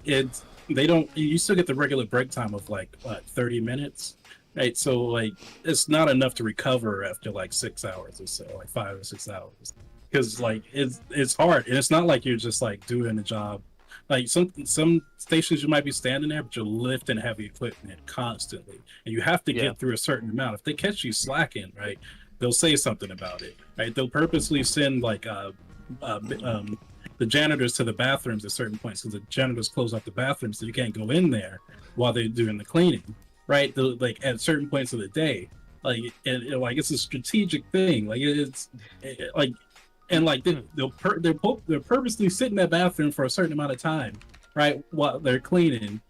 it's they don't. You still get the regular break time of like what 30 minutes, right? So like it's not enough to recover after like 6 hours or so, like 5 or 6 hours, because like it's hard, and it's not like you're just like doing a job. Like some stations you might be standing there, but you're lifting heavy equipment constantly, and you have to Yeah. get through a certain amount. If they catch you slacking, right, they'll say something about it, right? They'll purposely send like uh, the janitors to the bathrooms at certain points because the janitors close off the bathrooms, so you can't go in there while they're doing the cleaning, right? Like at certain points of the day, like like it's a strategic thing. Like like and like they're purposely sit in that bathroom for a certain amount of time, right, while they're cleaning.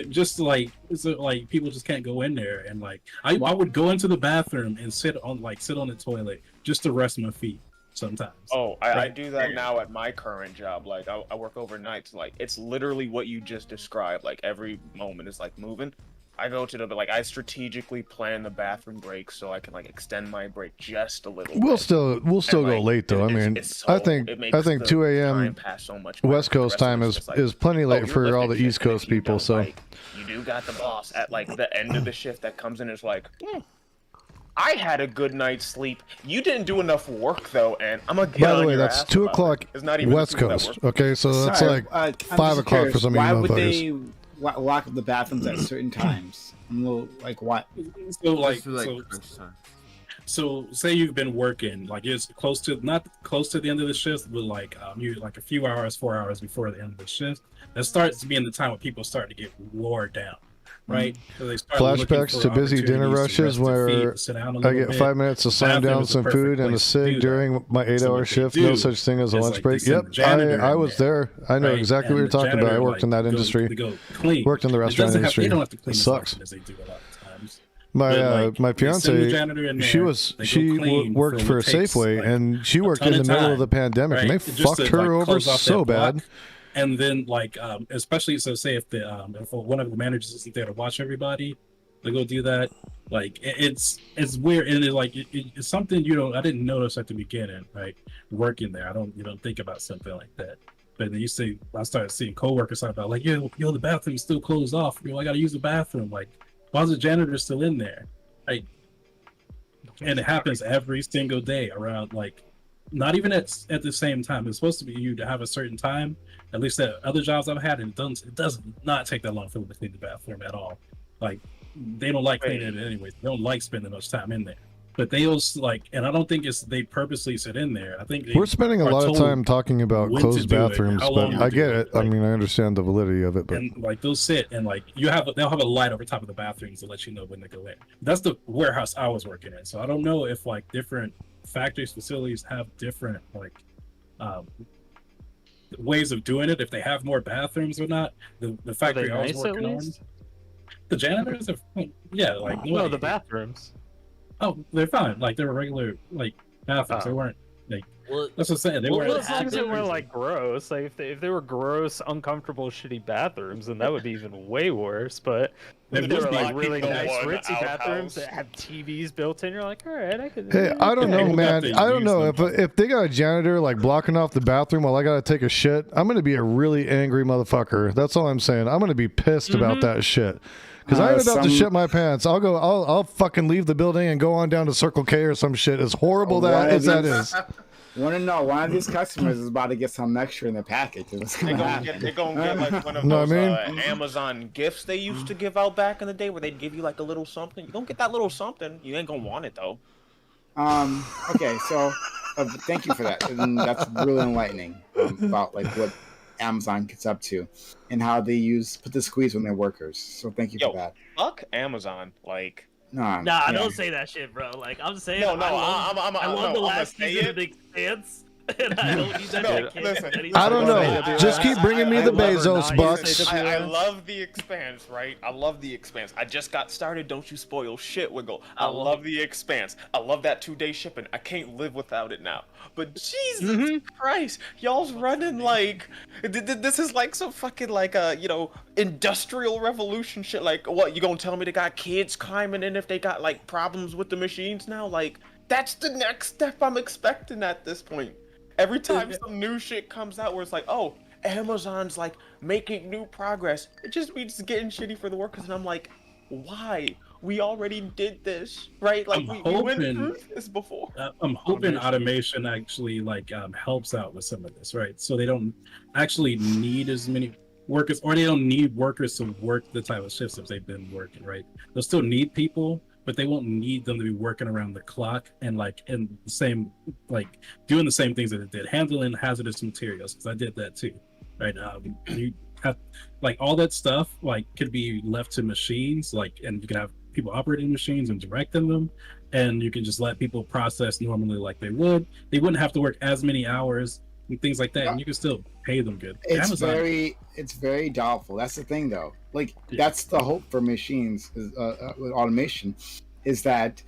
Just like so, like people just can't go in there, and like I would go into the bathroom and sit on the toilet just to rest my feet sometimes. Oh, I Right. do that now at my current job. Like I work overnights. Like it's literally what you just described. Like every moment is like moving. I go to the I strategically plan the bathroom breaks so I can like extend my break just a little. We'll bit. still And, go late though. I mean, I think it makes the 2 time a.m. pass so much West quicker. The Coast rest of time it's is just like, is plenty late you're for all the lifting East shit, and Coast if you people. don't, So like, you do got the boss at like the end of the shift that comes in and is like, I had a good night's sleep. You didn't do enough work though, and I'm gonna get by on the way, your that's ass 2 about o'clock it. It's not even West the people that Coast. work. Okay, so that's Sorry, like I'm 5 just o'clock curious, for some of why you would motherfuckers. they lock up the bathrooms at certain times? I'm a little like, what? So like Just for, like, so crunch time. so say you've been working like it's not close to the end of the shift, but like you like a few hours, 4 hours before the end of the shift. That starts being the time when people start to get wore down, right? So they start looking Flashbacks for to busy dinner opportunities to rushes rest their feet, where to sit down a I little get bit. 5 minutes to slam Bathroom down is the some perfect food and a place to cig do during my So 8-hour what they shift. do No such thing as a is, lunch like, break. they send Yep, the janitor I in was there, there. I know right? exactly what And you're the talking about. I janitor, worked in that like, industry. They go clean. Worked in the It restaurant doesn't industry. They don't have to clean It as sucks. often as they do a lot of times. My But, like, my they send the fiance, janitor in she there, was they go she clean worked for for what a takes, Safeway, like, and she a worked ton in the of middle of the time, pandemic, and they right? Just fucked to her like over close off so that block. bad. And then like especially so say if if one of the managers isn't there to watch everybody, they go do that. Like it's weird, and it's something I didn't notice at the beginning, right? Working there, you don't think about something like that. But then I started seeing coworkers talk about like, the bathroom's still closed off. I got to use the bathroom. Like, why's the janitor still in there? Like, and it happens every single day around like, not even at the same time. It's supposed to be you to have a certain time. At least at other jobs I've had, and it does not take that long for them to clean the bathroom at all. Like, they don't like cleaning it anyways. They don't like spending much time in there. But they also like, and I don't think they purposely sit in there. I think We're spending a lot of time talking about when to closed do it, bathrooms, how long but to I do get it, it. I like- mean, I understand the validity of it, but and like they'll sit and like they'll have a light over top of the bathrooms to let you know when they go in. That's the warehouse I was working in, so I don't know if like different factories, facilities have different like ways of doing it, if they have more bathrooms or not. The factory I was nice at working on, least? the janitors are yeah, like No, the bathrooms. oh, they're fine. Like they were regular like bathrooms. They weren't like Well, that's what I'm saying. They Well, weren't as long as they super- weren't like gross, like if they were gross, uncomfortable, shitty bathrooms, then that would be even way worse. But There if they would were be like really the nice, one ritzy bathrooms outhouse. that have TVs built in, you're like, all right, I could. hey, I don't Yeah, know, we'll man. have to I don't use know them. if they got a janitor like blocking off the bathroom while I gotta take a shit. I'm gonna be a really angry motherfucker. That's all I'm saying. I'm gonna be pissed about that shit. Because I ain't about to shit my pants. I'll fucking leave the building and go on down to Circle K or some shit. As horrible One that of that these- is. Want to know? One of these customers is about to get some extra in their package. It's They're gonna gonna happen. get like one of Know what those I mean? Amazon gifts they used to give out back in the day, where they'd give you like a little something. You don't get that little something. You ain't gonna want it though. Okay, so thank you for that. And that's really enlightening about like what Amazon gets up to and how they put the squeeze on their workers. So thank you Yo, for that. fuck Amazon. Like, No, Nah, yeah. don't say that shit, bro. Like, I'm saying, no, I love the last say season it. of The Expanse, and I don't use that No, to kick listen, anything. I don't know. I- Just keep bringing me I the love her Bezos not. bucks. I love the Expanse, right? I love the Expanse. I just got started. Don't you spoil shit, Wiggle. I love the Expanse. I love that 2-day shipping. I can't live without it now. But Jesus Christ, y'all's running like this is like some fucking like industrial revolution shit. Like, what, you gonna tell me they got kids climbing in if they got like problems with the machines now? Like, that's the next step I'm expecting at this point. Every time some new shit comes out where it's like, oh, Amazon's like making new progress. It just means getting shitty for the workers, and I'm like, why? We already did this, right? Like we went through this before. I'm hoping automation actually like helps out with some of this, right? So they don't actually need as many workers, or they don't need workers to work the type of shifts that they've been working, right? They'll still need people, but they won't need them to be working around the clock and like in the same, like doing the same things that they did, handling hazardous materials, because I did that too, right? You have like all that stuff like could be left to machines, like, and you can have people operating machines and directing them, and you can just let people process normally like they would. They wouldn't have to work as many hours and things like that, and you can still pay them good. It's very doubtful. That's the thing, though. Like that's the hope for machines is, with automation, is that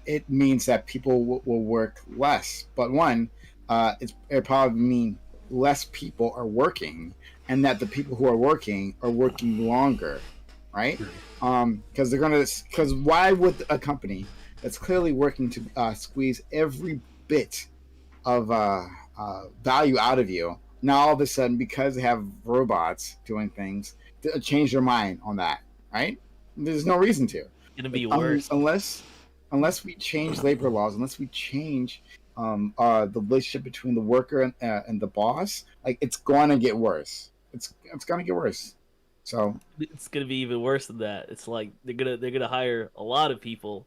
it means that people will work less. But one, it probably mean less people are working, and that the people who are working longer, right? Because why would a company that's clearly working to squeeze every bit of value out of you, now all of a sudden, because they have robots doing things, to change their mind on that, right? There's no reason to. It's gonna be worse unless we change labor laws, unless we change the relationship between the worker and the boss. Like, it's going to get worse. It's going to get worse. So it's gonna be even worse than that. It's like they're gonna hire a lot of people,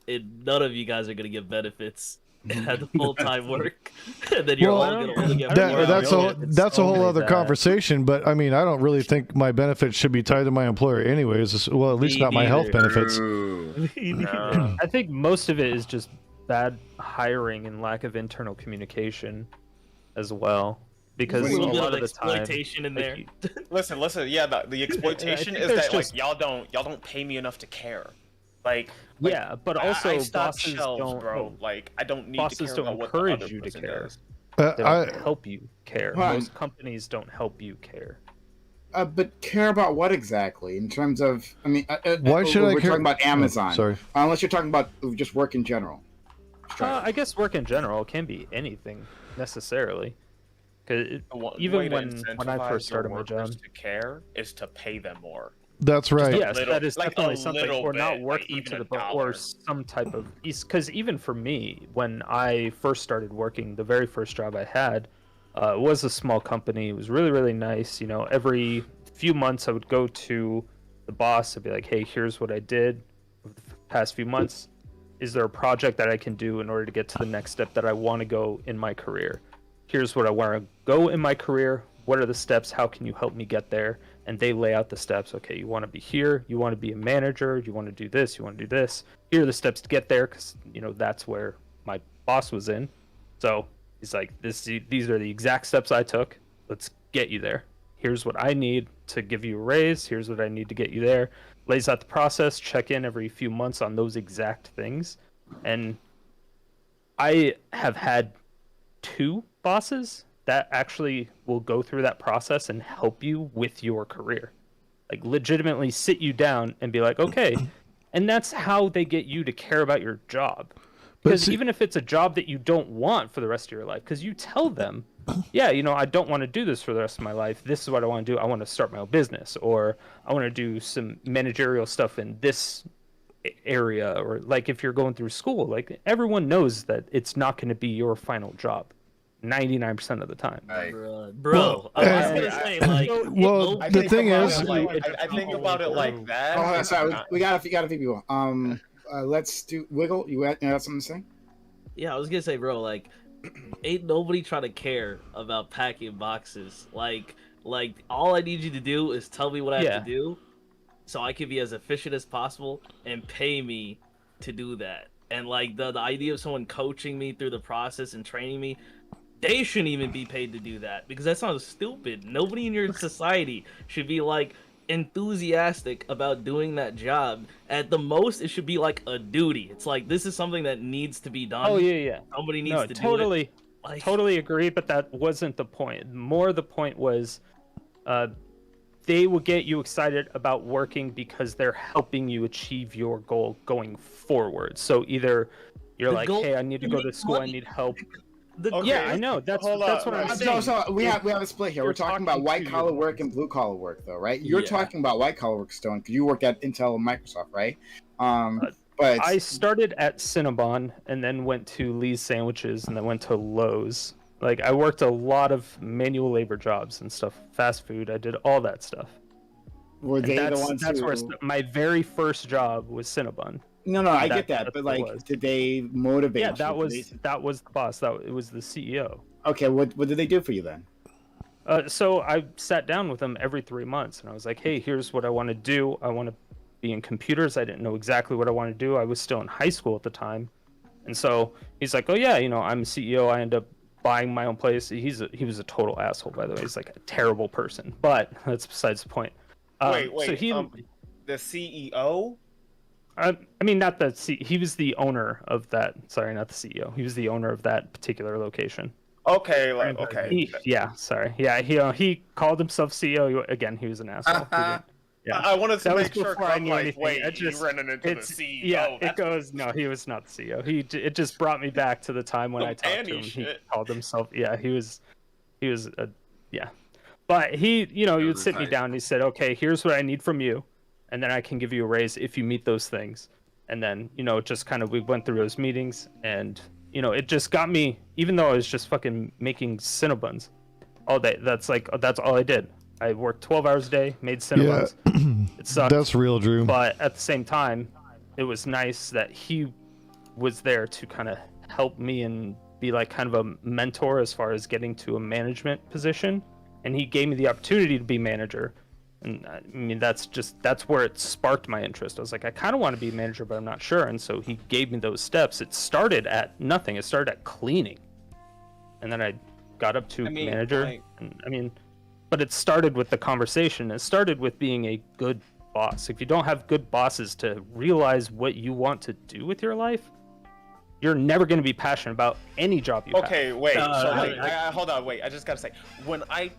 and none of you guys are gonna get benefits and have the full-time work. And then you're all gonna only get that's a whole other conversation. But I mean, I don't really think my benefits should be tied to my employer, anyways. Well, at least not my health benefits. I think most of it is just bad hiring and lack of internal communication, as well. Because a lot of the time, exploitation in there. Listen. Yeah, the exploitation is that just, like y'all don't pay me enough to care. Like yeah, but also I stock bosses shelves, don't. Bro. Like I don't need bosses to care don't about what the encourage other you to person care. does. They don't help you care. Fine. Most companies don't help you care. But care about what exactly? In terms of, I mean, why should I we're care? talking about Amazon. Oh, sorry. Unless you're talking about just work in general. I guess work in general can be anything necessarily. Because even when I first started my job, to care is to pay them more. That's right. Yes, little, that is like definitely something. Or not bit, working like to the $1. or some type of. Because even for me, when I first started working, the very first job I had was a small company. It was really, really nice. You know, every few months I would go to the boss and be like, "Hey, here's what I did over the past few months. Is there a project that I can do in order to get to the next step that I want to go in my career? Here's what I want to go in my career. What are the steps? How can you help me get there?" And they lay out the steps. Okay, you want to be here. You want to be a manager. You want to do this. You want to do this. Here are the steps to get there, because that's where my boss was in. So he's like, these are the exact steps I took. Let's get you there. Here's what I need to give you a raise. Here's what I need to get you there. Lays out the process. Check in every few months on those exact things. And I have had 2 bosses that actually will go through that process and help you with your career. Like, legitimately sit you down and be like, okay. And that's how they get you to care about your job. Because even if it's a job that you don't want for the rest of your life, because you tell them, yeah, I don't want to do this for the rest of my life. This is what I want to do. I want to start my own business, or I want to do some managerial stuff in this area. Or like if you're going through school, like everyone knows that it's not going to be your final job 99% of the time. Bro, I was gonna say, like, the thing is, I think about it like that. Oh, sorry, we got a few people. Let's do Wiggle. You have something to say? Yeah, I was gonna say, bro, like, ain't nobody trying to care about packing boxes. Like all I need you to do is tell me what I have to do, so I can be as efficient as possible and pay me to do that. And like the idea of someone coaching me through the process and training me, they shouldn't even be paid to do that, because that sounds stupid. Nobody in your society should be like enthusiastic about doing that job. At the most, it should be like a duty. It's like, this is something that needs to be done. Oh yeah. Somebody needs to do it. Like, totally agree, but that wasn't the point. More the point was, they will get you excited about working because they're helping you achieve your goal going forward. So either you're like, hey, I need to go to school, I need help Okay. Yeah, I know. That's Hold what on. I'm saying. So we have a split here. You're We're talking about talking white to collar your work and boss. blue collar work, though, right? You're Yeah. talking about white collar work, Stone, because you worked at Intel and Microsoft, right? But I started at Cinnabon and then went to Lee's Sandwiches and then went to Lowe's. Like I worked a lot of manual labor jobs and stuff, fast food. I did all that stuff. were And they that's the ones that's who? where my very first job was Cinnabon. No, I get that's that, but what it like, was. did they motivate Yeah, you? that Did was they- that was the boss. It was the CEO. Okay, what did they do for you then? So I sat down with him every 3 months and I was like, hey, here's what I want to do. I want to be in computers. I didn't know exactly what I wanted to do. I was still in high school at the time. And so he's like, oh yeah, I'm a CEO. I end up buying my own place. He was a total asshole, by the way. He's like a terrible person, but that's besides the point. Wait. So he, The CEO? I mean, not the he was the owner of that. Sorry, not the CEO. He was the owner of that particular location. Okay, like okay. He called himself CEO. Again, he was an asshole. He didn't- Yeah. I wanted to That was make sure. before 'cause I I'm knew like, anything. wait, I just- you running into the CEO? Yeah, it That's goes. No, he was not the CEO. It just brought me back to the time when Some I talked to Annie him. He shit. called himself. Yeah, he was yeah. But he would sit me down and he said, okay, here's what I need from you, and then I can give you a raise if you meet those things. And then just kind of we went through those meetings, and it just got me. Even though I was just fucking making Cinnabons all day, that's all I did. I worked 12 hours a day, made Cinnabons. It sucked. That's real, Drew. But at the same time, it was nice that he was there to kind of help me and be like kind of a mentor as far as getting to a management position. And he gave me the opportunity to be manager. And I mean, that's where it sparked my interest. I was like, I kind of want to be a manager, but I'm not sure. And so he gave me those steps. It started at nothing. It started at cleaning. And then I got up to manager. like- And, but it started with the conversation. It started with being a good boss. If you don't have good bosses to realize what you want to do with your life, you're never going to be passionate about any job you have. Okay, wait. I- Hold on, wait. I just gotta say, when I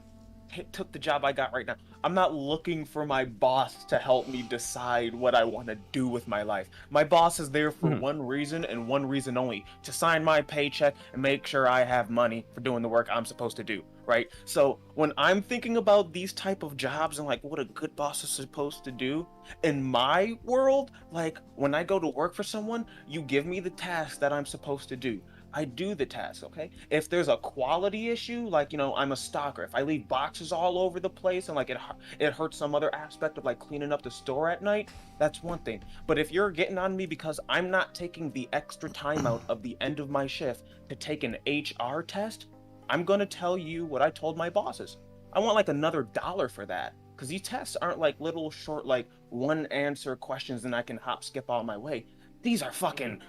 took the job I got right now, I'm not looking for my boss to help me decide what I want to do with my life. My boss is there for one reason and one reason only: to sign my paycheck and make sure I have money for doing the work I'm supposed to do. Right? So when I'm thinking about these type of jobs and like what a good boss is supposed to do, in my world, like when I go to work for someone, you give me the task that I'm supposed to do. I do the task, okay? If there's a quality issue, like, I'm a stalker. If I leave boxes all over the place and like it hurts some other aspect of like cleaning up the store at night, that's one thing. But if you're getting on me because I'm not taking the extra time out of the end of my shift to take an HR test, I'm gonna tell you what I told my bosses. I want like another $1 for that. Because these tests aren't like little short, like one answer questions and I can hop skip all my way. These are fucking,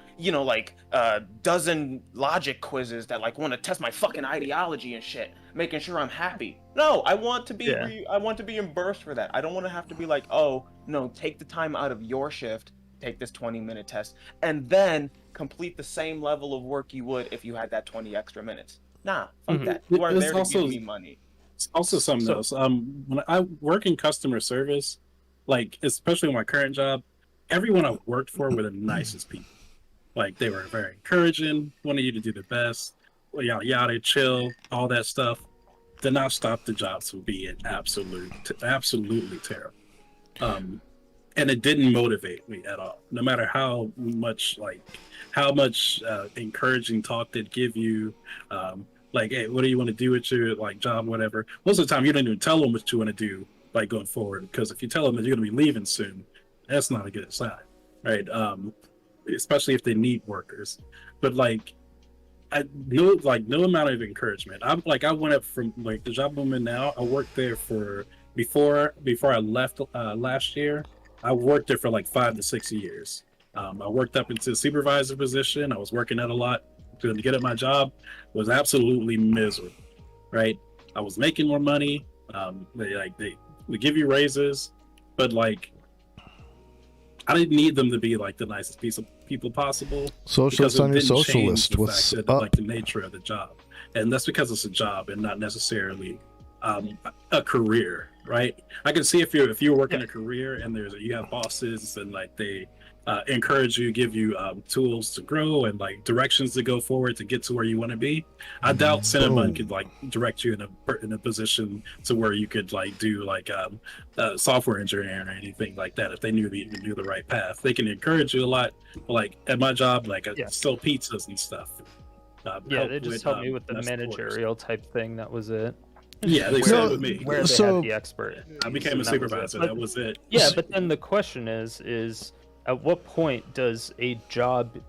dozen logic quizzes that like want to test my fucking ideology and shit, making sure I'm happy. No, I want to be I want to be reimbursed for that. I don't want to have to be like, oh no, take the time out of your shift, take this 20-minute test, and then complete the same level of work you would if you had that 20 extra minutes. Nah, fuck that. You are there to give me money. It's also something else. When I work in customer service, like especially in my current job, everyone I worked for were the nicest people. Like they were very encouraging, wanted you to do the best, yada yada, chill, all that stuff. Did not stop the jobs from being absolutely terrible. And it didn't motivate me at all. No matter how much encouraging talk they'd give you, like, hey, what do you want to do with your like job, whatever. Most of the time, you don't even tell them what you want to do, like going forward, because if you tell them that you're going to be leaving soon, that's not a good sign, right? Especially if they need workers. But like, no amount of encouragement. I went up from like the job I'm in now. I worked there for before I left last year. I worked there for like 5 to 6 years. I worked up into a supervisor position. I was working out a lot to get at my job. Was absolutely miserable, right? I was making more money. They give you raises, but like I didn't need them to be like the nicest people possible. Socialist on your socialist. What's up? Like the nature of the job, and that's because it's a job and not necessarily a career, right? I can see if you're working a career and you have bosses and like they encourage you, give you tools to grow and like directions to go forward to get to where you want to be. I doubt Cinnabon could like direct you in a position to where you could like do like software engineering or anything like that if they knew the right path. They can encourage you a lot. But, like at my job, like I sell pizzas and stuff. They just helped me with the managerial type thing. That was it. Yeah, they said with me. Where they had the expert. I became a supervisor. That was it. Yeah, but then the question is at what point does a job,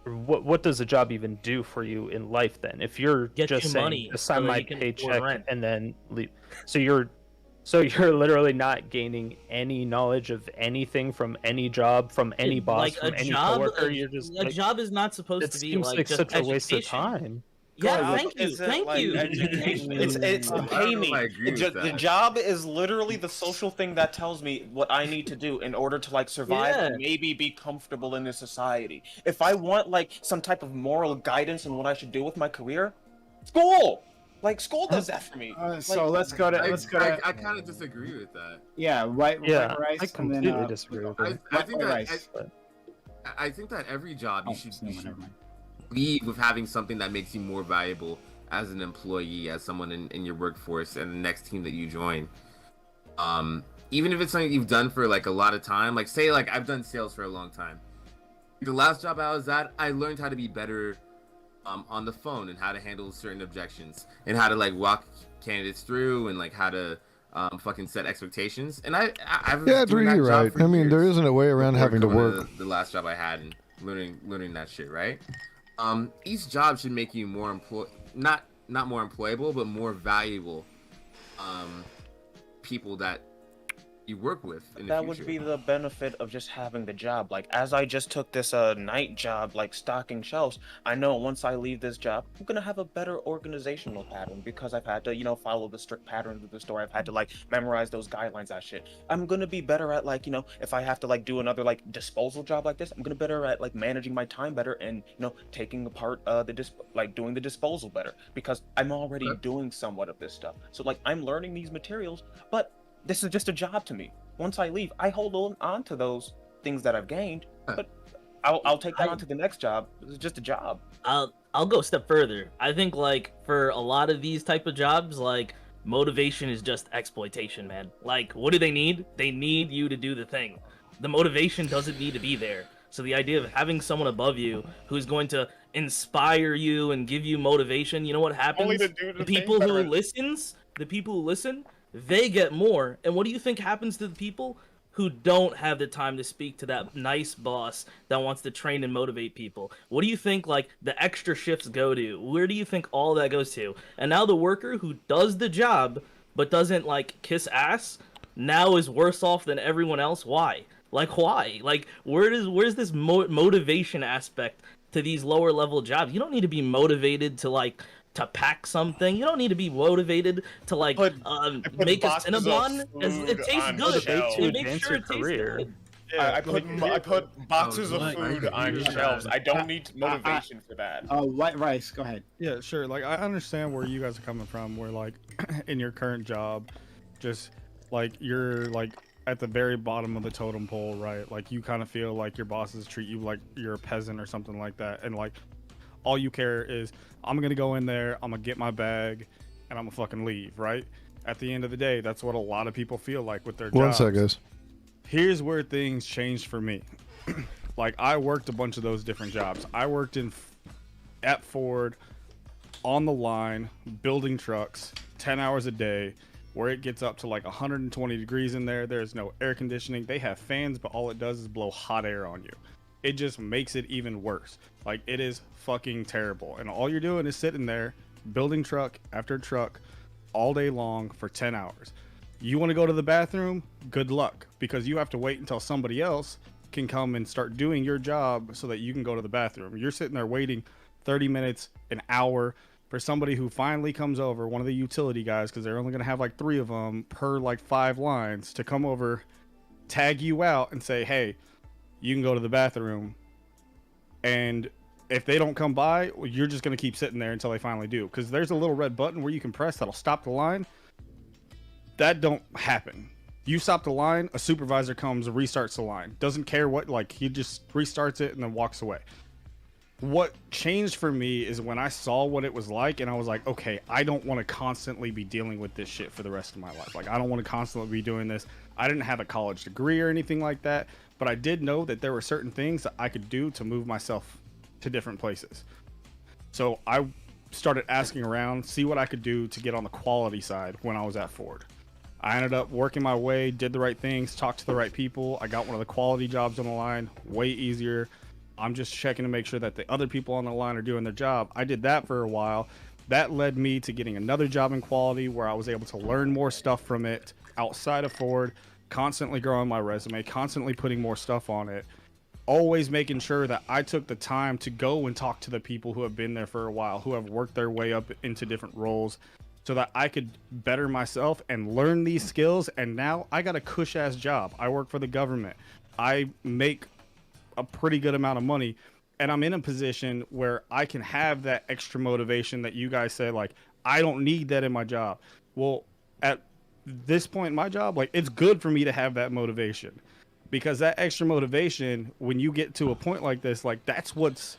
or what does a job even do for you in life then? If you're just saying assign my paycheck and then leave, so you're literally not gaining any knowledge of anything from any job, from any boss, from any coworker. You're just a job is not supposed to be like just such education. a waste of time. Yeah, thank you. It's pay me. The job is literally the social thing that tells me what I need to do in order to like survive and maybe be comfortable in this society. If I want like some type of moral guidance on what I should do with my career, school. Like school does that for me. So let's go to. I kind of disagree with that. Yeah, Rice. I completely disagree with that. I think that every job you should leave with having something that makes you more valuable as an employee, as someone in your workforce and the next team that you join. Even if it's something you've done for like a lot of time, like say like I've done sales for a long time. The last job I was at, I learned how to be better on the phone and how to handle certain objections and how to like walk candidates through and like how to fucking set expectations. And I've you're right. I mean, there isn't a way around having to work. The last job I had and learning that shit, right? Each job should make you more not more employable, but more valuable people that you work with in the that future. would be the benefit of just having the job. Like as I just took this night job, like stocking shelves, I know once I leave this job I'm gonna have a better organizational pattern because I've had to follow the strict patterns of the store. I've had to like memorize those guidelines, that shit. I'm gonna be better at like if I have to like do another like disposal job like this, I'm gonna be better at like managing my time better and taking apart doing the disposal better because I'm already doing somewhat of this stuff. So like I'm learning these materials, but this is just a job to me. Once I leave, I hold on to those things that I've gained, but I'll take that on to the next job. It's just a job. I'll go a step further. I think like for a lot of these type of jobs, like motivation is just exploitation, man. Like what do they need? They need you to do the thing. The motivation doesn't need to be there. So the idea of having someone above you who's going to inspire you and give you motivation, you know what happens? Only to do the people who listen, they get more. And what do you think happens to the people who don't have the time to speak to that nice boss that wants to train and motivate people? What do you think like the extra shifts go to? Where do you think all that goes to? And now the worker who does the job but doesn't like kiss ass now is worse off than everyone else. Why? Like why? Like where's this motivation aspect to these lower level jobs? You don't need to be motivated to like to pack something. You don't need to be motivated to like make a Cinnabon. It tastes good. To make sure it tastes good. Yeah, I put boxes of food on shelves. I don't need motivation for that. White Rice, go ahead. Yeah, sure. Like I understand where you guys are coming from. Where like in your current job, just like you're like at the very bottom of the totem pole, right? Like you kind of feel like your bosses treat you like you're a peasant or something like that, and like all you care is I'm gonna go in there, I'm gonna get my bag, and I'm gonna fucking leave, right? At the end of the day, that's what a lot of people feel like with their jobs. One sec, guys. Here's where things changed for me. Like I worked a bunch of those different jobs. I worked at Ford, on the line, building trucks, 10 hours a day, where it gets up to like 120 degrees in there. There's no air conditioning. They have fans, but all it does is blow hot air on you. It just makes it even worse. Like it is fucking terrible. And all you're doing is sitting there building truck after truck all day long for 10 hours. You want to go to the bathroom? Good luck, because you have to wait until somebody else can come and start doing your job so that you can go to the bathroom. You're sitting there waiting 30 minutes, an hour for somebody who finally comes over, one of the utility guys, because they're only going to have like 3 of them per like 5 lines, to come over, tag you out and say, hey, you can go to the bathroom. And if they don't come by, you're just going to keep sitting there until they finally do, because there's a little red button where you can press that'll stop the line. that don't happen. You stop the line, a supervisor comes, restarts the line. Doesn't care what, like, he just restarts it and then walks away. What changed for me is when I saw what it was like, and I was like, okay, I don't want to constantly be dealing with this shit for the rest of my life. Like, I don't want to constantly be doing this. I didn't have a college degree or anything like that, but I did know that there were certain things that I could do to move myself to different places. So I started asking around, see what I could do to get on the quality side when I was at Ford. I ended up working my way, did the right things, talked to the right people. I got one of the quality jobs on the line, way easier. I'm just checking to make sure that the other people on the line are doing their job. I did that for a while. That led me to getting another job in quality where I was able to learn more stuff from it outside of Ford, constantly growing my resume, constantly putting more stuff on it, always making sure that I took the time to go and talk to the people who have been there for a while, who have worked their way up into different roles, so that I could better myself and learn these skills. And now I got a cush-ass job. I work for the government. I make a pretty good amount of money, and I'm in a position where I can have that extra motivation that you guys said, like, I don't need that in my job. Well, at this point in my job, like, it's good for me to have that motivation, because that extra motivation, when you get to a point like this, like, that's what's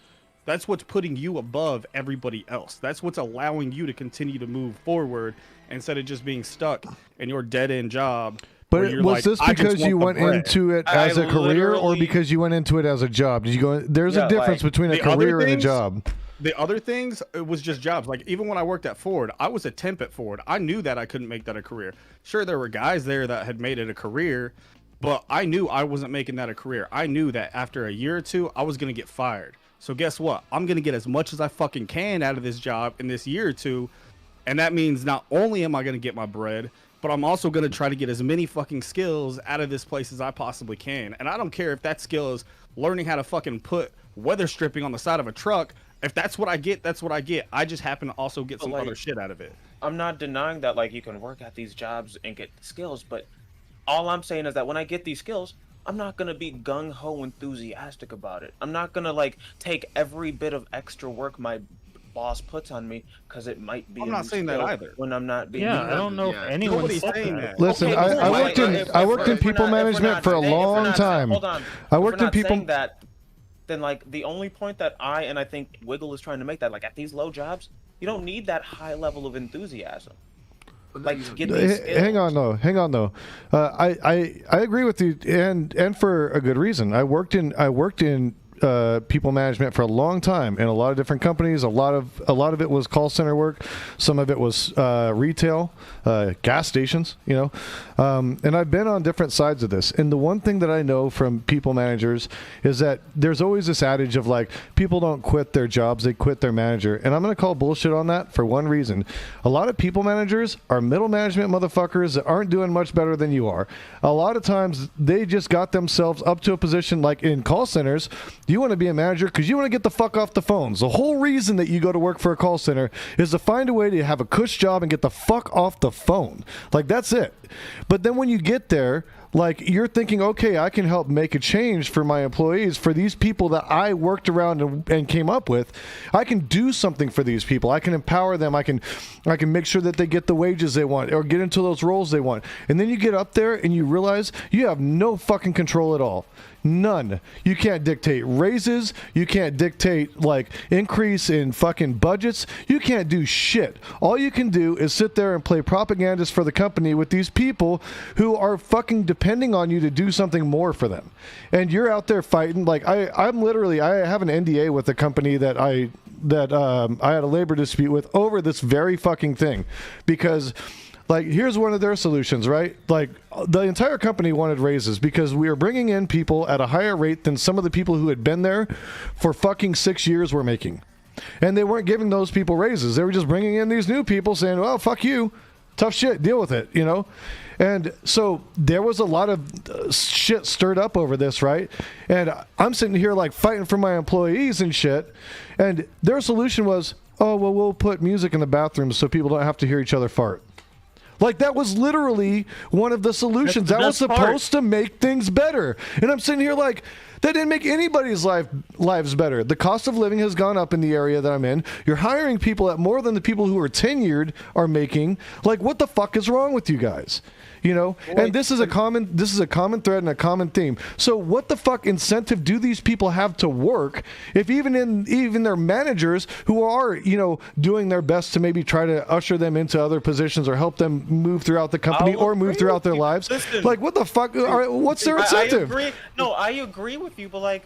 putting you above everybody else. That's what's allowing you to continue to move forward instead of just being stuck in your dead-end job. But was like, this because you went into it as a career, or because you went into it as a job? Did you go? There's a difference between a career and a job. The other things, it was just jobs. Like, even when I worked at Ford, I was a temp at Ford. I knew that I couldn't make that a career. Sure, there were guys there that had made it a career, but I knew I wasn't making that a career. I knew that after a year or two, I was going to get fired. So guess what? I'm going to get as much as I fucking can out of this job in this year or two. And that means not only am I going to get my bread, but I'm also going to try to get as many fucking skills out of this place as I possibly can. And I don't care if that skill is learning how to fucking put weather stripping on the side of a truck. If that's what I get, that's what I get. I just happen to also get some other shit out of it. I'm not denying that, like, you can work at these jobs and get skills, but all I'm saying is that when I get these skills, I'm not going to be gung-ho enthusiastic about it. I'm not going to, like, take every bit of extra work my boss puts on me because it might be. I'm not saying that either. When I'm not being. Yeah, I don't know if anyone's saying that. Listen, Okay, I worked in people management for a long time. Hold on. I worked in people. That, then, like, the only point that and I think Wiggle is trying to make, that, like, at these low jobs, you don't need that high level of enthusiasm. Like, to get these skills. Hang on though. I agree with you, and for a good reason. I worked in people management for a long time in a lot of different companies. A lot of it was call center work. Some of it was retail, gas stations, you know. And I've been on different sides of this. And the one thing that I know from people managers is that there's always this adage of, like, people don't quit their jobs, they quit their manager. And I'm going to call bullshit on that for one reason. A lot of people managers are middle management motherfuckers that aren't doing much better than you are. A lot of times they just got themselves up to a position, like in call centers. You want to be a manager because you want to get the fuck off the phones. The whole reason that you go to work for a call center is to find a way to have a cush job and get the fuck off the phone. Like, that's it. But then when you get there, like, you're thinking, okay, I can help make a change for my employees, for these people that I worked around and came up with. I can do something for these people. I can empower them. I can make sure that they get the wages they want or get into those roles they want. And then you get up there and you realize you have no fucking control at all. None. You can't dictate raises. You can't dictate, like, increase in fucking budgets. You can't do shit. All you can do is sit there and play propagandist for the company with these people who are fucking depending on you to do something more for them. And you're out there fighting. Like, I have an NDA with a company that I had a labor dispute with over this very fucking thing, because, like, here's one of their solutions, right? Like, the entire company wanted raises because we were bringing in people at a higher rate than some of the people who had been there for fucking 6 years were making. And they weren't giving those people raises. They were just bringing in these new people saying, well, fuck you. Tough shit. Deal with it, you know? And so there was a lot of shit stirred up over this, right? And I'm sitting here, like, fighting for my employees and shit. And their solution was, oh, well, we'll put music in the bathrooms so people don't have to hear each other fart. Like, that was literally one of the solutions. That was supposed to make things better. And I'm sitting here like, that didn't make anybody's lives better. The cost of living has gone up in the area that I'm in. You're hiring people at more than the people who are tenured are making. Like, what the fuck is wrong with you guys? You know, and this is a common thread and a common theme. So what the fuck incentive do these people have to work if even their managers who are, you know, doing their best to maybe try to usher them into other positions or help them move throughout the company or move throughout their lives? Listen, like, what the fuck? What's their incentive? I agree with you, but like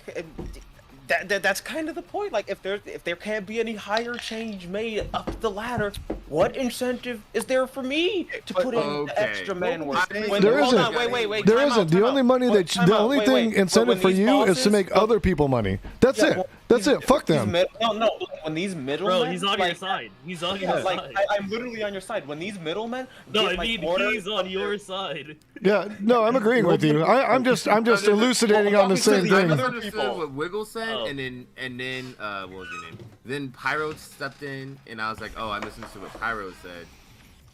that's kind of the point. Like, if there can't be any higher change made up the ladder, what incentive is there for me to put in the extra man work? There isn't. Wait. There isn't. The only money that the only thing incentive for you is to make other people money. That's it. That's it. Fuck them. No. When these middlemen, bro, he's on your side. He's on your side. I'm literally on your side. When these middlemen, no, I mean he's on your side. Yeah, no, I'm agreeing with you. I'm just elucidating on the same thing. I understood what Wiggle said, and then what was your name? Then Pyro stepped in, and I was like, oh, I misunderstood what Pyro said.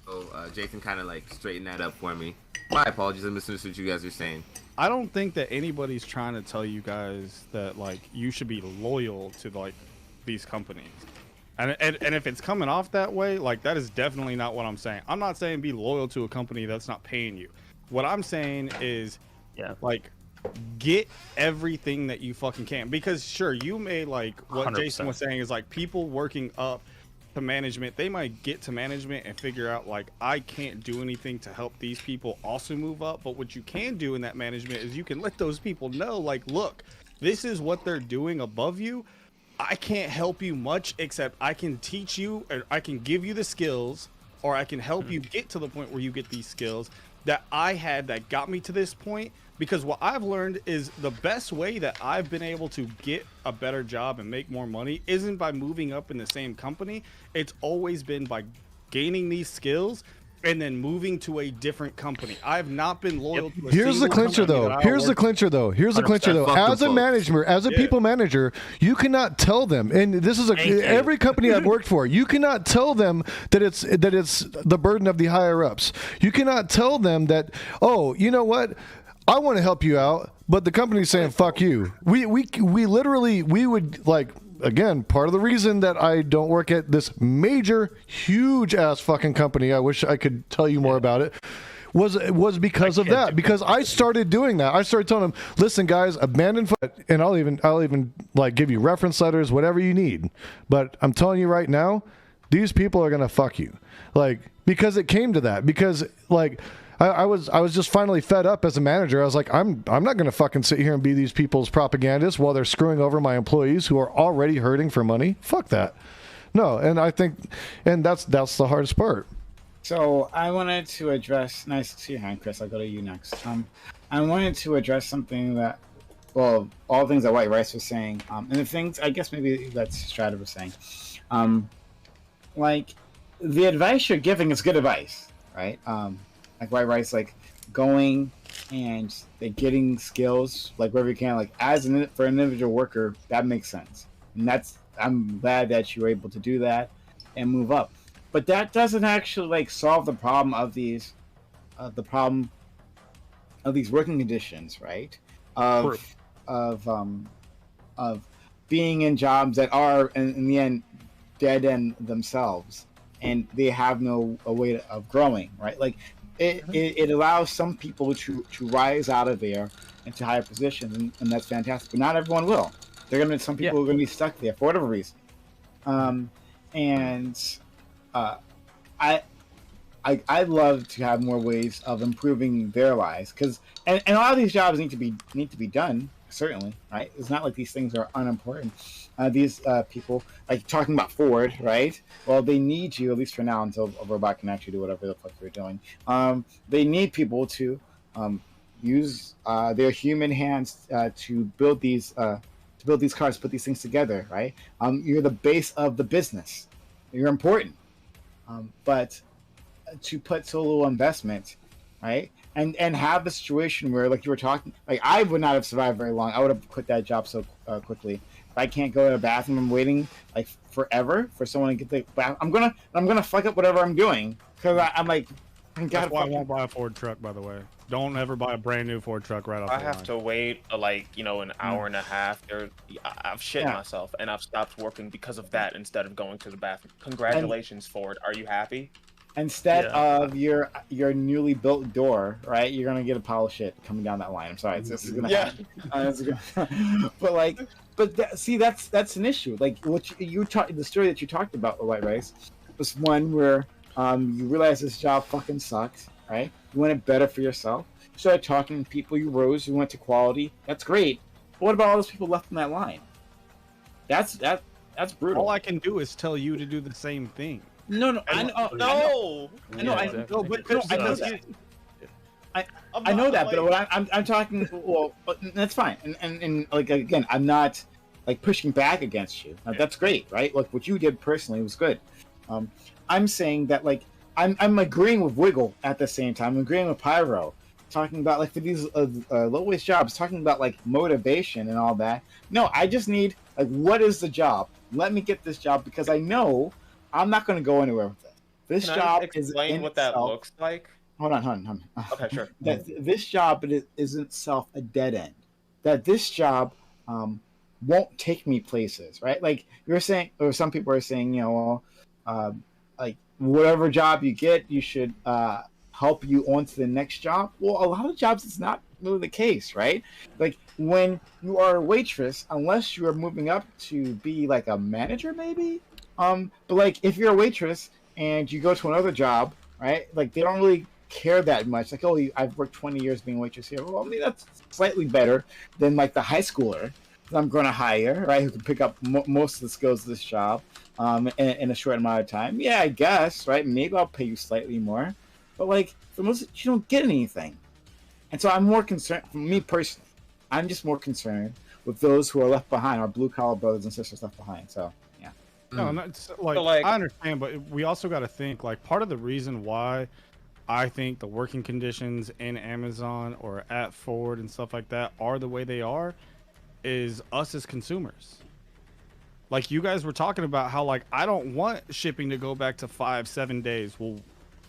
So Jason kind of like straightened that up for me. My apologies, I misunderstood what you guys are saying. I don't think that anybody's trying to tell you guys that like you should be loyal to like these companies. And if it's coming off that way, like, that is definitely not what I'm saying. I'm not saying be loyal to a company that's not paying you. What I'm saying is, like, get everything that you fucking can. Because sure, you may, like, what 100%. Jason was saying is like people working up to management, they might get to management and figure out like, I can't do anything to help these people also move up. But what you can do in that management is you can let those people know, like, look, this is what they're doing above you. I can't help you much, except I can teach you, or I can give you the skills, or I can help you get to the point where you get these skills that I had that got me to this point. Because what I've learned is the best way that I've been able to get a better job and make more money isn't by moving up in the same company. It's always been by gaining these skills and then moving to a different company. I've not been loyal to a Here's the clincher though. Here's the clincher though. As a manager, as a people manager, you cannot tell them, and this is every company I've worked for, you cannot tell them that it's the burden of the higher ups. You cannot tell them that, oh, you know what? I want to help you out, but the company's saying fuck you. We literally would, like, again, part of the reason that I don't work at this major, huge ass fucking company, I wish I could tell you more about it, was because of that. Because I started doing that. I started telling them, listen, guys, abandon foot, and I'll even like give you reference letters, whatever you need. But I'm telling you right now, these people are gonna fuck you. Like, because it came to that. Because like I was just finally fed up as a manager. I was like, I'm not going to fucking sit here and be these people's propagandists while they're screwing over my employees who are already hurting for money. Fuck that. No, and I think, and that's the hardest part. So I wanted to address. Nice to see your hand, Chris. I'll go to you next. I wanted to address something that, well, all things that White Rice was saying, and the things I guess maybe that Strata was saying, like the advice you're giving is good advice, right? Like White Rice, like going and getting skills like wherever you can, like for an individual worker, that makes sense, and I'm glad that you were able to do that and move up. But that doesn't actually like solve the problem of these working conditions, right? Of being in jobs that are in the end dead end themselves, and they have no way of growing, right? Like it allows some people to rise out of there into higher positions, and that's fantastic. But not everyone will. Some people are gonna be stuck there for whatever reason. I'd love to have more ways of improving their lives, because and a lot of these jobs need to be done, certainly, right? It's not like these things are unimportant. These people, like talking about Ford, right? Well, they need you, at least for now, until a robot can actually do whatever the fuck they're doing. They need people to use their human hands to build these cars, put these things together, right? You're the base of the business. You're important, but to put so little investment, right? And have the situation where, like you were talking, like I would not have survived very long. I would have quit that job so quickly. If I can't go to the bathroom, I'm waiting like forever for someone to get the bath. I'm gonna fuck up whatever I'm doing, because I'm like, That's why I won't buy a Ford truck, by the way. Don't ever buy a brand new Ford truck right off the I line. have to wait like an hour and a half. I've shit myself, and I've stopped working because of that instead of going to the bathroom. Congratulations, Ford. Are you happy? Instead of your newly built door, right? You're gonna get a pile of shit coming down that line. I'm sorry, this is gonna happen. See, that's an issue. Like what you talked, the story that you talked about, the white rice, was one where you realized this job fucking sucked, right? You wanted better for yourself. You started talking to people. You rose. You went to quality. That's great. But what about all those people left in that line? That's brutal. All I can do is tell you to do the same thing. No, I know. I know that, but what I'm talking. Well, that's fine, and like again, I'm not like pushing back against you. That's great, right? Like what you did personally was good. I'm saying that like I'm agreeing with Wiggle at the same time. I'm agreeing with Pyro, talking about like for these low wage jobs, talking about like motivation and all that. No, I just need like what is the job? Let me get this job because I know I'm not going to go anywhere with it. This job is explain what that looks like. Hold on. Okay, sure. That this job is in itself a dead end. That this job won't take me places, right? Like you're saying, or some people are saying, like whatever job you get, you should help you on to the next job. Well, a lot of jobs, it's not really the case, right? Like when you are a waitress, unless you are moving up to be like a manager, maybe. But like if you're a waitress and you go to another job, right? Like they don't really care that much. Like, oh, I've worked 20 years being a waitress here. Well, I mean that's slightly better than like the high schooler that I'm going to hire, right? Who can pick up most of the skills of this job in a short amount of time. Yeah, I guess, right? Maybe I'll pay you slightly more, but like for most, you don't get anything. And so I'm more concerned. For me personally, I'm just more concerned with those who are left behind, our blue collar brothers and sisters left behind. So. No, that's like I understand, but we also got to think like part of the reason why I think the working conditions in Amazon or at Ford and stuff like that are the way they are is us as consumers. Like you guys were talking about how like I don't want shipping to go back to 5-7 days. Well,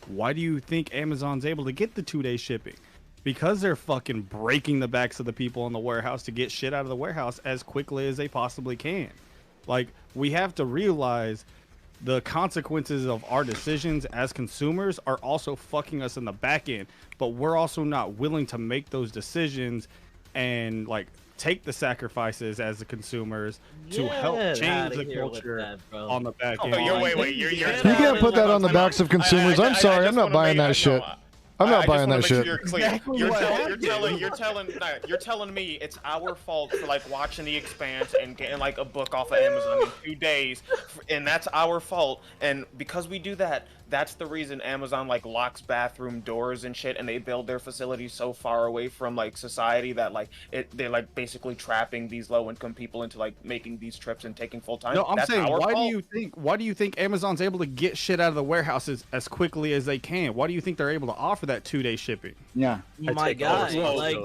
why do you think Amazon's able to get the 2-day shipping? Because they're fucking breaking the backs of the people in the warehouse to get shit out of the warehouse as quickly as they possibly can. Like, we have to realize the consequences of our decisions as consumers are also fucking us in the back end, but we're also not willing to make those decisions and like take the sacrifices as the consumers to help change the culture on the back end. You can't put that on the backs of consumers. I'm sorry, I'm not buying that shit. I'm not buying that shit. Exactly you're telling me it's our fault for like watching The Expanse and getting like a book off of Amazon in 2 days, and that's our fault. And because we do that, that's the reason Amazon like locks bathroom doors and shit, and they build their facilities so far away from like society that like they're like basically trapping these low income people into like making these trips and taking full time. No, I'm saying why fault. do you think Amazon's able to get shit out of the warehouses as quickly as they can? Why do you think they're able to offer that 2-day shipping? Yeah, my God, like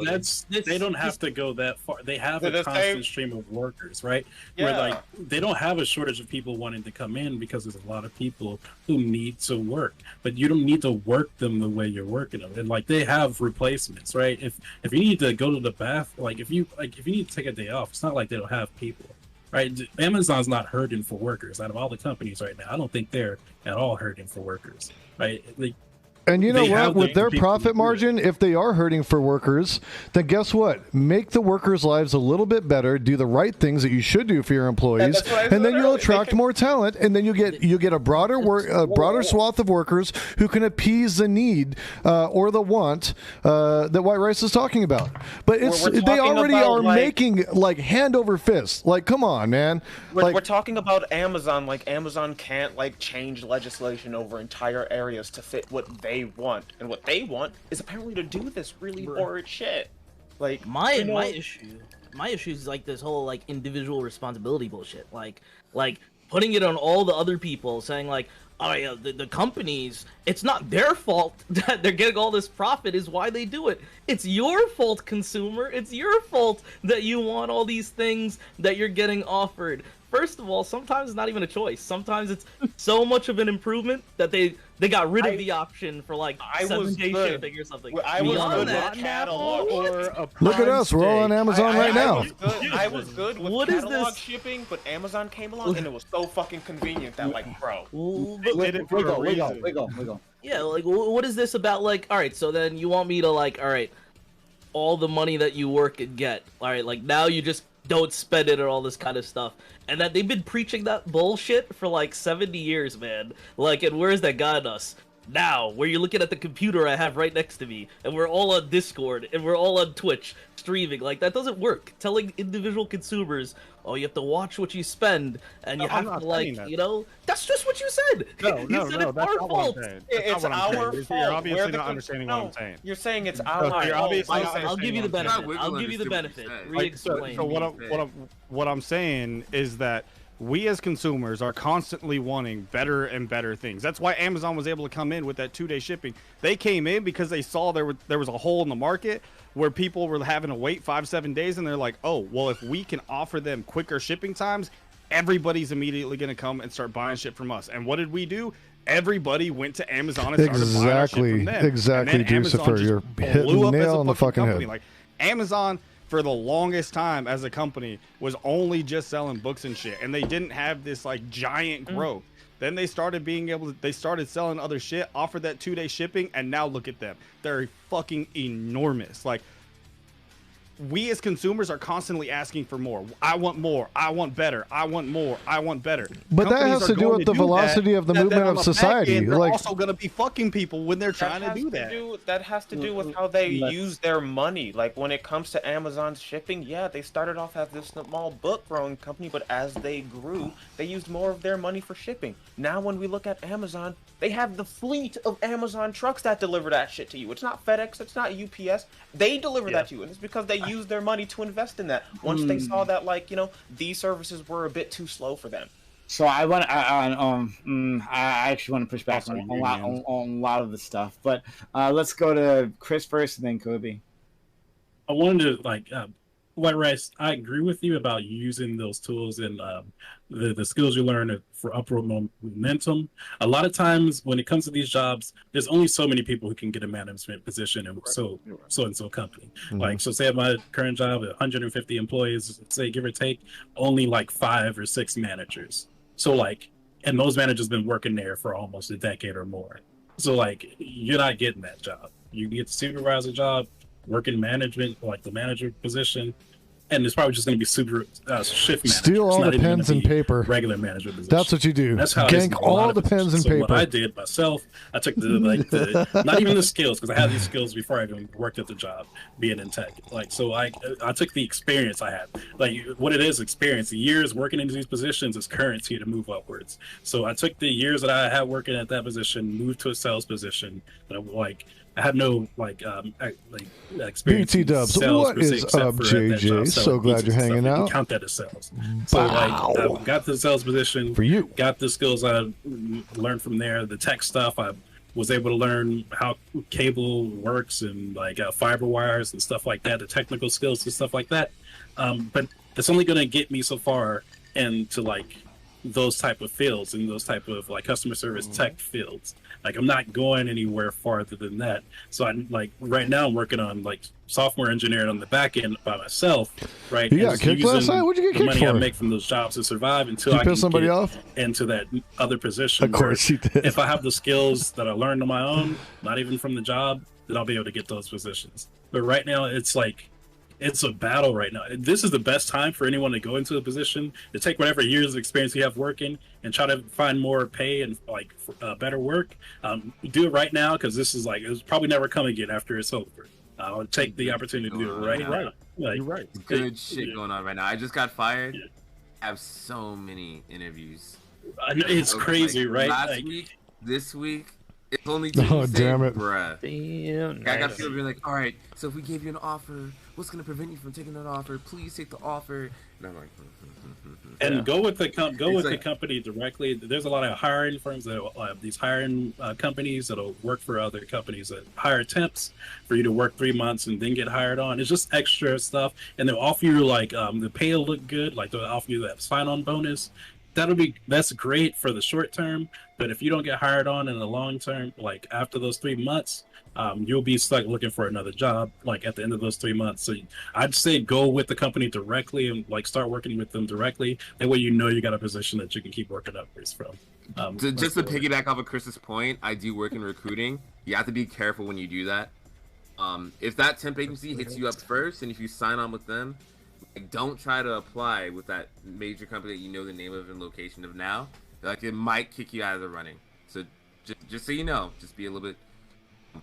they don't have to go that far. They have a constant stream of workers, right? Yeah. Where like they don't have a shortage of people wanting to come in because there's a lot of people who need to work, but you don't need to work them the way you're working them. And like they have replacements, right? If you need to go to the bath, if you need to take a day off, it's not like they don't have people, right? Amazon's not hurting for workers. Out of all the companies right now, I don't think they're at all hurting for workers, right? Like. And you know what? With their profit margin, if they are hurting for workers, then guess what? Make the workers' lives a little bit better. Do the right things that you should do for your employees, and then you'll attract more talent. And then you get a broader swath of workers who can appease the need or the want that White Rice is talking about. But they already are making like hand over fist. Like, come on, man. We're talking about Amazon. Like Amazon can't like change legislation over entire areas to fit what they want, and what they want is apparently to do this really horrid shit. Like my issue is like this whole like individual responsibility bullshit. Like putting it on all the other people, saying like, oh yeah, the companies, it's not their fault that they're getting all this profit is why they do it. It's your fault, consumer. It's your fault that you want all these things that you're getting offered. first of all, sometimes it's not even a choice. Sometimes it's so much of an improvement that they got rid of the option for like 7-day shipping or something. I was Beyond good that, with catalog. Look at us, we're all on Amazon right now. I was good with What is catalog this? shipping, but Amazon came along and it was so fucking convenient that like, bro. Wiggle. Yeah, like what is this about? Like, all right, so then you want me to like, all right, all the money that you work and get, all right, like now you just don't spend it or all this kind of stuff, and that they've been preaching that bullshit for like 70 years, man. Like, and where's that gotten us? Now, where you're looking at the computer I have right next to me, and we're all on Discord, and we're all on Twitch streaming, like that doesn't work. Telling individual consumers, oh, you have to watch what you spend, and you have to like, you know, that's just what you said. No, You no, said no, it's that's our not what I'm fault. saying. It's our fault. You're obviously We're the not understanding what I'm saying. You're saying it's our you're fault. obviously not I'll give you the understanding benefit. I'll give you the benefit. Like, so Re-explain. what I'm saying is that we as consumers are constantly wanting better and better things. That's why Amazon was able to come in with that 2-day shipping. They came in because they saw there was a hole in the market where people were having to wait 5-7 days, and they're like, oh, well, if we can offer them quicker shipping times, everybody's immediately going to come and start buying shit from us. And what did we do? Everybody went to Amazon and started buying our shit from them. Exactly, Lucifer. You're hitting the nail on the fucking head. Like, Amazon, for the longest time as a company, was only just selling books and shit, and they didn't have this like giant growth. Then they started they started selling other shit, offered that 2-day shipping, and now look at them. They're fucking enormous. Like, we as consumers are constantly asking for more. I want more. I want better. I want more. I want better. But that has to do with the velocity of the movement of society. They're like, also going to be fucking people when they're trying to do that. That has to do with how they use their money. Like, when it comes to Amazon's shipping, yeah, they started off as this small book growing company, but as they grew, they used more of their money for shipping. Now, when we look at Amazon, they have the fleet of Amazon trucks that deliver that shit to you. It's not FedEx. It's not UPS. They deliver that to you, and it's because they use their money to invest in that. Once they saw that, like, you know, these services were a bit too slow for them. So I actually want to push back on a lot of the stuff, but let's go to Chris first, and then Kobe. I wanted to White Rice. I agree with you about using those tools and the skills you learn for upward momentum. A lot of times when it comes to these jobs, there's only so many people who can get a management position in so company. Like, so say at my current job, 150 employees, say give or take, only like 5 or 6 managers. So like, and those managers been working there for almost a decade or more. So like, you're not getting that job. You get the supervisor job, working management, like the manager position, and it's probably just going to be super shift manager. Steal all the pens and paper. Regular management position. That's what you do. That's how gank all the pens and paper. What I did myself, I took the not even the skills, because I had these skills before I even worked at the job, being in tech. Like, so I took the experience I had. Like, what it is, experience. The years working into these positions is currency to move upwards. So I took the years that I had working at that position, moved to a sales position. I have no experience. BT Dubs, what is up, JJ? So glad you're hanging out. You can count that as sales. So I got the sales position for you. Got the skills I learned from there. The tech stuff, I was able to learn how cable works and fiber wires and stuff like that. The technical skills and stuff like that. But that's only going to get me so far into those type of fields and those type of customer service tech fields. I'm not going anywhere farther than that. So I'm right now I'm working on software engineering on the back end by myself, right? You got kicked last night? What'd you get kicked for? The money I make from those jobs to survive until I can somebody get off? into that other position. Of course you did. If I have the skills that I learned on my own, not even from the job, then I'll be able to get those positions. But right now it's a battle right now. This is the best time for anyone to go into a position to take whatever years of experience you have working and try to find more pay and better work. Do it right now, because this is it's probably never come again after it's over. I'll take the opportunity to do it right now. You're right. Good shit going on right now. I just got fired. I have so many interviews. It's crazy, right? Last week, this week, It's only two. Oh, damn it. Bruh. Damn, I got nice. people being like, all right, so if we gave you an offer, what's going to prevent you from taking that offer? Please take the offer. And I'm like, And go with the the like- company directly. There's a lot of hiring firms that these hiring companies that'll work for other companies that hire temps for you to work 3 months and then get hired on. It's just extra stuff, and they'll offer you like the pay will look good, like they'll offer you that sign-on bonus. That's great for the short term, but if you don't get hired on in the long term, like after those 3 months, you'll be stuck looking for another job like at the end of those 3 months. So I'd say go with the company directly and like start working with them directly. That way you know you got a position that you can keep working upwards from. just to piggyback off of Chris's point, I do work in recruiting. You have to be careful when you do that. If that temp agency hits you up first, and if you sign on with them, like, don't try to apply with that major company that you know the name of and location of now. Like, it might kick you out of the running. So just so you know, just be a little bit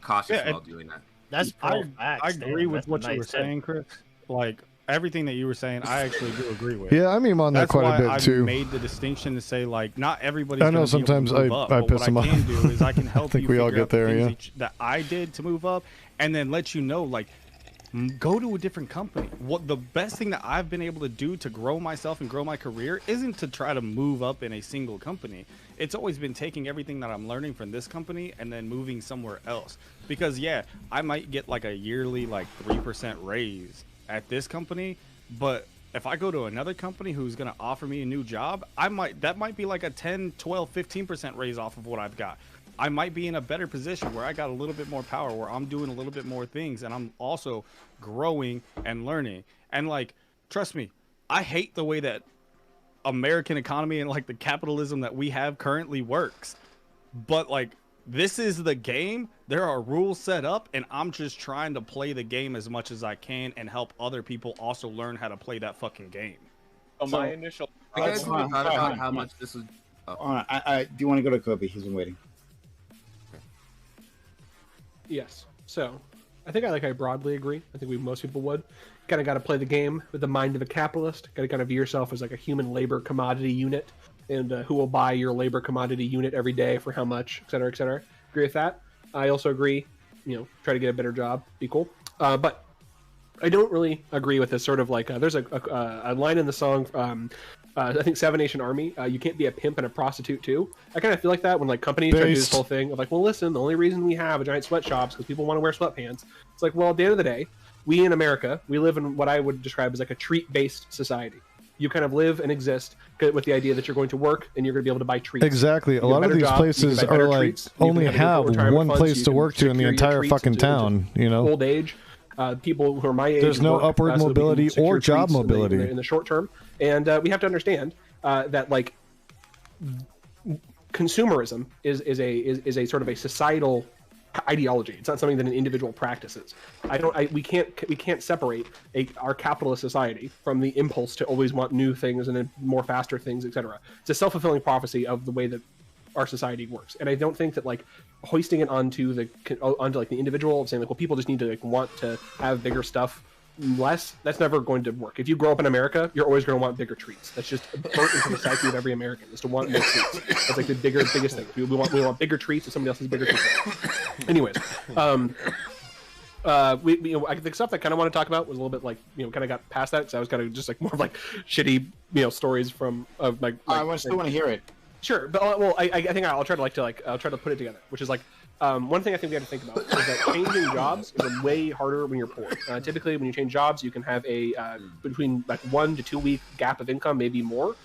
cautious while doing that. That's I facts, agree damn, with that's a what you nice were tip. saying, Chris. Like everything that you were saying, I actually do agree with. Yeah, I mean, I'm on that That's quite why a bit I too. made the distinction to say like not everybody's. I know gonna be able to sometimes move I up, but piss what them I can off. do is I can help think you we all figure get out the there, things that I did to move up, and then let you know like go to a different company. What the best thing that I've been able to do to grow myself and grow my career isn't to try to move up in a single company. It's always been taking everything that I'm learning from this company and then moving somewhere else. Because yeah, I might get like a yearly like 3% raise at this company, but if I go to another company who's going to offer me a new job, that might be like a 10, 12, 15% raise off of what I've got. I might be in a better position where I got a little bit more power, where I'm doing a little bit more things, and I'm also growing and learning. And like, trust me, I hate the way that American economy and like the capitalism that we have currently works. But like, this is the game. There are rules set up, and I'm just trying to play the game as much as I can and help other people also learn how to play that fucking game. So my initial You guys hold ever on, thought hold about on, how hold much this was? I do you want to go to Kobe? He's been waiting. Yes. So, I think I broadly agree. I think most people would. Kind of got to play the game with the mind of a capitalist. Got to kind of view yourself as like a human labor commodity unit, and who will buy your labor commodity unit every day for how much, et cetera, et cetera. Agree with that. I also agree. Try to get a better job. Be cool. But I don't really agree with this sort of like. There's a line in the song. I think Seven Nation Army. You can't be a pimp and a prostitute too. I kind of feel like that when like companies try to do this whole thing of like, well, listen, the only reason we have a giant sweatshop is because people want to wear sweatpants. It's like, well, at the end of the day, we in America, we live in what I would describe as like a treat-based society. You kind of live and exist with the idea that you're going to work and you're going to be able to buy treats. Exactly. A lot of these places are like only have one place to work to in the entire fucking town. Old age. People who are my age. There's no work, upward so mobility secure or job treats mobility in the short term, and we have to understand that like consumerism is a sort of a societal ideology. It's not something that an individual practices. We can't separate our capitalist society from the impulse to always want new things and then more faster things, etc. It's a self-fulfilling prophecy of the way that our society works, and I don't think that like hoisting it onto like the individual of saying like, well, people just need to like want to have bigger stuff less. That's never going to work. If you grow up in America, you're always going to want bigger treats. That's just burnt into the psyche of every American is to want more treats. That's like the biggest thing. We want bigger treats if somebody else has bigger treats. Anyways, the stuff that I kind of want to talk about was a little bit like kind of got past that because I was kind of just like more of like shitty stories from like I still want to hear it. Sure, but I think I'll try to put it together, which is like one thing I think we have to think about is that changing jobs is way harder when you're poor. Typically, when you change jobs, you can have a between like 1 to 2 week gap of income, maybe more.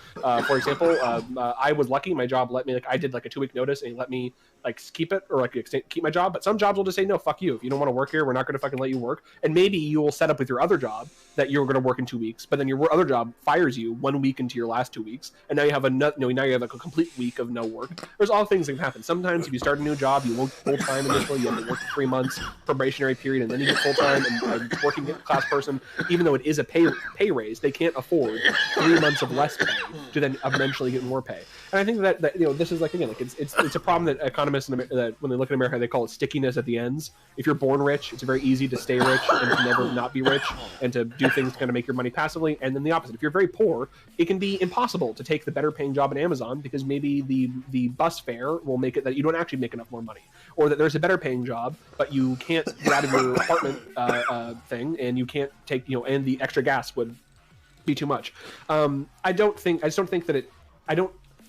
For example, I was lucky; my job let me I did like a 2 week notice, and he let me like keep it or like keep my job. But some jobs will just say no, fuck you. If you don't want to work here, we're not going to fucking let you work. And maybe you will set up with your other job that you're going to work in 2 weeks, but then your other job fires you 1 week into your last 2 weeks, and now you have now you have like a complete week of no work. There's all things that can happen. Sometimes if you start a new job, you won't full time initially. You have to work for 3 months probationary period, and then you get full time and working class person. Even though it is a pay raise, they can't afford 3 months of less pay to then eventually get more pay. And I think that this is like again like it's a problem that economists economists that when they look at America, they call it stickiness at the ends. If you're born rich, it's very easy to stay rich and to never not be rich and to do things to kind of make your money passively. And then the opposite. If you're very poor, it can be impossible to take the better paying job at Amazon because maybe the bus fare will make it that you don't actually make enough more money, or that there's a better paying job, but you can't get out of your apartment thing, and you can't take, and the extra gas would be too much. I just don't think that I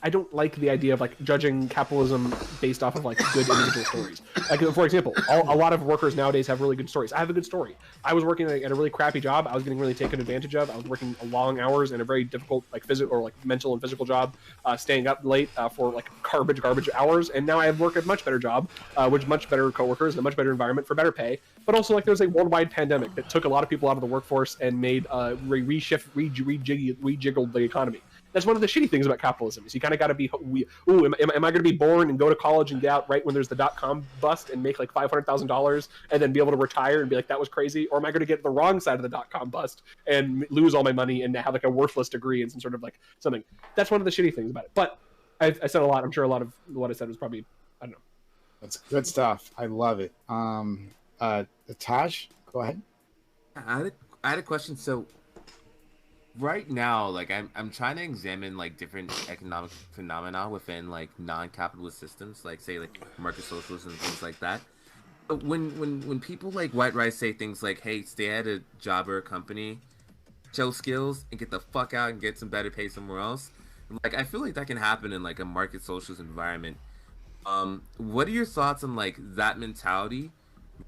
don't like the idea of like judging capitalism based off of like good individual stories. Like, for example, a lot of workers nowadays have really good stories. I have a good story. I was working at a really crappy job. I was getting really taken advantage of. I was working long hours in a very difficult like physical or like mental and physical job, staying up late for like garbage hours. And now I work a much better job, with much better coworkers and a much better environment for better pay. But also, like, there's a worldwide pandemic that took a lot of people out of the workforce and made rejiggled the economy. That's one of the shitty things about capitalism is you kind of got to be, am I going to be born and go to college and get out right when there's the .com bust and make like $500,000 and then be able to retire and be like, that was crazy? Or am I going to get the wrong side of the .com bust and lose all my money and have like a worthless degree and some sort of like something? That's one of the shitty things about it. But I said a lot. I'm sure a lot of what I said was probably, I don't know. That's good stuff. I love it. Taj, go ahead. I had a question. So right now, like I'm trying to examine like different economic phenomena within like non-capitalist systems, like say like market socialism and things like that. But when people like White Rice say things like, "Hey, stay at a job or a company, show skills, and get the fuck out and get some better pay somewhere else," like I feel like that can happen in like a market socialist environment. What are your thoughts on like that mentality?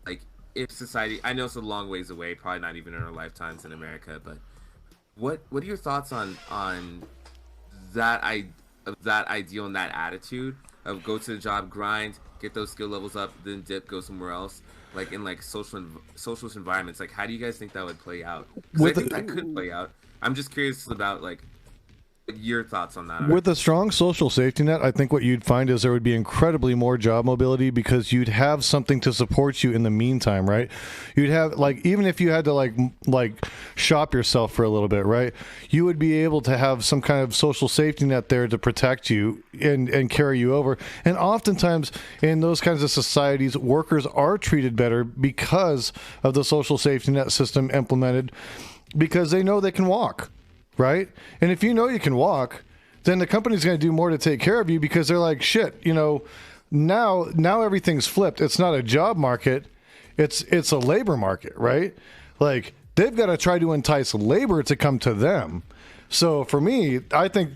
Like if society, I know it's a long ways away, probably not even in our lifetimes in America, but what are your thoughts on that ideal and that attitude of go to the job, grind, get those skill levels up, then dip, go somewhere else, like in like socialist environments? Like, how do you guys think that would play out? 'Cause I think that could play out. I'm just curious about like your thoughts on that. With a strong social safety net, I think what you'd find is there would be incredibly more job mobility because you'd have something to support you in the meantime, right? You'd have, like, even if you had to like shop yourself for a little bit, right? You would be able to have some kind of social safety net there to protect you and carry you over. And oftentimes in those kinds of societies, workers are treated better because of the social safety net system implemented, because they know they can walk. Right? And if you know you can walk, then the company's going to do more to take care of you because they're like, shit, now everything's flipped. It's not a job market. It's a labor market, right? Like they've got to try to entice labor to come to them. So for me, I think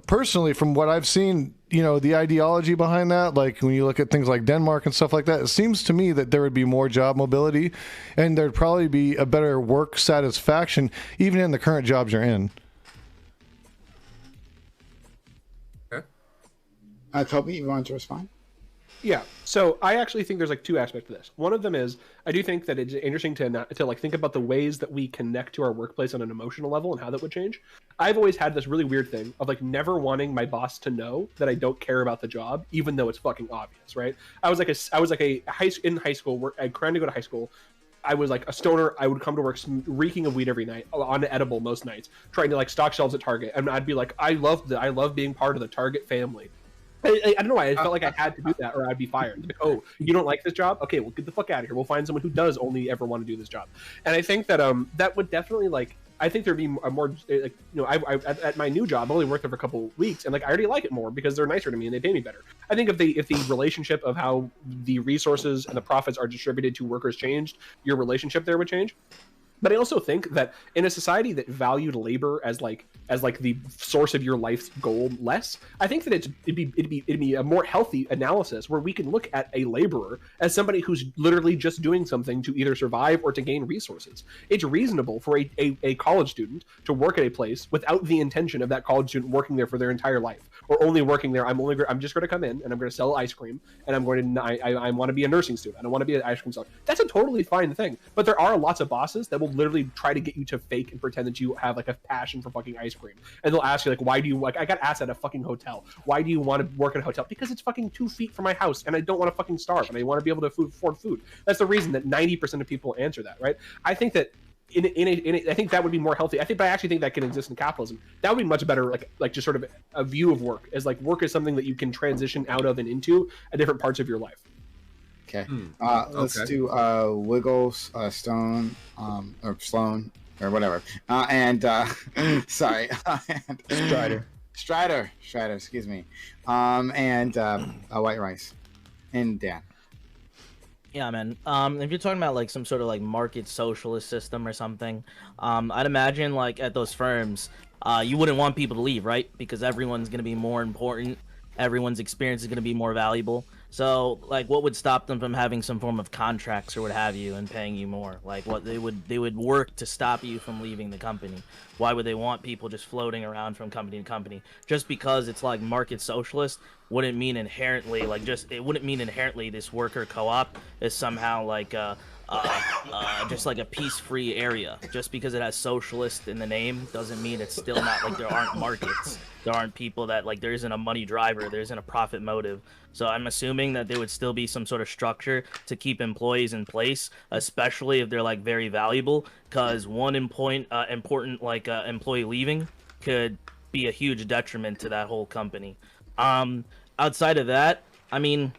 personally, from what I've seen, the ideology behind that, like when you look at things like Denmark and stuff like that, it seems to me that there would be more job mobility and there'd probably be a better work satisfaction, even in the current jobs you're in. Toby, you want to respond? Yeah. So I actually think there's like two aspects to this. One of them is I do think that it's interesting to like think about the ways that we connect to our workplace on an emotional level and how that would change. I've always had this really weird thing of like never wanting my boss to know that I don't care about the job, even though it's fucking obvious, right? I was like in high school where I trying to go to high school. I was like a stoner. I would come to work reeking of weed every night, on edible most nights, trying to like stock shelves at Target, and I'd be like, I love being part of the Target family. I don't know why. I felt like I had to do that or I'd be fired. Like, oh, you don't like this job? Okay, well, get the fuck out of here. We'll find someone who does only ever want to do this job. And I think that that would definitely like. I think there'd be a more like I at my new job. I only worked there for a couple weeks, and like I already like it more because they're nicer to me and they pay me better. I think if the relationship of how the resources and the profits are distributed to workers changed, your relationship there would change. But I also think that in a society that valued labor as like the source of your life's goal less, I think that it'd be a more healthy analysis where we can look at a laborer as somebody who's literally just doing something to either survive or to gain resources. It's reasonable for a college student to work at a place without the intention of that college student working there for their entire life, or only working there. I'm just going to come in and I'm going to sell ice cream, and I want to be a nursing student. I don't want to be an ice cream seller. That's a totally fine thing. But there are lots of bosses that will literally try to get you to fake and pretend that you have like a passion for fucking ice cream, and they'll ask you like, why do you like? I got asked at a fucking hotel, why do you want to work at a hotel? Because it's fucking 2 feet from my house, and I don't want to fucking starve, and I want to be able to afford food. That's the reason that 90% of people answer that, right? I think that I think that would be more healthy. But I actually think that can exist in capitalism. That would be much better, like just sort of a view of work as like work is something that you can transition out of and into at different parts of your life. Okay. Let's do Wiggles, Stone, or Sloan, or whatever. Sorry. Strider, excuse me. And White Rice. And Dan. Yeah, man. If you're talking about like some sort of like market socialist system or something, I'd imagine like at those firms, you wouldn't want people to leave, right? Because everyone's gonna be more important. Everyone's experience is gonna be more valuable. So, like, what would stop them from having some form of contracts or what have you and paying you more? Like, what they would work to stop you from leaving the company. Why would they want people just floating around from company to company? Just because it's like market socialist wouldn't mean inherently this worker co-op is somehow like just like a peace-free area. Just because it has socialist in the name doesn't mean it's still not like there aren't markets. There aren't people that like there isn't a money driver, there isn't a profit motive. So I'm assuming that there would still be some sort of structure to keep employees in place, especially if they're like very valuable, because one important employee leaving could be a huge detriment to that whole company. Outside of that, I mean,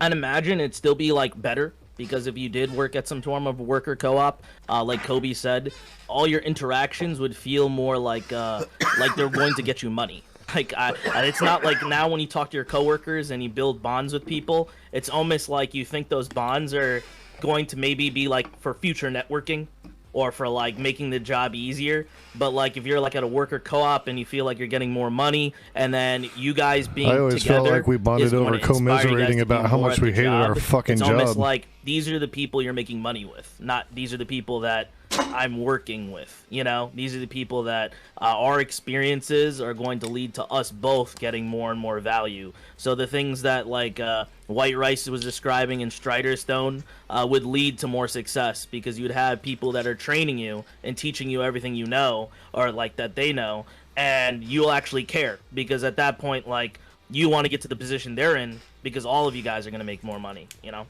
I'd imagine it'd still be like better. Because if you did work at some form of worker co-op, like Kobe said, all your interactions would feel more like they're going to get you money. Like it's not like now when you talk to your coworkers and you build bonds with people, it's almost like you think those bonds are going to maybe be like for future networking or for like making the job easier. But like if you're like at a worker co-op and you feel like you're getting more money, and then you guys being I always together felt like we bonded over commiserating about how much we hated our fucking it's job. Almost like these are the people you're making money with, not these are the people that I'm working with. You know, these are the people that our experiences are going to lead to us both getting more and more value. So the things that like White Rice was describing in Strider Stone would lead to more success, because you'd have people that are training you and teaching you everything you know, or like that they know, and you'll actually care, because at that point, like, you want to get to the position they're in because all of you guys are going to make more money, you know?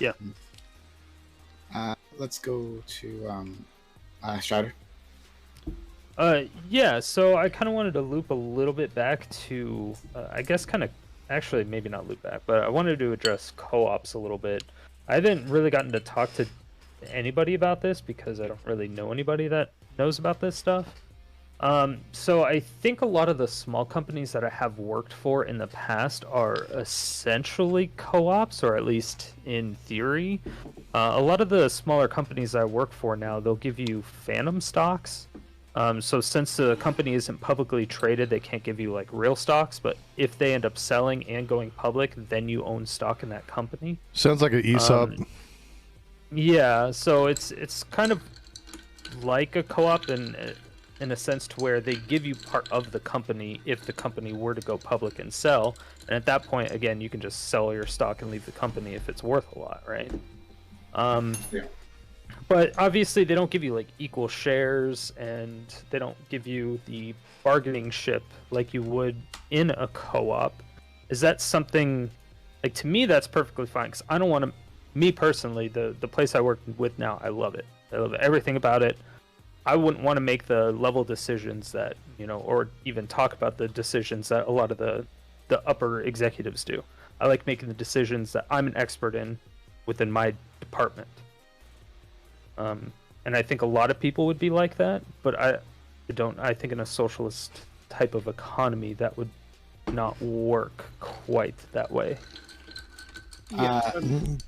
Yeah. Let's go to Strider. Yeah, so I kind of wanted to loop a little bit back to, I guess actually maybe not loop back, but I wanted to address co-ops a little bit. I haven't really gotten to talk to anybody about this because I don't really know anybody that knows about this stuff. So I think a lot of the small companies that I have worked for in the past are essentially co-ops, or at least in theory. A lot of the smaller companies I work for now, they'll give you phantom stocks. So since the company isn't publicly traded, they can't give you like real stocks, but if they end up selling and going public, then you own stock in that company. Sounds like an ESOP. Yeah, so it's kind of like a co-op in a sense to where they give you part of the company if the company were to go public and sell, and at that point, again, you can just sell your stock and leave the company if it's worth a lot, right? Yeah. But obviously they don't give you like equal shares, and they don't give you the bargaining chip like you would in a co-op. Is that something, like, to me that's perfectly fine, because I don't want to, me personally, the place I work with now, I love it. I love everything about it. I wouldn't want to make the level decisions that, you know, or even talk about the decisions that a lot of the upper executives do. I like making the decisions that I'm an expert in within my department. And I think a lot of people would be like that, but I think in a socialist type of economy that would not work quite that way. Yeah.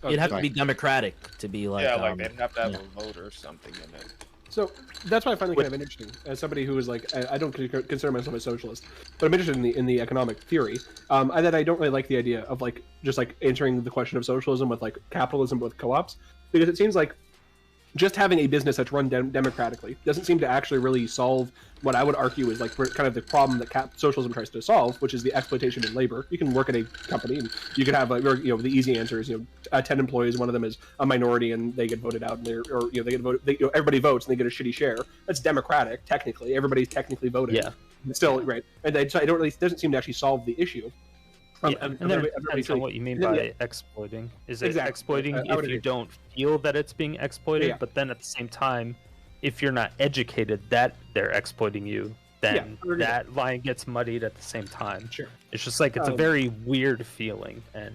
It'd have to be democratic to be like... Yeah, like they'd have to have a vote or something in it. So that's why I find it kind of interesting as somebody who is like, I don't consider myself a socialist, but I'm interested in the economic theory. That I don't really like the idea of like just like answering the question of socialism with like capitalism with co-ops, because it seems like just having a business that's run democratically doesn't seem to actually really solve what I would argue is like kind of the problem that socialism tries to solve, which is the exploitation in labor. You can work at a company and you can have like, you know, the easy answer is, you know, 10 employees, one of them is a minority and they get voted out, and they get voted, everybody votes and they get a shitty share. That's democratic technically. Everybody's technically voting. Yeah. Still, right. And so I don't really, it doesn't seem to actually solve the issue. And then it depends on what you mean by exploiting. Is it exploiting if you don't feel that it's being exploited? But then at the same time, if you're not educated that they're exploiting you, then that line gets muddied at the same time. Sure. It's just like it's a very weird feeling, and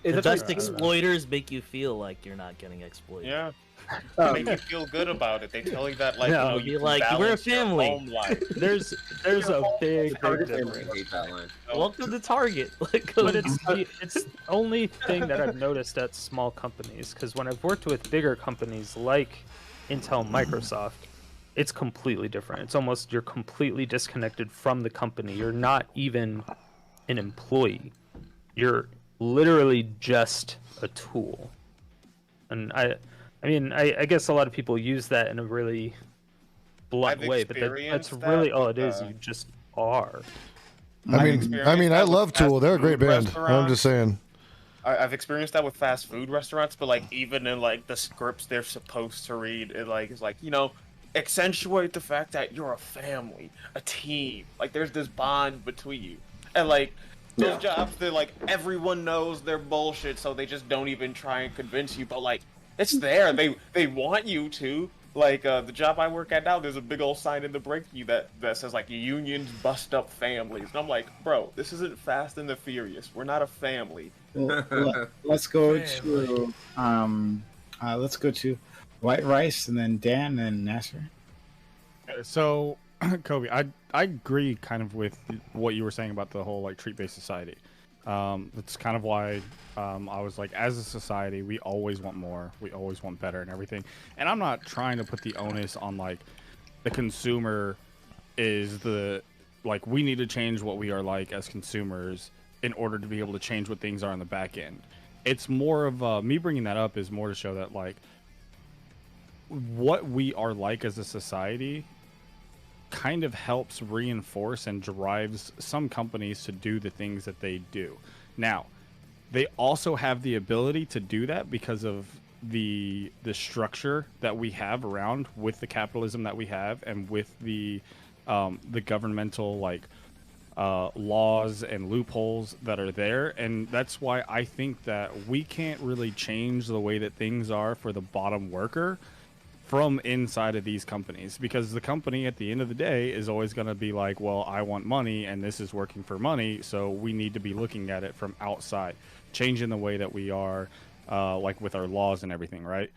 the best exploiters make you feel like you're not getting exploited. Yeah. They make you feel good about it. They tell you that, like, No, you can like, we're a balance your family. home life. there's a big I difference. hate that line. Welcome to Target. Like, But it's the only thing that I've noticed at small companies, because when I've worked with bigger companies like Intel, Microsoft, it's completely different. It's almost you're completely disconnected from the company. You're not even an employee. You're literally just a tool. And I mean, I guess a lot of people use that in a really blunt way, but that's really all it is. You just are. I mean, I love Tool. They're a great band. I'm just saying. I've experienced that with fast food restaurants, but like even in like the scripts they're supposed to read, it's like, you know, accentuate the fact that you're a family, a team. Like there's this bond between you, and like those jobs, they're like everyone knows they're bullshit, so they just don't even try and convince you. But like it's there. They want you to. Like the job I work at now, there's a big old sign in the break that says like unions bust up families, and I'm like, bro, this isn't Fast and the Furious. We're not a family. Well, let's go to White Rice, and then Dan, and Nasser. So, Kobe, I agree kind of with what you were saying about the whole like treat-based society. That's kind of why I was like, as a society, we always want more, we always want better and everything. And I'm not trying to put the onus on like the consumer is the like we need to change what we are like as consumers in order to be able to change what things are on the back end. It's more of me bringing that up is more to show that like what we are like as a society kind of helps reinforce and drives some companies to do the things that they do. Now, they also have the ability to do that because of the structure that we have around with the capitalism that we have and with the governmental like laws and loopholes that are there. And that's why I think that we can't really change the way that things are for the bottom worker from inside of these companies, because the company at the end of the day is always going to be like, well, I want money and this is working for money, so we need to be looking at it from outside, changing the way that we are like with our laws and everything, right?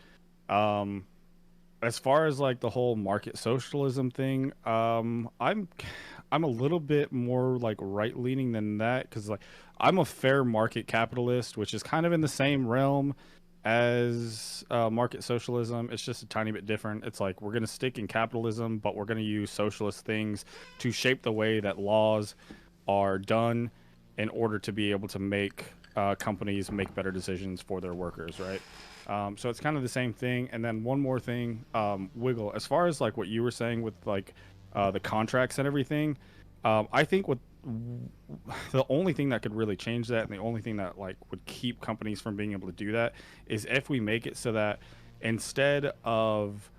As far as like the whole market socialism thing, I'm a little bit more like right leaning than that, because like I'm a fair market capitalist, which is kind of in the same realm as market socialism. It's just a tiny bit different. It's like we're going to stick in capitalism, but we're going to use socialist things to shape the way that laws are done in order to be able to make companies make better decisions for their workers, right? So it's kind of the same thing. And then one more thing, Wiggle, as far as like what you were saying with like the contracts and everything, I think what the only thing that could really change that, and the only thing that like would keep companies from being able to do that, is if we make it so that instead of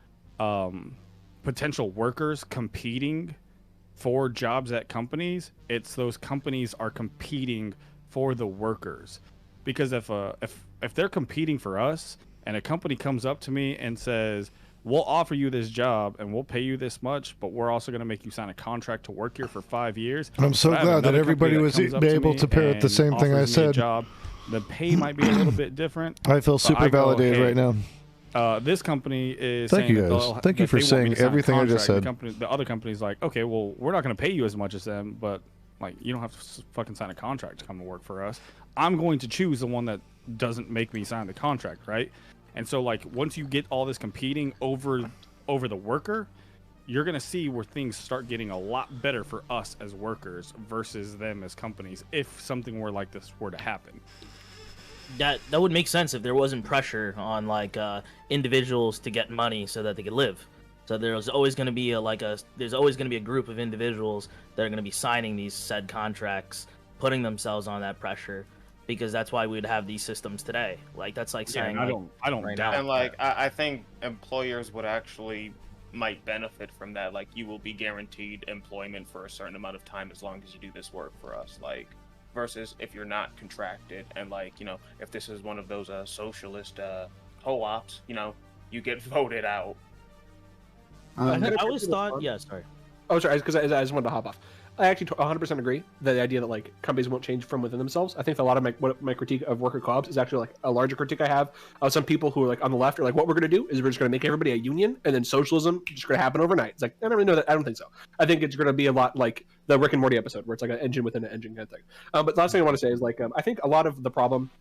potential workers competing for jobs at companies, it's those companies are competing for the workers. Because if they're competing for us, and a company comes up to me and says, we'll offer you this job and we'll pay you this much, but we're also going to make you sign a contract to work here for 5 years. I'm so glad that everybody was able to parrot the same thing I said. The pay might be a little bit different. I feel super validated right now. This company is Thank you guys. Thank you for saying everything I just said. The other company's like, okay, well, we're not going to pay you as much as them, but like you don't have to fucking sign a contract to come to work for us. I'm going to choose the one that doesn't make me sign the contract, right? And so, like, once you get all this competing over the worker, you're going to see where things start getting a lot better for us as workers versus them as companies, if something were like this were to happen. That would make sense if there wasn't pressure on, like, individuals to get money so that they could live. So there's always going to be a group of individuals that are going to be signing these said contracts, putting themselves on that pressure. Because that's why we'd have these systems today. Like that's like saying, I don't right doubt. And like I think employers would actually might benefit from that. Like you will be guaranteed employment for a certain amount of time as long as you do this work for us. Like versus if you're not contracted, and like, you know, if this is one of those socialist co-ops, you know, you get voted out. I always thought, yeah, sorry. Oh, sorry, because I just wanted to hop off. I actually 100% agree that the idea that like companies won't change from within themselves. I think a lot of my critique of worker co-ops is actually like a larger critique I have of some people who are like on the left are like, what we're going to do is we're just going to make everybody a union, and then socialism is just going to happen overnight. It's like, I don't really know that. I don't think so. I think it's going to be a lot like the Rick and Morty episode where it's like an engine within an engine kind of thing. But the last thing I want to say is like, I think a lot of the problem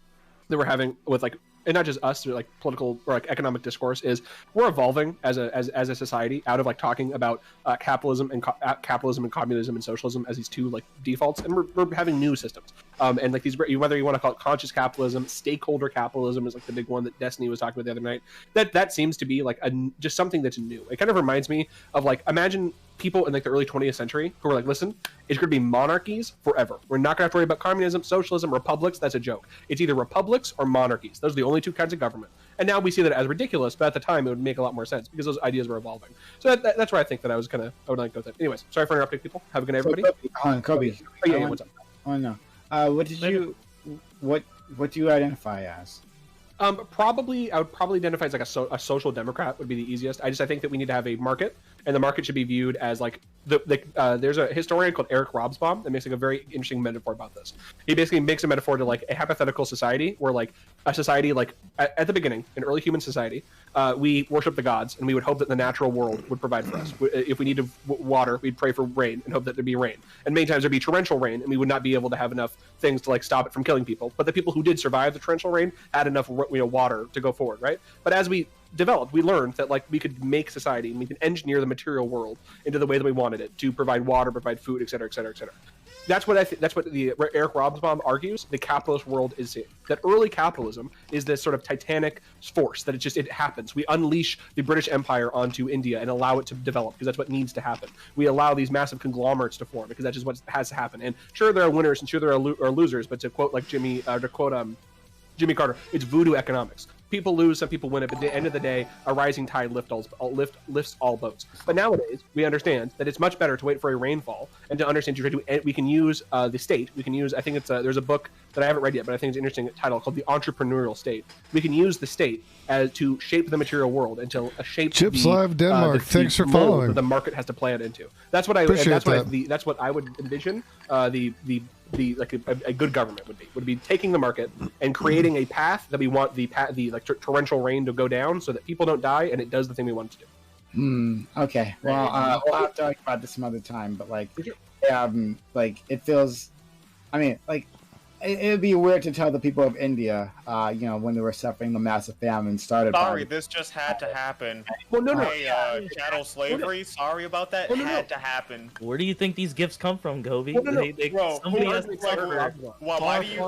that we're having with like, and not just us, like political or like economic discourse, is we're evolving as a society out of like talking about capitalism and communism and socialism as these two like defaults, and we're having new systems. And like these, whether you want to call it conscious capitalism, stakeholder capitalism is like the big one that Destiny was talking about the other night. That seems to be like just something that's new. It kind of reminds me of like, imagine people in like the early 20th century who were like, listen, it's going to be monarchies forever. We're not going to have to worry about communism, socialism, republics. That's a joke. It's either republics or monarchies. Those are the only two kinds of government. And now we see that as ridiculous, but at the time it would make a lot more sense because those ideas were evolving. So that's where I think that I would like to go with that. Anyways, sorry for interrupting people. Have a good night, everybody. Kobe. Oh, yeah, what's up? Oh no. What do you identify as? I would probably identify as like a social democrat would be the easiest. I think that we need to have a market, and the market should be viewed as like there's a historian called Eric Robsbaum that makes like a very interesting metaphor about this. He basically makes a metaphor to like a hypothetical society where like a society like at the beginning, in early human society, we worship the gods and we would hope that the natural world would provide for us. If we needed water, we'd pray for rain and hope that there'd be rain. And many times there'd be torrential rain, and we would not be able to have enough things to like stop it from killing people. But the people who did survive the torrential rain had enough water to go forward, right? But as we developed, we learned that like we could make society and we can engineer the material world into the way that we wanted it to provide water, provide food, et cetera, et cetera, et cetera. That's what the Eric Robsbaum argues the capitalist world is seeing. That early capitalism is this sort of titanic force that it happens. We unleash the British Empire onto India and allow it to develop because that's what needs to happen. We allow these massive conglomerates to form because that's just what has to happen. And sure, there are winners and sure there are losers, but to quote like Jimmy Carter, it's voodoo economics. People lose, some people win it, but at the end of the day, a rising tide lifts all boats. But nowadays, we understand that it's much better to wait for a rainfall and to understand we can use the state. We can use, I think there's a book that I haven't read yet, but I think it's an interesting title called The Entrepreneurial State. We can use the state as to shape the material world until a shape Chips Live Denmark. Thanks for following. That the market has to play it into. That's what I would envision. A good government would be taking the market and creating a path that we want the torrential rain to go down so that people don't die, and it does the thing we want it to do. Okay. Well, we'll have to talk about this some other time, but like it feels. I mean, like it would be weird to tell the people of India, when they were suffering the massive famine started. Sorry, this just had to happen. Well, no. Hey, chattel slavery. Sorry about that. It had to happen. Where do you think these gifts come from, Gobi? Somebody has to cover.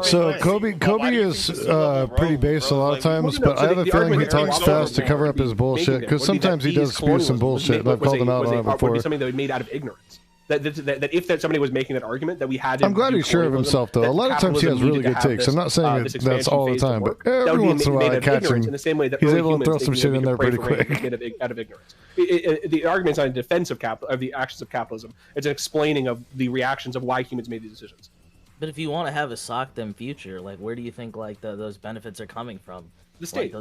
So Kobe is pretty based a lot of times, but I have a feeling he talks fast to cover up his bullshit because sometimes he does spew some bullshit. And I've called him out on it before. Would be something that was made out of ignorance. That if somebody was making that argument, that we had to. I'm glad he's sure of himself, though. A lot of times he has really good takes. I'm not saying that's all the time, but every once in a while I catch him. In the same way that he's able to throw some shit in there pretty quick. Out of ignorance. The argument's not in defense of the actions of capitalism. It's an explaining of the reactions of why humans made these decisions. But if you want to have a SOCDEM future, like where do you think like those benefits are coming from? The state.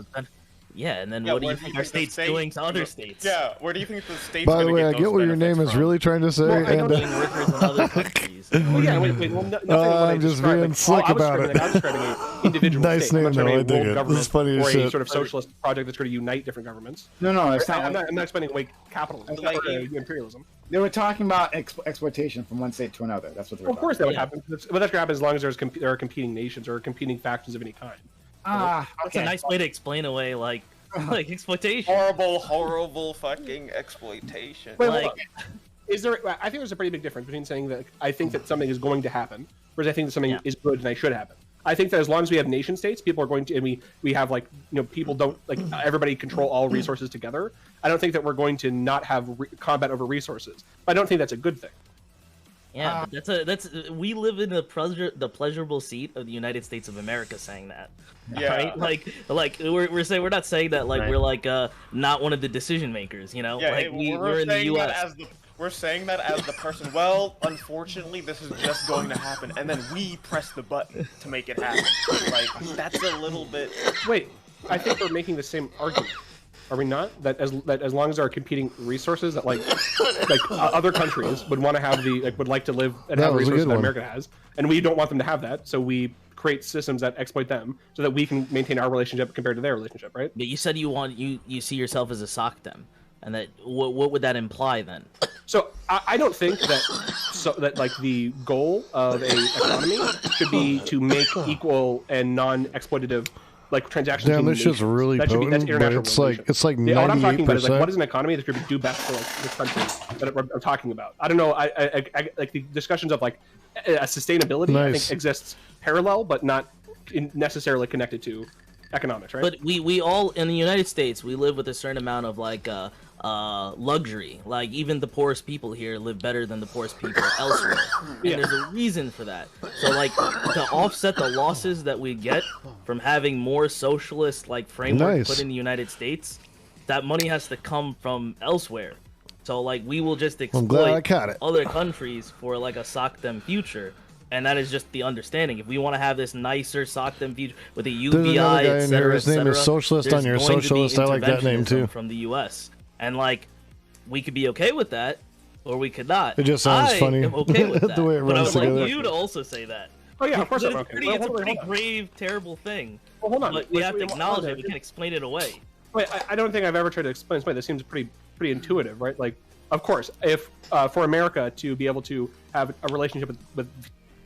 Yeah, and then what do you think our state's doing to other states? Yeah, where do you think the state's By the way, I get what your name is really trying to say. Well, workers in other countries. I'm just being slick about it. I was describing an individual nice state. name, though. I dig it. This is funny as shit. Or a sort of socialist project that's going to unite different governments. No, it's not. I'm not explaining like capitalism, like imperialism. They were talking about exploitation from one state to another. That's what they were talking about. Of course that would happen. But that's going to happen as long as there are competing nations or competing factions of any kind. That's a nice way to explain away like exploitation. Horrible fucking exploitation. I think there's a pretty big difference between saying that I think that something is going to happen versus I think that something is good and I should happen. I think that as long as we have nation states, people are going to, and we have people don't everybody control all resources together. I don't think that we're going to not have combat over resources. But I don't think that's a good thing. Yeah, but that's we live in the pleasurable seat of the United States of America saying that. Yeah. Right? Like we're not saying that like Right. we're like not one of the decision makers, you know? Yeah, like we're in the saying that US. as we're saying that as the person. Well, unfortunately, this is just going to happen, and then we press the button to make it happen. Like that's a little bit. Wait, I think we're making the same argument. Are we not? That as long as there are competing resources, that like other countries would want to have would like to live and have the resources that America has, and we don't want them to have that, so we create systems that exploit them so that we can maintain our relationship compared to their relationship, right? But you said you see yourself as a sock them, and that what would that imply then? So I don't think that like the goal of a economy should be to make equal and non-exploitative like transactions. Damn, this shit's really potent, but it's like 98%. What I'm talking about is like what is an economy that should do best for like the country that I'm talking about. I don't know. I like the discussions of like sustainability. I think exists parallel, but not necessarily connected to economics, right? But we all in the United States we live with a certain amount of like luxury. Like even the poorest people here live better than the poorest people elsewhere, and there's a reason for that. So like to offset the losses that we get from having more socialist like framework put in the United States, that money has to come from elsewhere. So like we will just exploit other countries for like a sock them future. And that is just the understanding. If we want to have this nicer sock them future with a UBI, etc., his name is Socialist on your Socialist. I like that name too. From the U.S. And like, we could be okay with that, or we could not. It just sounds funny. I'm okay with that. The way it but I runs would together. like you to also say that. Oh yeah, of course I'm okay. It's a pretty grave, terrible thing. Well, hold on. But we have to acknowledge it. We can't explain it away. Wait, I don't think I've ever tried to explain this. This seems pretty intuitive, right? Like, of course, if for America to be able to have a relationship with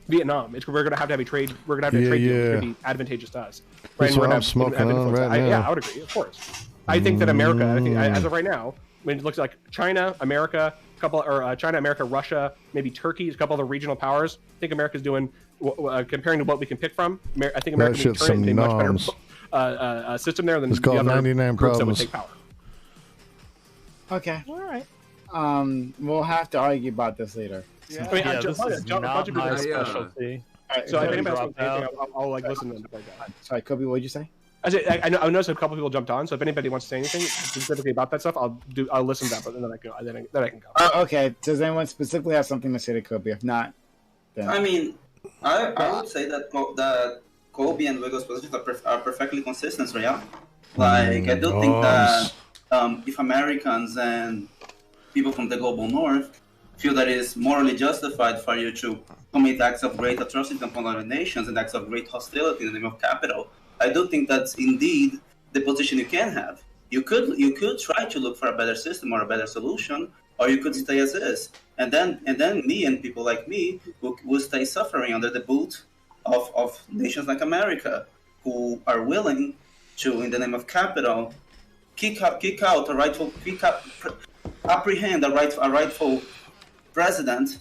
Vietnam, we're going to have a trade. We're going to have a trade deal that's going to be advantageous to us. Right? That's what I'm smoking on right now. Yeah, I would agree. Of course, I think that America. I think as of right now, when it looks like China, America, China, America, Russia, maybe Turkey, a couple of the regional powers. I think America's doing comparing to what we can pick from. I think America can turn into a much better system there than the other 99 groups problems. that would take power. Okay. All right. We'll have to argue about this later. Yeah, I mean, this is not my specialty. So if anybody else wants anything, I'll like listen to them. Sorry, Kobe, what did you say? I noticed a couple people jumped on, so if anybody wants to say anything specifically about that stuff, I'll listen to that, but then I can go. Okay. Does anyone specifically have something to say to Kobe? If not, then I mean, I would say that Kobe and Wiggle's positions are perfectly consistent, right? Yeah? Like I do think that if Americans and people from the global north feel that it is morally justified for you to commit acts of great atrocity upon other nations and acts of great hostility in the name of capital, I do think that's indeed the position you can have. You could try to look for a better system or a better solution, or you could stay as is, and then me and people like me will stay suffering under the boot of nations like America, who are willing to, in the name of capital, apprehend a rightful president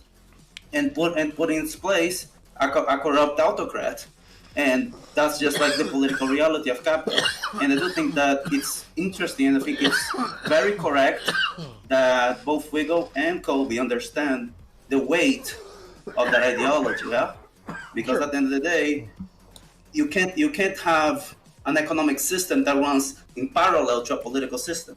and put in its place a corrupt autocrat. And that's just like the political reality of capital. And I do think that it's interesting, and I think it's very correct that both Wiggle and Colby understand the weight of that ideology, yeah? Because at the end of the day, you can't have an economic system that runs in parallel to a political system.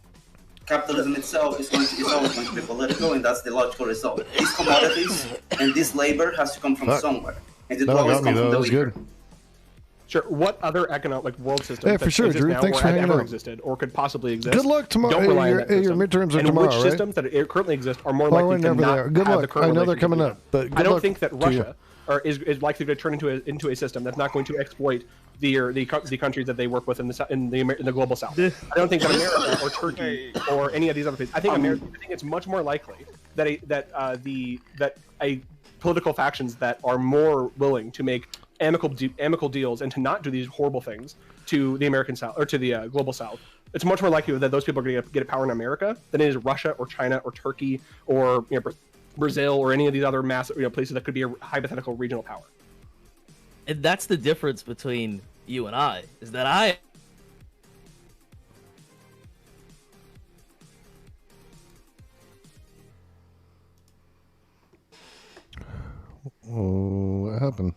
Capitalism itself is always going to be political, and that's the logical result. These commodities and this labor has to come from somewhere, and it will always come from the leader. Sure. What other economic world system? Yeah, for sure, Drew. Thanks for hanging out. Existed or could possibly exist. Good luck tomorrow. Don't rely on that system. Your midterms are and tomorrow, which right? systems that currently exist are more likely to not good have luck. the current I know they're coming up, but I don't think that Russia is likely to turn into a system that's not going to exploit the countries that they work with in the global south. I don't think that America or Turkey or any of these other places. I think I think it's much more likely that a political factions that are more willing to make amicable deals and to not do these horrible things to the American South or to the global South. It's much more likely that those people are going to get power in America than it is Russia or China or Turkey or Brazil or any of these other massive places that could be a hypothetical regional power. And that's the difference between you and I, is that I what happened?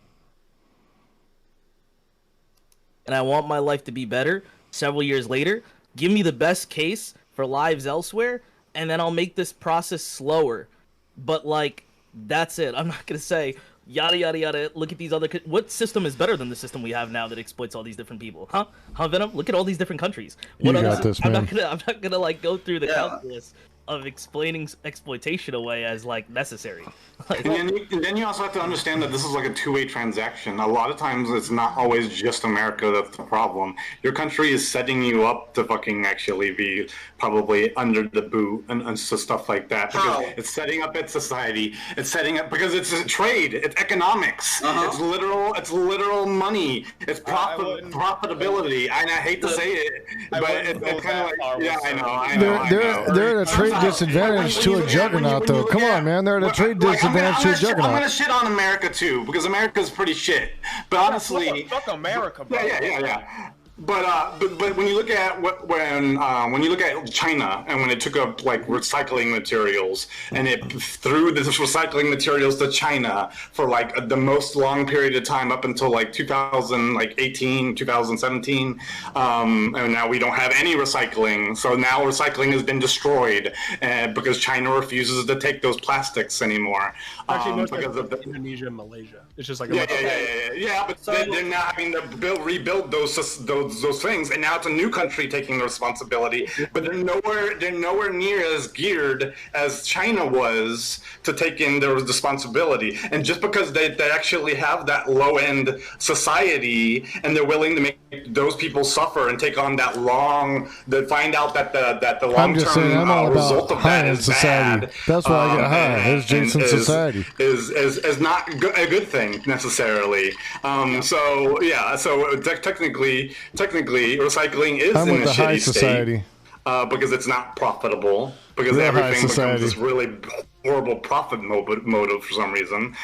And I want my life to be better several years later. Give me the best case for lives elsewhere, and then I'll make this process slower. But, like, that's it. I'm not going to say, yada, yada, yada, look at these other... What system is better than the system we have now that exploits all these different people? Huh, Venom? Look at all these different countries. What You got this, man. I'm not gonna like, go through the calculus of explaining exploitation away as, like, necessary. And then you also have to understand that this is like a two-way transaction. A lot of times it's not always just America that's the problem. Your country is setting you up to fucking actually be probably under the boot and so stuff like that. Because it's setting up its society. It's setting up because it's a trade. It's economics. It's literal money. It's profitability. And I hate to say it, but it's kind of like, I know. They're at a trade disadvantage to a juggernaut, though. Come on, man. They're at a trade disadvantage to a juggernaut. I'm gonna shit on America too because America's pretty shit. But honestly, fuck America, bro. Yeah. But when you look at when you look at China and when it took up like recycling materials and it threw this recycling materials to China for like the most long period of time up until like 2018, 2017, and now we don't have any recycling. So now recycling has been destroyed because China refuses to take those plastics anymore. Actually, most because of Indonesia and Malaysia. It's just like but they're not having to rebuild those things, and now it's a new country taking the responsibility. But they're nowhere near as geared as China was to take in their responsibility. And just because they actually have that low end society, and they're willing to make those people suffer and take on that find out that the long term result of that is society. Bad. That's why I get high. There's Jason's society. Is not a good thing necessarily. So technically, recycling is in a shitty state because it's not profitable. Because everything becomes this really horrible profit motive for some reason.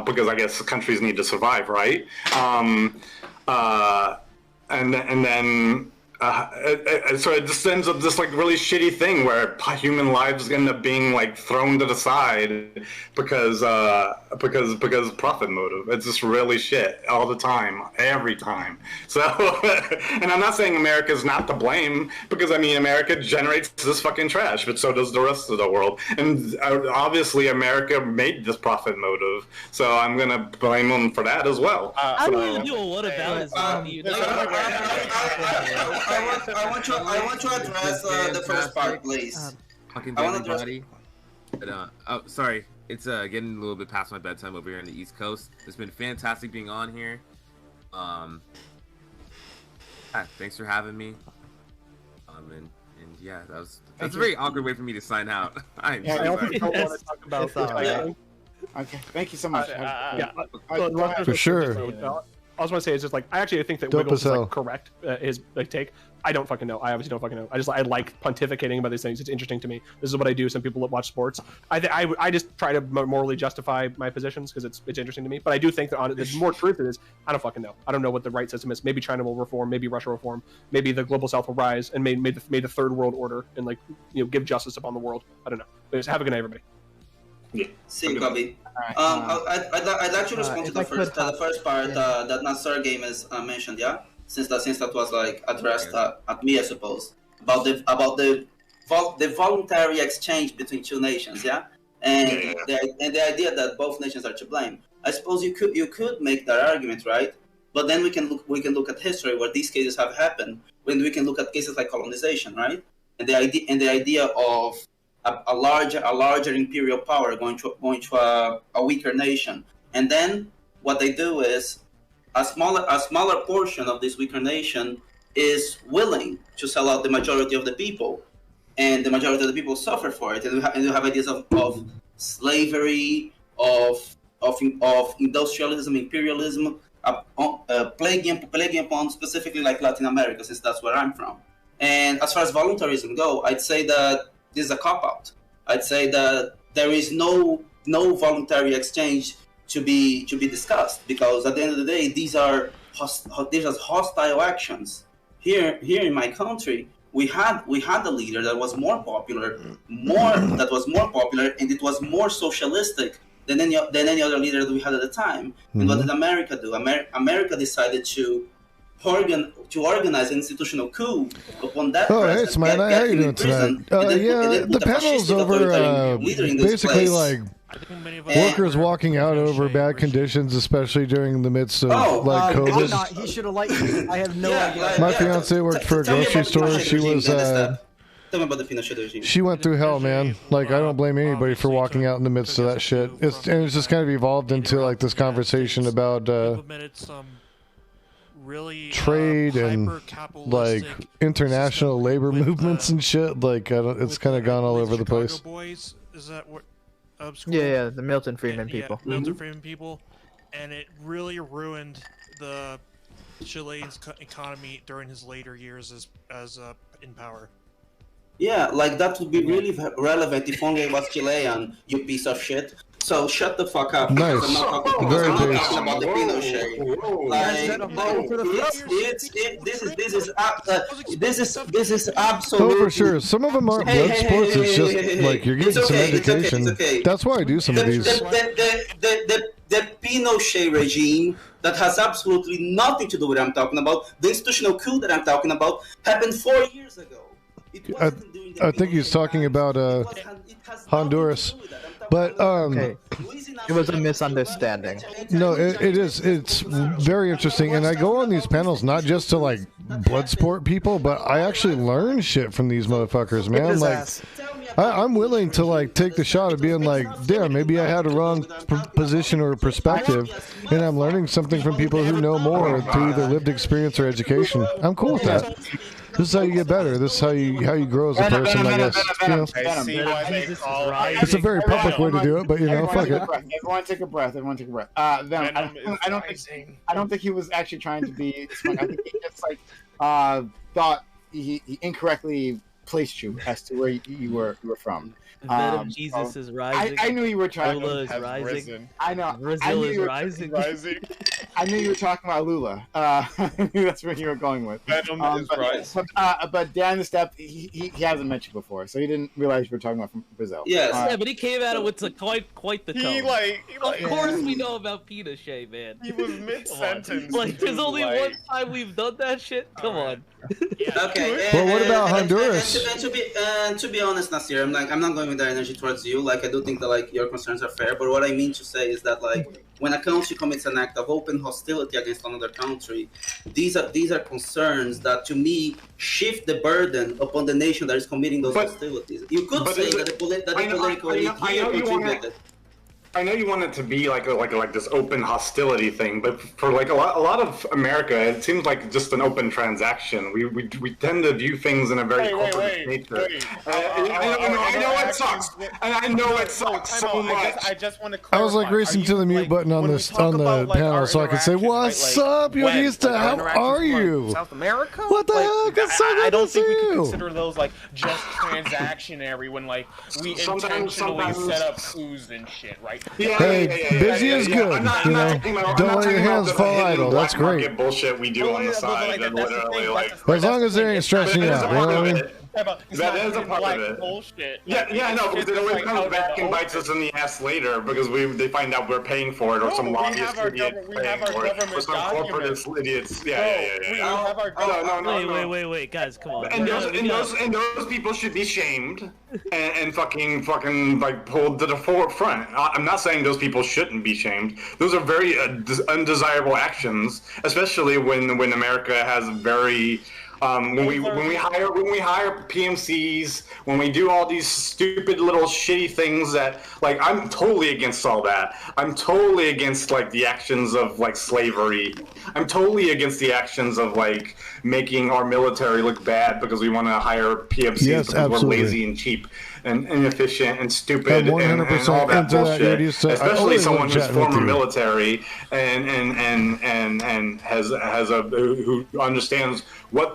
Because I guess countries need to survive, right? So it just ends up this like really shitty thing where human lives end up being like thrown to the side because profit motive. It's just really shit all the time, every time. So, and I'm not saying America's not to blame because I mean America generates this fucking trash, but so does the rest of the world. And obviously America made this profit motive, so I'm gonna blame them for that as well. How do you do what about it? I want to address the first part, please. Fucking everybody. But, sorry, it's getting a little bit past my bedtime over here on the East Coast. It's been fantastic being on here. Thanks for having me. And yeah, that's a very awkward way for me to sign out. I don't want to talk about. Okay, thank you so much. For sure. I was want to say it's just like I actually think that Dope Wiggles as is hell. like correct his like take. I don't fucking know. I obviously don't fucking know. I like pontificating about these things. It's interesting to me. This is what I do. Some people that watch sports. I just try to morally justify my positions because it's interesting to me. But I do think that there's more truth to this. I don't fucking know. I don't know what the right system is. Maybe China will reform. Maybe Russia will reform. Maybe the global South will rise and made the third world order and like give justice upon the world. I don't know. But just have a good night, everybody. Yeah. See you, Kobe. I'd like to respond to the first part that Nasser game is mentioned. Yeah, since that was like addressed at me, I suppose, about the voluntary exchange between two nations. Yeah, and the idea that both nations are to blame. I suppose you could make that argument, right? But then we can look at history where these cases have happened. When we can look at cases like colonization, right? And the idea of a larger imperial power going to a weaker nation, and then what they do is a smaller portion of this weaker nation is willing to sell out the majority of the people, and the majority of the people suffer for it. And you have ideas of slavery, of industrialism, imperialism, plaguing upon specifically like Latin America, since that's where I'm from. And as far as voluntarism go, I'd say that this is a cop-out. I'd say that there is no voluntary exchange to be discussed, because at the end of the day, these are hostile actions. Here in my country, we had a leader that was more popular, and it was more socialistic than any other leader that we had at the time. And what did America do? America decided to organize an institutional coup upon that. Oh, hey, Smiley, how you doing tonight? Yeah, the panel's over basically like workers walking out over bad conditions, especially during the midst of like COVID. He should have liked me. I have no idea. My fiance worked for a grocery store. She was Tell me about the Pinochet regime. she went through hell, man. Like, I don't blame anybody for walking out in the midst of that shit. It's just kind of evolved into like this conversation about really trade and like international labor movements and shit. Like, it's kind of gone all over the place. Boys, is that what? Yeah, the Milton Friedman people. Yeah, Milton Friedman people, and it really ruined the Chilean economy during his later years as in power. Yeah, like that would be really relevant if only I was Chilean, you piece of shit. So shut the fuck up. Nice. I'm not talking, Very I'm not base. talking about the Pinochet. This is absolute. Oh, for sure. Some of them aren't blood sports. It's just like you're getting some education. That's why I do some of these. The Pinochet regime that has absolutely nothing to do with what I'm talking about. The institutional coup that I'm talking about happened 4 years ago. I think he's talking about Honduras, but okay. It was a misunderstanding. No, it is. It's very interesting, and I go on these panels not just to like blood sport people, but I actually learn shit from these motherfuckers, man. Like, I'm willing to like take the shot of being like, damn, maybe I had a wrong position or perspective, and I'm learning something from people who know more through either lived experience or education. I'm cool with that. This is how you get better. This is how you grow as a person, I guess. You know? It's a very public way to do it, but you know, fuck it. Everyone take a breath. I don't think he was actually trying to be smart. I think he just like thought he incorrectly placed you as to where you were from. Venom Jesus is rising. I knew you were trying. Lula is rising. Risen. I know. Brazil is rising. I knew you were talking about Lula. I knew that's where you were going with. Venom is rising. But Dan the Step, he hasn't met you before, so he didn't realize you were talking about from Brazil. Yes. Yeah, but he came at it with quite the tone. He of course we know about Pinochet, man. He was mid-sentence. Like, there's only one time we've done that shit. Come on. Okay. Well, what about Honduras? And to be honest, Nasir, I'm not going with that energy towards you. Like, I do think that like your concerns are fair, but what I mean to say is that like when a country commits an act of open hostility against another country, these are concerns that to me shift the burden upon the nation that is committing those hostilities. You could say that the political elite here contributed. I know you want it to be like this open hostility thing, but for like a lot of America, it seems like just an open transaction. We tend to view things in a very corporate nature. I know it sucks, and I know it sucks so much. I just want to clarify. I was like racing to the mute button on the panel so I could say, "What's up, Yogista? How are you? South America? What the heck? It's so good I don't to think see we can you." consider those like just transactionary when like we intentionally set up coups and shit, right? Busy is good. You know, don't let your hands fall idle. That's great. Bullshit we do on the side, and literally like. As long as they ain't stressing you out, you know what I mean? That is a part of it. Bullshit. Yeah, I know, because it always comes back and bites us in the ass later because they find out we're paying for it, or some lobbyist idiot paying for it, or some corporate idiots. Yeah. Wait, guys, come on. And those people should be shamed and fucking like pulled to the forefront. I'm not saying those people shouldn't be shamed. Those are very undesirable actions, especially when America has very. When we hire PMCs, when we do all these stupid little shitty things that like I'm totally against all that. I'm totally against like the actions of like slavery. I'm totally against the actions of like making our military look bad because we want to hire PMCs because we're lazy and cheap and inefficient and stupid and all that bullshit. Especially someone who's former military and has who understands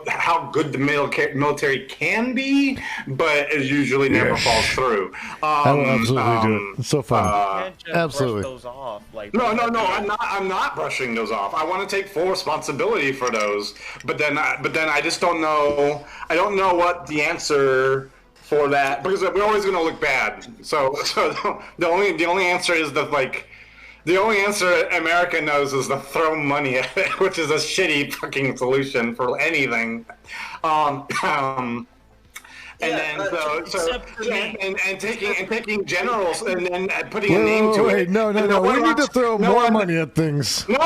how good the military can be, but it usually never falls through. I will absolutely do it. It's so fun. Absolutely. No. I'm not brushing those off. I want to take full responsibility for those, but then I just don't know. I don't know what the answer for that because we're always going to look bad. So the only answer is that the only answer America knows is to throw money at it, which is a shitty fucking solution for anything. Taking generals and then putting a name to it. No. We need to throw more money at things. No.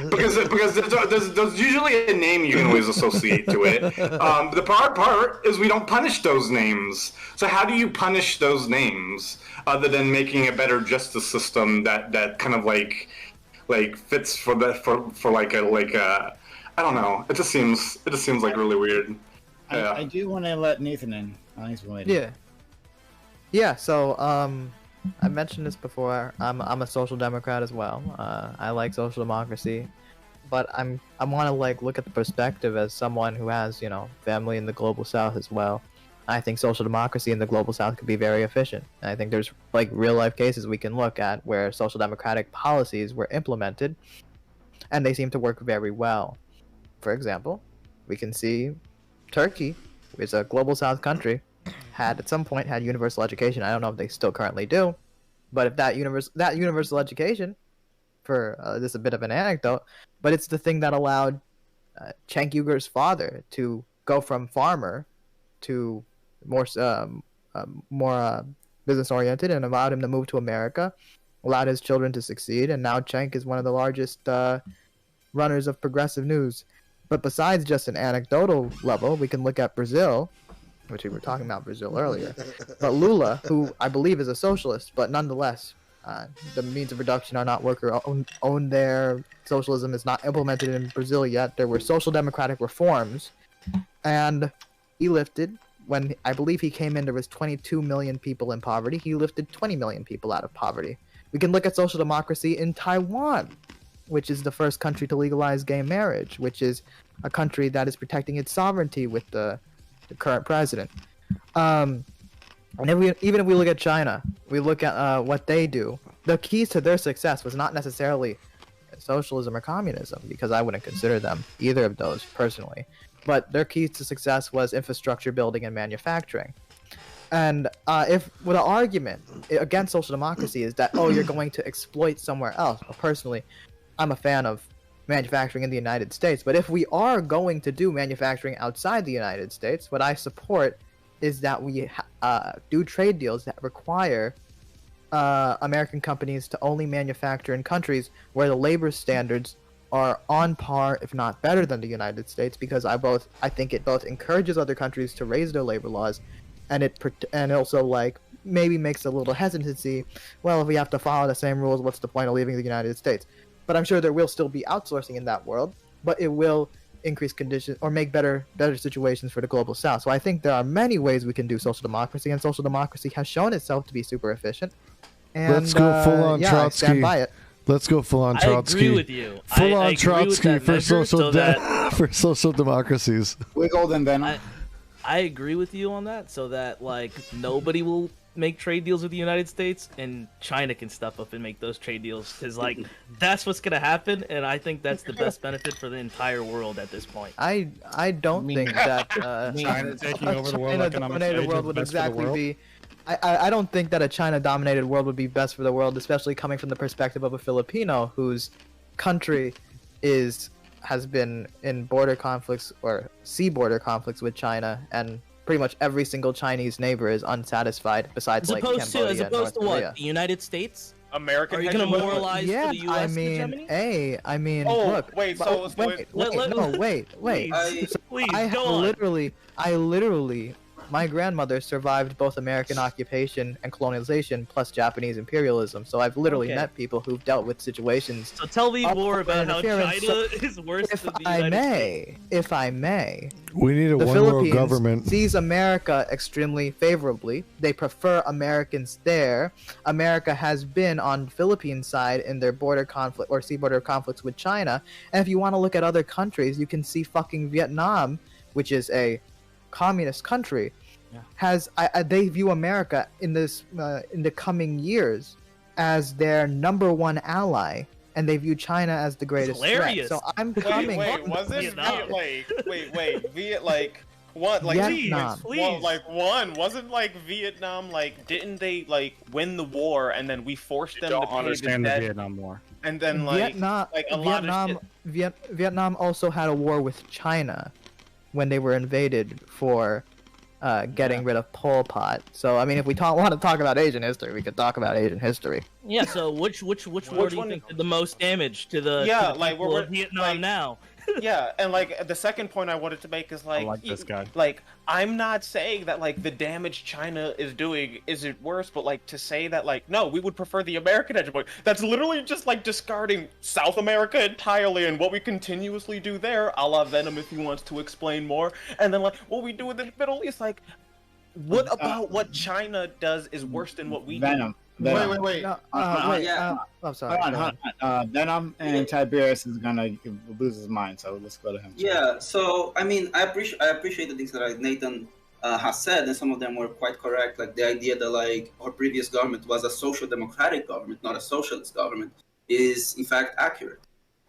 because there's usually a name you can always associate to it. The part is we don't punish those names. So how do you punish those names other than making a better justice system that kind of like fits for like a I don't know. It just seems like really weird. Yeah. I do want to let Nathan in. He's waiting. Yeah. So I mentioned this before. I'm a social democrat as well. I like social democracy, but I want to look at the perspective as someone who has family in the global south as well. I think social democracy in the global south could be very efficient. And I think there's real life cases we can look at where social democratic policies were implemented, and they seem to work very well. For example, we can see Turkey, which is a global south country, had at some point had universal education. I don't know if they still currently do, but if that universal education, for this is a bit of an anecdote, but it's the thing that allowed Cenk Uyghur's father to go from farmer to more business oriented, and allowed him to move to America, allowed his children to succeed, and now Cenk is one of the largest runners of progressive news. But besides just an anecdotal level, we can look at Brazil, which we were talking about Brazil earlier. But Lula, who I believe is a socialist, but nonetheless, the means of production are not worker owned there. Socialism is not implemented in Brazil yet. There were social democratic reforms, and he lifted, when I believe he came in, there was 22 million people in poverty. He lifted 20 million people out of poverty. We can look at social democracy in Taiwan, which is the first country to legalize gay marriage, which is a country that is protecting its sovereignty with the current president. And even if we look at China, we look at what they do. The keys to their success was not necessarily socialism or communism, because I wouldn't consider them either of those personally. But their keys to success was infrastructure building and manufacturing. And if the argument against social democracy is that, you're going to exploit somewhere else, well, personally, I'm a fan of manufacturing in the United States, but if we are going to do manufacturing outside the United States, what I support is that we do trade deals that require American companies to only manufacture in countries where the labor standards are on par, if not better, than the United States, because I think it both encourages other countries to raise their labor laws, and also maybe makes a little hesitancy. Well, if we have to follow the same rules, what's the point of leaving the United States? But I'm sure there will still be outsourcing in that world, but it will increase conditions or make better situations for the global south. So I think there are many ways we can do social democracy, and social democracy has shown itself to be super efficient. And, let's go full on Trotsky. I stand by it. Let's go full on Trotsky. I agree with you. Full on I Trotsky for for social democracies. Wiggle then Venom. I agree with you on that, so that nobody will make trade deals with the United States, and China can step up and make those trade deals, because that's what's gonna happen, and I think that's the best benefit for the entire world at this point. I don't think that China taking over the world dominated world would exactly be. I don't think that a China-dominated world would be best for the world, especially coming from the perspective of a Filipino whose country has been in border conflicts or sea border conflicts with China, and pretty much every single Chinese neighbor is unsatisfied, besides Cambodia and North to Korea. what? The United States? American. Are you gonna moralize Yeah, for the U.S. I mean, Oh, look. wait, Wait. Please, I go on. literally, my grandmother survived both American occupation and colonialization, plus Japanese imperialism. So I've literally met people who've dealt with situations. So tell me more about how China is worse than the United States. If I may, we need a the one-world Philippines government. sees America extremely favorably. They prefer Americans there. America has been on Philippine side in their border conflict or sea border conflicts with China. And if you want to look at other countries, you can see fucking Vietnam, which is a communist country, they view America in the coming years as their number one ally, and they view China as the greatest threat. So I'm coming. Wait, was this Viet? What, like, Vietnam. Well, like, wasn't like Vietnam, like, didn't they like win the war and then we forced them to Don't pay understand the the debt? Vietnam War. And then like a lot of shit. Vietnam also had a war with China when they were invaded for getting rid of Pol Pot. So I mean, if we want to talk about Asian history, we could talk about Asian history. Yeah. So which war do you think did the most damage to the people of Vietnam now? Yeah, and like the second point I wanted to make is like, like this guy. Like, I'm not saying that like the damage China is doing isn't worse, but like to say that like no, we would prefer the American hegemony. That's literally just like discarding South America entirely and what we continuously do there, a la Venom if he wants to explain more. And then like what we do in the Middle East, like what about what China does is worse than what we Venom. do? Wait. No, I'm sorry. Hold on. Venom and Tiberius is gonna lose his mind, so let's go to him. Yeah. So I mean, I appreciate the things that Nathan has said, and some of them were quite correct. Like the idea that like our previous government was a social democratic government, not a socialist government, is in fact accurate.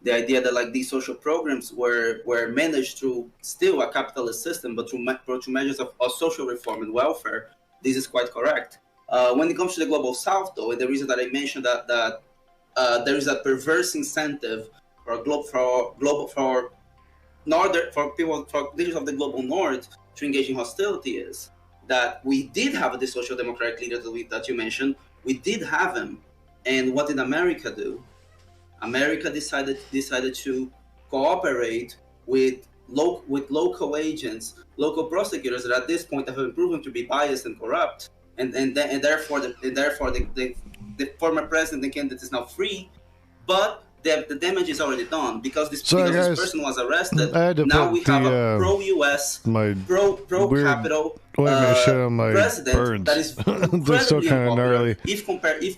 The idea that like these social programs were managed through still a capitalist system, but through measures of social reform and welfare, this is quite correct. When it comes to the global south, though, and the reason that I mentioned that there is a perverse incentive for leaders of the global north to engage in hostility is that we did have the social democratic leader that you mentioned. We did have him, and what did America do? America decided to cooperate with local agents, local prosecutors that at this point have been proven to be biased and corrupt. And therefore the former president and candidate is now free, but the damage is already done because this person was arrested. Now we have a pro-U.S., pro-capital president that is incredibly unpopular if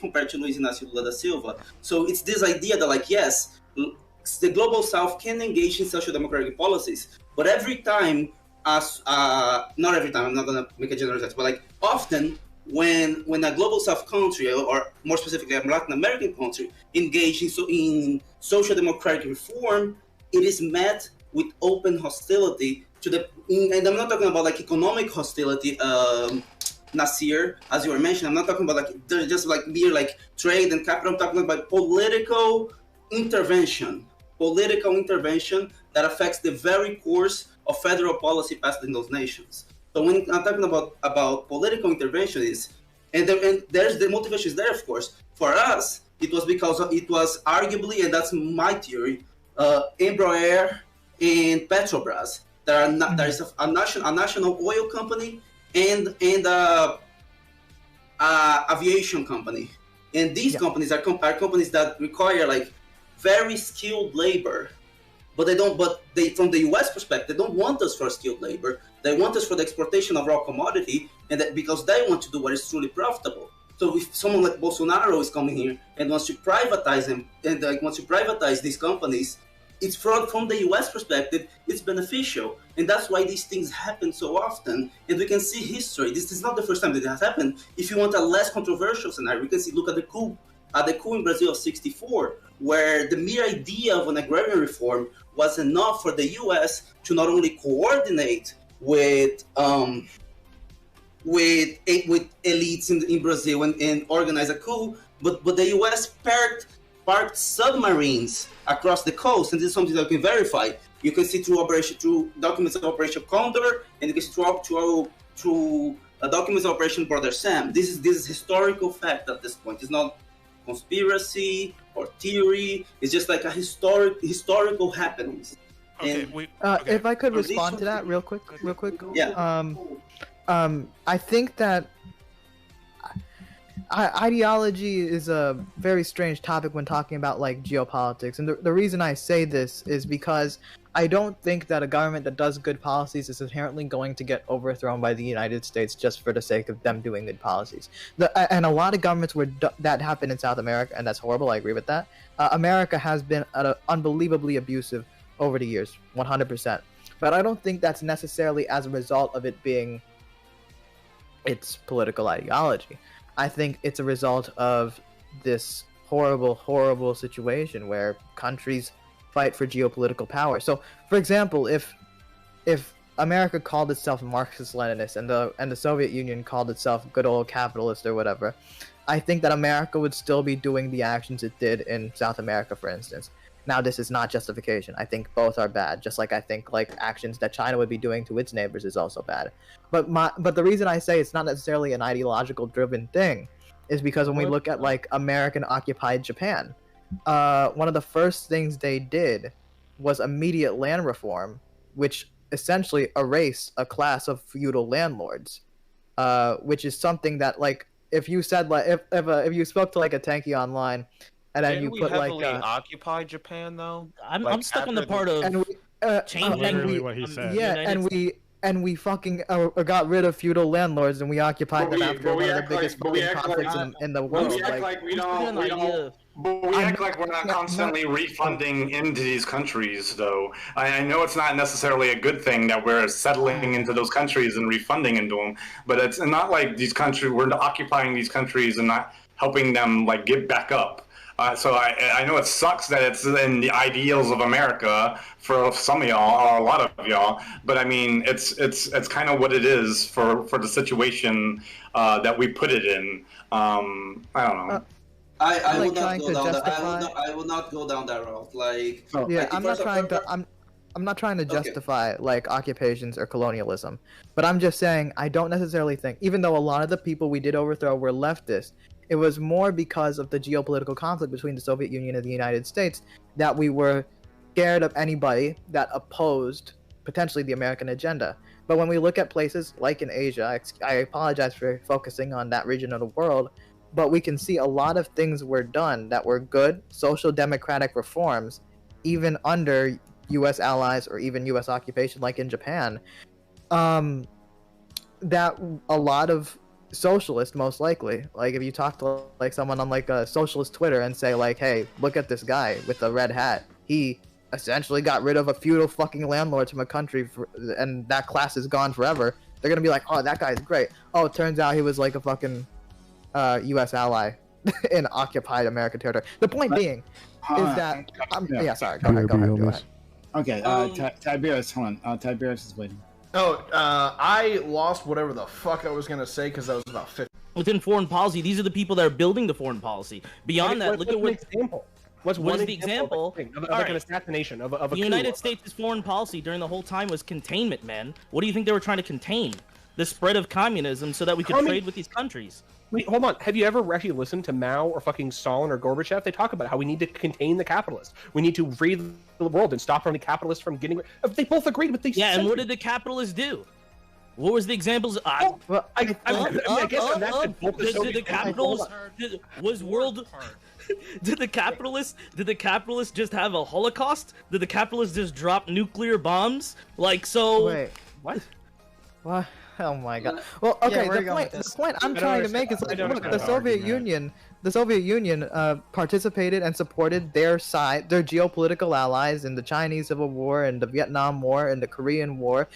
compared to Luiz Inácio Lula da Silva. So it's this idea that like yes, the global south can engage in social democratic policies, but every time not every time, I'm not gonna make a generalization, but like often when a global south country, or more specifically a Latin American country, engage in social democratic reform, it is met with open hostility and I'm not talking about like economic hostility, Nasir, as you were mentioning. I'm not talking about like just like mere like trade and capital. I'm talking about political intervention that affects the very course of federal policy passed in those nations. So when I'm talking about political intervention and there's the motivation is there, of course. For us, it was because it was arguably, and that's my theory, Embraer and Petrobras. There is a national oil company and aviation company, and these companies are companies that require like very skilled labor. But they from the U.S. perspective, they don't want us for skilled labor. They want us for the exportation of raw commodity, and that because they want to do what is truly profitable. So if someone like Bolsonaro is coming here and wants to privatize them, and wants to privatize these companies, it's from the U.S. perspective, it's beneficial, and that's why these things happen so often. And we can see history. This is not the first time that it has happened. If you want a less controversial scenario, we can look at the coup in Brazil of '64, where the mere idea of an agrarian reform was enough for the U.S. to not only coordinate with elites in Brazil and organize a coup, but the U.S. parked submarines across the coast, and this is something that you can verify. You can see through documents of Operation Condor, and you can see through documents of Operation Brother Sam. This is historical fact at this point. It's not conspiracy or theory. It's just like a historical happenings. Okay, if I could respond to that real quick. Yeah. I think that ideology is a very strange topic when talking about like geopolitics, and the reason I say this is because I don't think that a government that does good policies is inherently going to get overthrown by the United States just for the sake of them doing good policies. And a lot of governments that happen in South America, and that's horrible, I agree with that. America has been unbelievably abusive over the years, 100%. But I don't think that's necessarily as a result of it being its political ideology. I think it's a result of this horrible, horrible situation where countries fight for geopolitical power. So, for example, if America called itself Marxist-Leninist, and the Soviet Union called itself good old capitalist or whatever, I think that America would still be doing the actions it did in South America, for instance. Now, this is not justification. I think both are bad, just like I think like actions that China would be doing to its neighbors is also bad. But the reason I say it's not necessarily an ideological driven thing is because when we look at like American occupied Japan, one of the first things they did was immediate land reform, which essentially erased a class of feudal landlords, which is something that like if you said like if you spoke to like a tanky online. And then Didn't you put we heavily like occupy Japan though? I'm stuck on the part of changing. Literally what he said. Yeah, and we fucking got rid of feudal landlords and we occupied them after one of the biggest fucking conflicts in the world. We act like we don't. But we act like we're not constantly refunding into these countries, though. I know it's not necessarily a good thing that we're settling into those countries and refunding into them, but it's not like these countries, we're occupying these countries and not helping them like get back up. So I know it sucks that it's in the ideals of America for some of y'all or a lot of y'all, but I mean it's kind of what it is for the situation that we put it in. I don't know. I will not go down that. I will not go down that route. Like yeah, I'm not trying to justify like occupations or colonialism, but I'm just saying I don't necessarily think, even though a lot of the people we did overthrow were leftists, it was more because of the geopolitical conflict between the Soviet Union and the United States that we were scared of anybody that opposed potentially the American agenda. But when we look at places like in Asia, I apologize for focusing on that region of the world, but we can see a lot of things were done that were good social democratic reforms, even under U.S. allies or even U.S. occupation, like in Japan, that a lot of socialist, most likely, like if you talk to like someone on like a socialist Twitter and say like, hey, look at this guy with the red hat, he essentially got rid of a feudal fucking landlords from a country and that class is gone forever, they're gonna be like, oh, that guy's great. Oh, it turns out he was like a fucking US ally in occupied American territory. The point being is that yeah, sorry, go ahead. Okay, Tiberius, hold on. Tiberius is waiting. Oh, I lost whatever the fuck I was gonna say because that was about 50. Within foreign policy, these are the people that are building the foreign policy. Beyond that, look at what example. What is the example? Of like an assassination of a the United States' foreign policy during the whole time was containment, man. What do you think they were trying to contain? The spread of communism so that we could trade with these countries. Wait, hold on. Have you ever actually listened to Mao or fucking Stalin or Gorbachev? They talk about how we need to contain the capitalists. We need to free the world and stop the capitalists from getting. They both agreed with these. Yeah, and what did the capitalists do? What was the examples? I guess that's did the capitals was world? Did the capitalists just have a Holocaust? Did the capitalists just drop nuclear bombs? Like so? Wait, what? Oh my god. Well, okay. The point I'm trying to make is like, look, the Soviet Union participated and supported their geopolitical allies in the Chinese Civil War and the Vietnam War and the Korean War.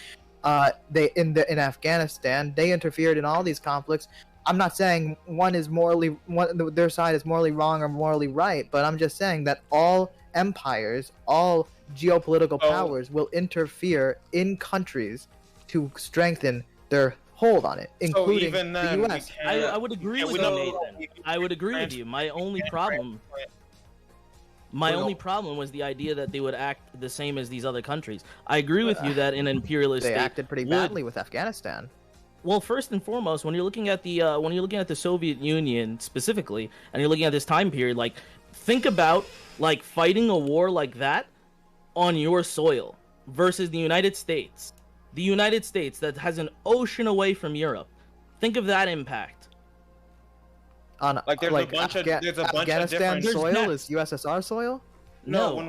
In Afghanistan, they interfered in all these conflicts. I'm not saying their side is morally wrong or morally right, but I'm just saying that all empires, all geopolitical powers will interfere in countries to strengthen their hold on it, including the U.S. I would agree with you, Nathan. I would agree with you. My only problem was the idea that they would act the same as these other countries. I agree with you that in an imperialist they state acted pretty badly with Afghanistan. Well, first and foremost, when you're looking at the Soviet Union specifically, and you're looking at this time period, like think about like fighting a war like that on your soil versus the United States. The United States that has an ocean away from Europe. Think of that impact. On like there's a bunch of Afghanistan soil is USSR soil? No, when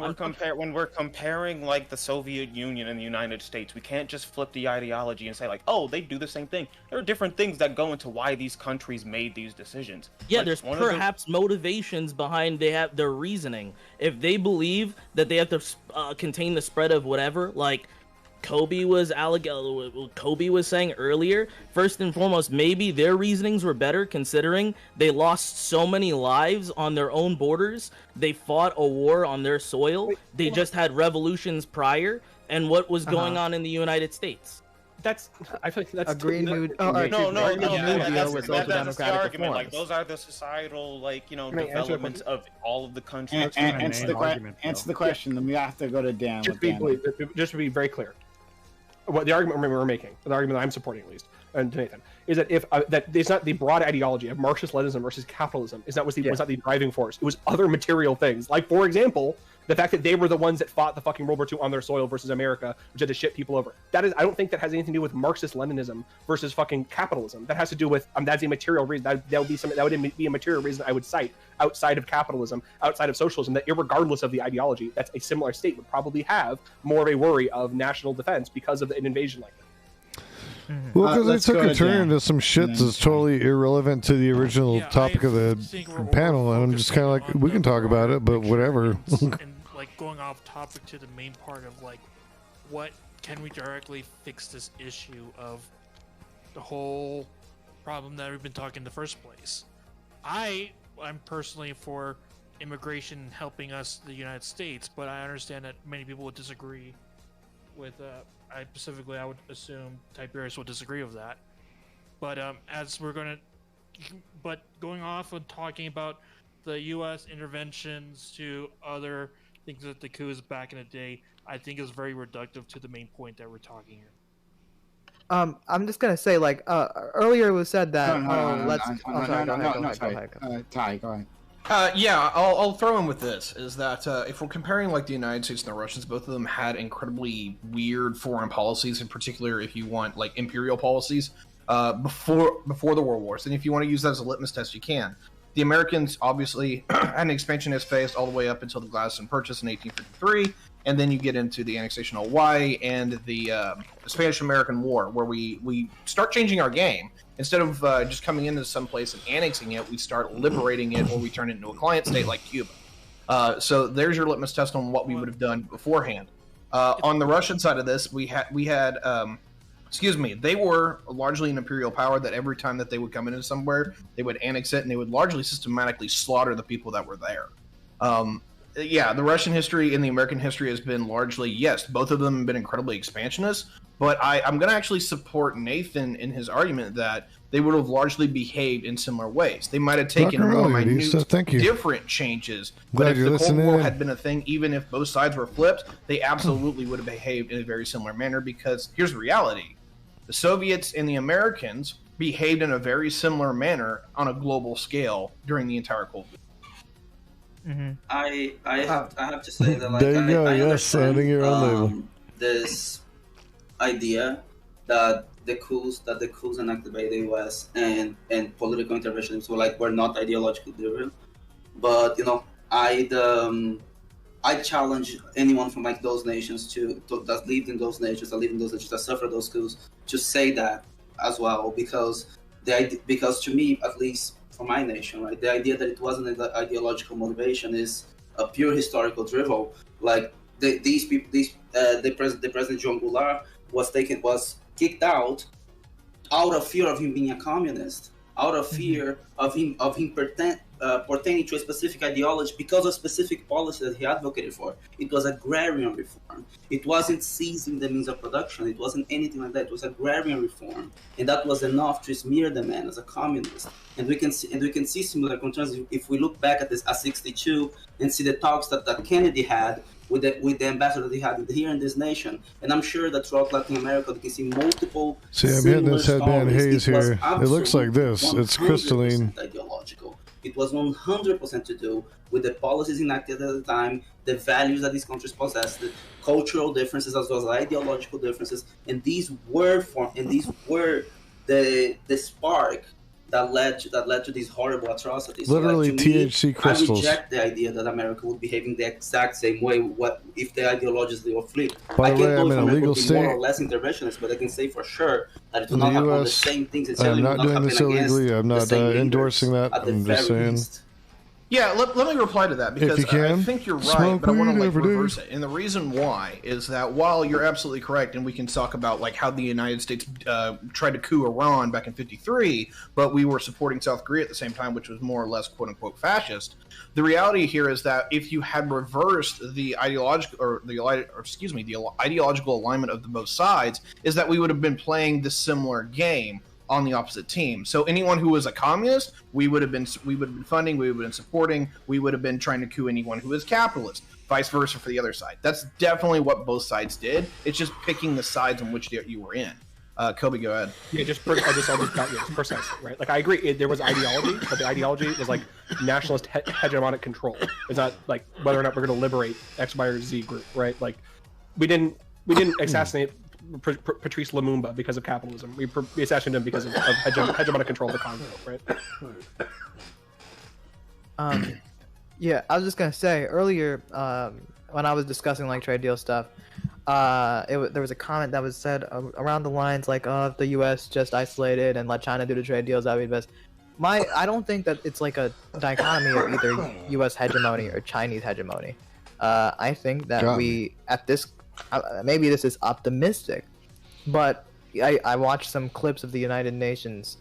we're comparing like the Soviet Union and the United States, we can't just flip the ideology and say like, oh, they do the same thing. There are different things that go into why these countries made these decisions. Yeah, like, there's perhaps motivations behind their reasoning. If they believe that they have to contain the spread of whatever, like Kobe was saying earlier, first and foremost, maybe their reasonings were better considering they lost so many lives on their own borders. They fought a war on their soil. They just had revolutions prior. and what was going on in the United States. That's I feel like that's A Green New No, that's the argument. Like those are the societal, like developments of all of the countries. Answer the question. Then we have to go to Dan. Just to be very clear, what the argument we're making, the argument that I'm supporting at least, and to Nathan, is that if that it's not the broad ideology of Marxist-Leninism versus capitalism was not the driving force. It was other material things, like for example, the fact that they were the ones that fought the fucking World War II on their soil versus America, which had to ship people over. That is, I don't think that has anything to do with Marxist-Leninism versus fucking capitalism. That has to do with that's a material reason. That would be something that would be a material reason I would cite outside of capitalism, outside of socialism. That irregardless of the ideology, that's a similar state would probably have more of a worry of national defense because of an invasion like that. Well, because they took a turn into some shit that's totally irrelevant to the original topic of the panel, and I'm just kind of like, we can talk about it, but whatever. And like going off topic to the main part of like, what can we directly fix this issue of the whole problem that we've been talking in the first place? I'm personally for immigration helping us, the United States, but I understand that many people would disagree with. I would assume Tiberius would disagree with that. But but going off and talking about the U.S. interventions to other things that the coups back in the day, I think is very reductive to the main point that we're talking here. I'm just gonna say, like, earlier it was said that Ty, go ahead. Yeah, I'll throw in with this, is that if we're comparing like the United States and the Russians, both of them had incredibly weird foreign policies, in particular if you want like imperial policies before the World Wars. And if you want to use that as a litmus test, you can. The Americans obviously had an expansionist phase all the way up until the Gladstone Purchase in 1853, and then you get into the annexation of Hawaii and the Spanish-American War, where we start changing our game. Instead of just coming into some place and annexing it, we start liberating it, or we turn it into a client state like Cuba. So there's your litmus test on what we would have done beforehand. On the Russian side of this, we had they were largely an imperial power that every time that they would come into somewhere, they would annex it, and they would largely systematically slaughter the people that were there. The Russian history and the American history has been largely, yes, both of them have been incredibly expansionist, but I'm going to actually support Nathan in his argument that they would have largely behaved in similar ways. They might have taken more minute, different changes, but if the Cold War had been a thing, even if both sides were flipped, they absolutely would have behaved in a very similar manner, because here's the reality. The Soviets and the Americans behaved in a very similar manner on a global scale during the entire Cold War. I have to say that, like, there you go. I Yes, adding your own label. This idea that the coups enacted by the U.S. and political interventions were not ideologically driven, but I challenge anyone from like those nations that lived in those nations, that suffered those coups, to say that as well, because to me, at least for my nation, right, the idea that it wasn't an ideological motivation is a pure historical drivel. Like the President John Goulart was kicked out of fear of him being a communist, out of fear of him pertaining to a specific ideology because of specific policy that he advocated for. It was agrarian reform. It wasn't seizing the means of production. It wasn't anything like that. It was agrarian reform, and that was enough to smear the man as a communist. And we can see similar concerns if we look back at this '62 and see the talks that Kennedy had with the ambassador that he had here in this nation. And I'm sure that throughout Latin America, we can see multiple. See, I'm hitting this headband haze here. It looks like this. It's crystalline. Ideological. It was 100% to do with the policies enacted at the time, the values that these countries possessed, the cultural differences as well as ideological differences, and these were the spark that led to these horrible atrocities. Literally, so, like, to THC me, crystals. I reject the idea that America would behave in the exact same way. What if the ideologies they were flipped? By I the can't way, know I'm if in a America legal would be more or state. less interventionist, but I can say for sure that it will In not the happen on the US, same things. It I'm certainly not will doing not this happen against illegally. I'm the not same leaders, endorsing that. at the I'm just very saying. least. Yeah, let me reply to that because I think you're right, but I want to reverse it. And the reason why is that while you're absolutely correct, and we can talk about like how the United States tried to coup Iran back in ¡53, but we were supporting South Korea at the same time, which was more or less quote unquote fascist. The reality here is that if you had reversed the ideological alignment of the both sides, is that we would have been playing the similar game on the opposite team. So anyone who was a communist, we would have been funding, we would have been supporting, we would have been trying to coup anyone who was capitalist. Vice versa for the other side. That's definitely what both sides did. It's just picking the sides in which you were in. Kobe, go ahead. Yeah, I'll just got you. It's precisely right. Like I agree, there was ideology, but the ideology was like nationalist hegemonic control. It's not like whether or not we're going to liberate X, Y, or Z group, right? Like we didn't assassinate Patrice Lumumba because of capitalism. We assassinated him because of hegemonic control of the Congo, right? Yeah, I was just gonna say earlier when I was discussing like trade deal stuff, there was a comment that was said around the lines like, "Oh, if the U.S. just isolated and let China do the trade deals, that would be best." I don't think that it's like a dichotomy of either U.S. hegemony or Chinese hegemony. I think that we at this. Maybe this is optimistic, but I watched some clips of the United Nations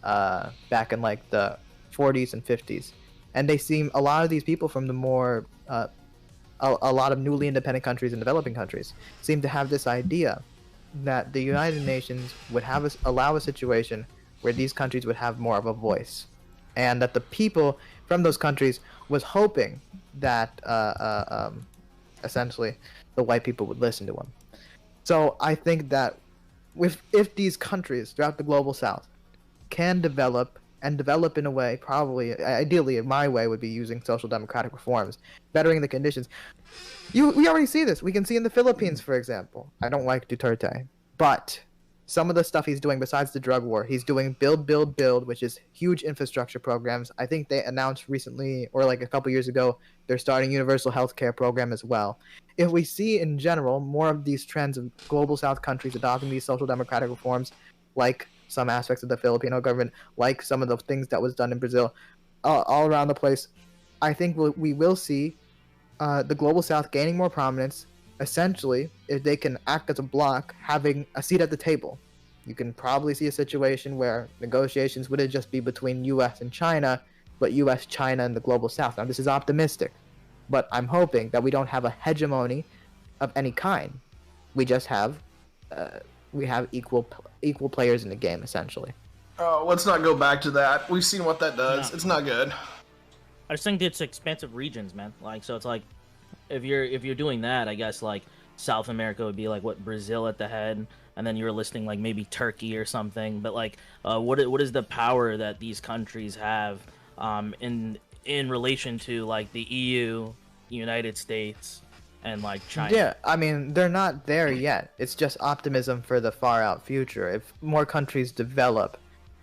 back in like the 40s and 50s, and they seem a lot of these people from the more a lot of newly independent countries and developing countries seem to have this idea that the United Nations would allow a situation where these countries would have more of a voice, and that the people from those countries was hoping that essentially the white people would listen to them. So I think that if these countries throughout the global south can develop in a way, probably ideally my way would be using social democratic reforms, bettering the conditions. We already see this. We can see in the Philippines, for example. I don't like Duterte, but some of the stuff he's doing besides the drug war, he's doing build, which is huge infrastructure programs. I think they announced recently, or like a couple years ago, they're starting universal health care program as well. If we see in general more of these trends of global south countries adopting these social democratic reforms, like some aspects of the Filipino government, like some of the things that was done in Brazil, all around the place, I think we will see the global south gaining more prominence. Essentially, if they can act as a bloc, having a seat at the table. You can probably see a situation where negotiations wouldn't just be between U.S. and China, but U.S., China, and the global south. Now, this is optimistic, but I'm hoping that we don't have a hegemony of any kind. We just have equal players in the game, essentially. Oh, let's not go back to that. We've seen what that does. No. It's not good. I just think it's expansive regions, man. Like, so it's like, if you're doing that, I guess like South America would be like what, Brazil at the head, and then you're listing like maybe Turkey or something. But like, what is the power that these countries have in relation to like the EU, United States, and like China? Yeah, I mean they're not there yet. It's just optimism for the far out future. If more countries develop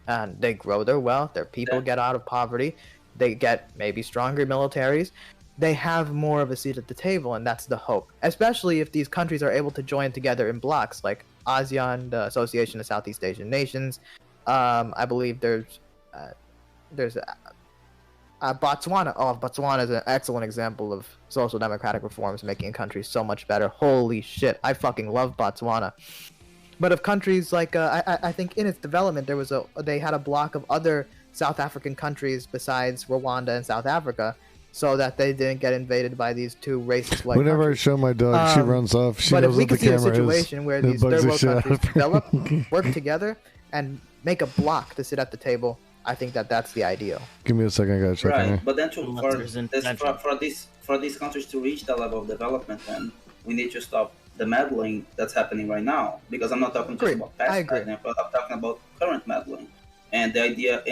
and they grow their wealth, their people get out of poverty, they get maybe stronger militaries, they have more of a seat at the table, and that's the hope. Especially if these countries are able to join together in blocks, like ASEAN, the Association of Southeast Asian Nations. I believe there's Botswana. Oh, Botswana is an excellent example of social democratic reforms making countries so much better. Holy shit, I fucking love Botswana. But if countries like, I think in its development, they had a block of other South African countries besides Rwanda and South Africa, so that they didn't get invaded by these two racist white Whenever countries. I show my dog, she runs off. She knows what the camera is. But if we could see a situation where these third world countries develop, work together, and make a block to sit at the table, I think that's the ideal. Give me a second, I gotta check. Right, but then for these countries to reach that level of development, then we need to stop the meddling that's happening right now. Because I'm not talking just about past meddling, but I'm talking about current meddling, and the idea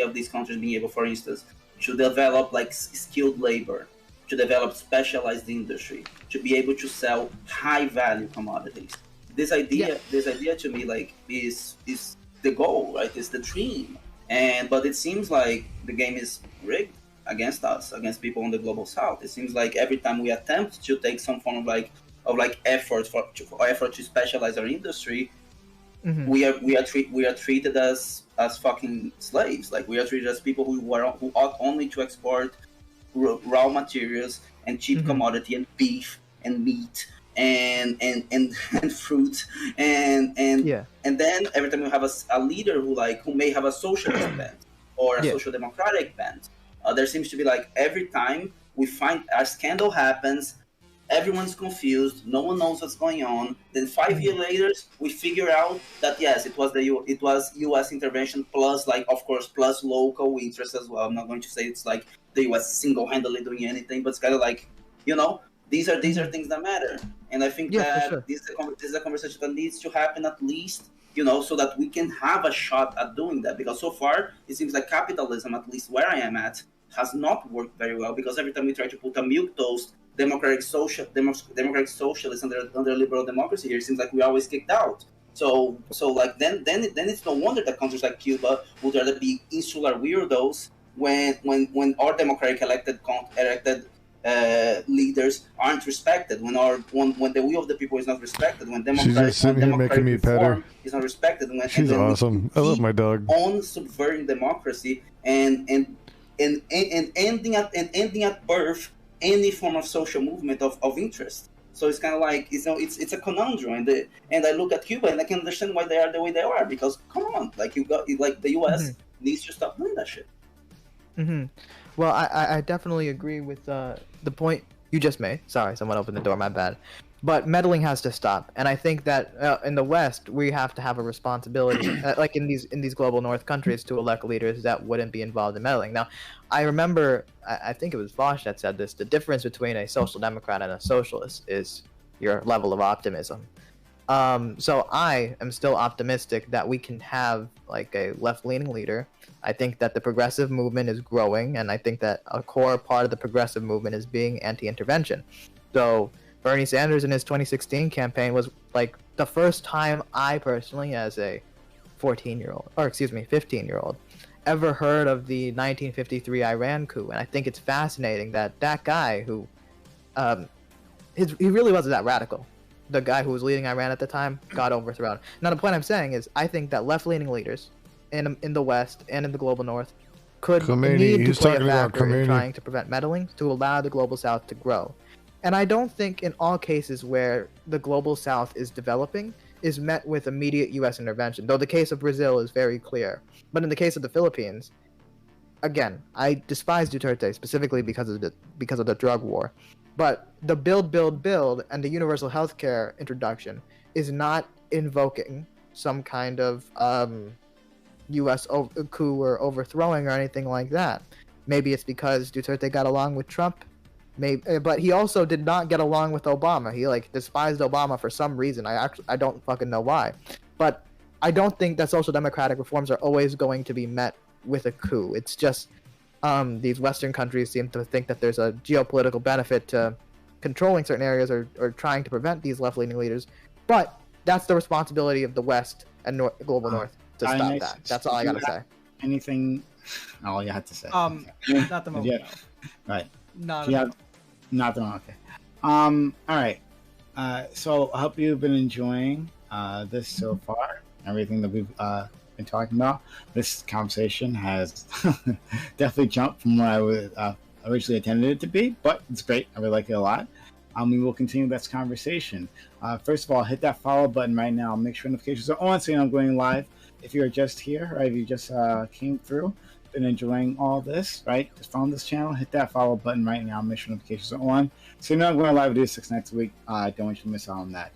of these countries being able, for instance, to develop like skilled labor, to develop specialized industry, to be able to sell high value commodities. This idea to me like is the goal, right? It's the dream. But it seems like the game is rigged against us, against people in the global south. It seems like every time we attempt to take some form of effort to specialize our industry, we are treated as fucking slaves. Like we are treated as people who ought only to export raw materials and cheap commodity and beef and meat and fruit and then every time you have a leader who may have a socialist bent or a social democratic bent, there seems to be like every time we find a scandal happens, everyone's confused, no one knows what's going on. Then 5 years later, we figure out that yes, it was U.S. intervention plus, like, of course, plus local interest as well. I'm not going to say it's like the U.S. single-handedly doing anything, but it's kind of like, these are things that matter. And I think that this is a conversation that needs to happen at least, so that we can have a shot at doing that. Because so far, it seems like capitalism, at least where I am at, has not worked very well. Because every time we try to put a milquetoast democratic socialist under liberal democracy here, it seems like we always kicked out. So like then it's no wonder that countries like Cuba would rather be insular weirdos when our democratic elected leaders aren't respected, when the will of the people is not respected, when democratic reform is not respected, She's awesome. I love my dog. On subverting democracy and ending at birth any form of social movement of interest. So it's kind of like, it's a conundrum, and I look at Cuba and I can understand why they are the way they are, because come on, like the U.S. needs to stop doing that shit. Well, I definitely agree with the point you just made. Sorry, someone opened the door, my bad. But meddling has to stop, and I think that in the West we have to have a responsibility, like in these global North countries, to elect leaders that wouldn't be involved in meddling. Now, I remember, I think it was Vosh that said this: the difference between a social democrat and a socialist is your level of optimism. So I am still optimistic that we can have like a left-leaning leader. I think that the progressive movement is growing, and I think that a core part of the progressive movement is being anti-intervention. So Bernie Sanders in his 2016 campaign was like the first time I personally, as a 15-year-old, ever heard of the 1953 Iran coup. And I think it's fascinating that guy who, he really wasn't that radical. The guy who was leading Iran at the time got overthrown. Now, the point I'm saying is I think that left-leaning leaders in the West and in the global North could need to play a factor in trying to prevent meddling to allow the global South to grow. And I don't think in all cases where the global South is developing is met with immediate U.S. intervention, though the case of Brazil is very clear. But in the case of the Philippines, again, I despise Duterte specifically because of the drug war. But the build, and the universal health care introduction is not invoking some kind of U.S. coup or overthrowing or anything like that. Maybe it's because Duterte got along with Trump. But he also did not get along with Obama. He despised Obama for some reason. I don't fucking know why. But I don't think that social democratic reforms are always going to be met with a coup. It's just these Western countries seem to think that there's a geopolitical benefit to controlling certain areas or trying to prevent these left-leaning leaders. But that's the responsibility of the West and global North to stop that. That's all I gotta say. Anything? All you had to say. Not the moment. Yeah. Right. Not the moment. Okay. All right. So I hope you've been enjoying this so far. Everything that we've been talking about. This conversation has definitely jumped from what I was originally intended it to be, but it's great. I really like it a lot. We will continue this conversation. First of all, hit that follow button right now. Make sure notifications are on so you know I'm going live. If you're just here or if you just came through, been enjoying all this, right? Just found this channel, hit that follow button right now. Make sure notifications are on so you know I'm going live. Do 6 nights a week. I don't want you to miss out on that.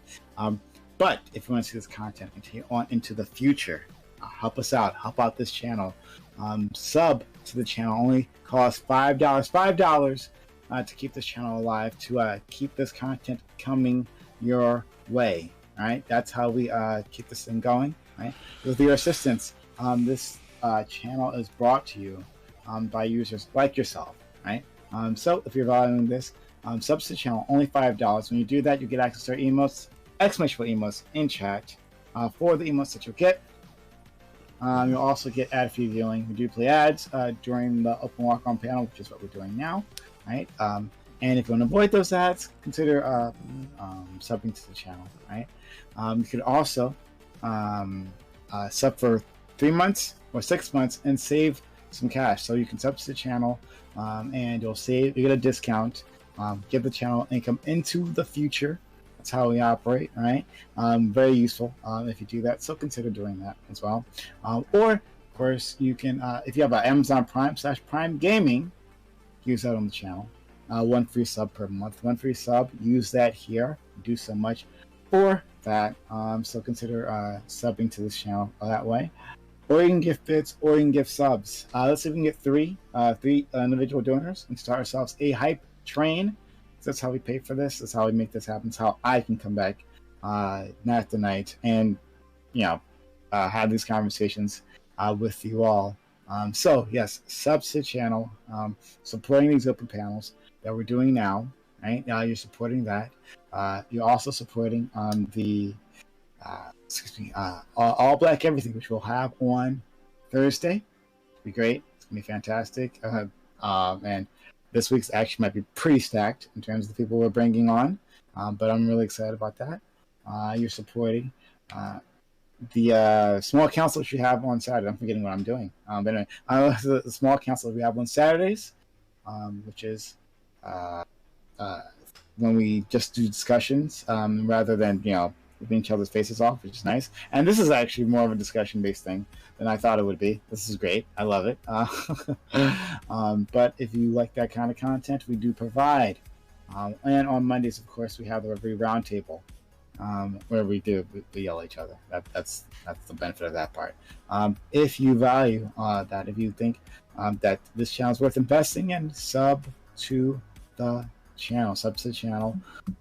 But if you want to see this content continue on into the future, help us out. Help out this channel. Sub to the channel only costs $5 to keep this channel alive, to keep this content coming your way. All right, that's how we keep this thing going. Right, with your assistance, this channel is brought to you by users like yourself. Right, so if you're valuing this, sub to the channel only $5. When you do that, you get access to our emotes, exclamation emotes in chat. For the emotes that you'll get, you'll also get ad-free viewing. We do play ads during the open walk-on panel, which is what we're doing now. Right, and if you want to avoid those ads, consider subbing to the channel. Right, you could also sub for 3 months or 6 months and save some cash. So you can sub to the channel and you'll save. You get a discount. Get the channel income into the future. That's how we operate, right? Very useful if you do that. So consider doing that as well. Or of course, you can if you have an Amazon Prime/Prime Gaming, use that on the channel. 1 free sub per month. 1 free sub. Use that here. Do so much for that. So consider subbing to this channel that way. Or you can gift bits, or you can gift subs. Let's see if we can get three individual donors and start ourselves a hype train. That's how we pay for this. That's how we make this happen. That's how I can come back night after night and have these conversations with you all. So yes, subs to the channel, supporting these open panels that we're doing now. Right now, you're supporting that. You're also supporting the all black everything, which we'll have on Thursday. It'll be great. It's gonna be fantastic. And this week's actually might be pretty stacked in terms of the people we're bringing on. But I'm really excited about that. You're supporting the small council which we have on Saturday. I'm forgetting what I'm doing. But anyway, the small council we have on Saturdays, which is when we just do discussions rather than ripping each other's faces off, which is nice. And this is actually more of a discussion-based thing than I thought it would be. This is great. I love it. But if you like that kind of content, we do provide. And on Mondays, of course, we have the Review Roundtable, where we yell at each other. That's the benefit of that part. If you value that, if you think that this channel is worth investing in, sub to the channel,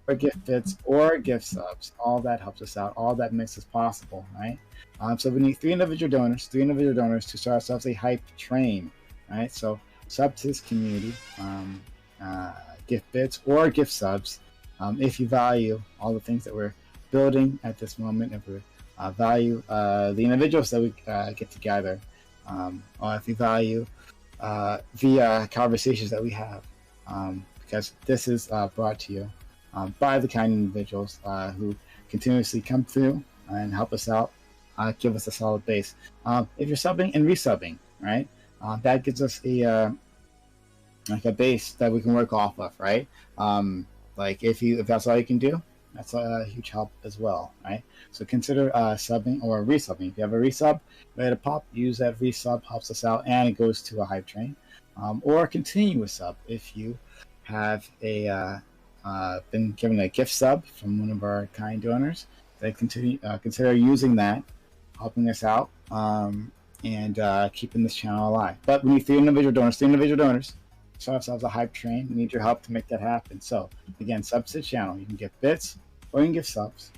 or gift bits or gift subs. All that helps us out. All that makes us possible, right? So we need three individual donors to start ourselves a hype train, right? So sub to this community, gift bits or gift subs. If you value all the things that we're building at this moment, if we value the individuals that we get together, or if you value the conversations that we have, because this is brought to you by the kind individuals who continuously come through and help us out, give us a solid base. If you're subbing and resubbing, right, that gives us a base that we can work off of, right? Like if that's all you can do, that's a huge help as well, right? So consider subbing or resubbing. If you have a resub ready to pop, use that resub, helps us out, and it goes to a hype train. Or continue a sub if you have been given a gift sub from one of our kind donors. They consider using that, helping us out, and keeping this channel alive. But we need three individual donors. Start ourselves a hype train. We need your help to make that happen. So again, subs to the channel. You can get bits or you can give subs.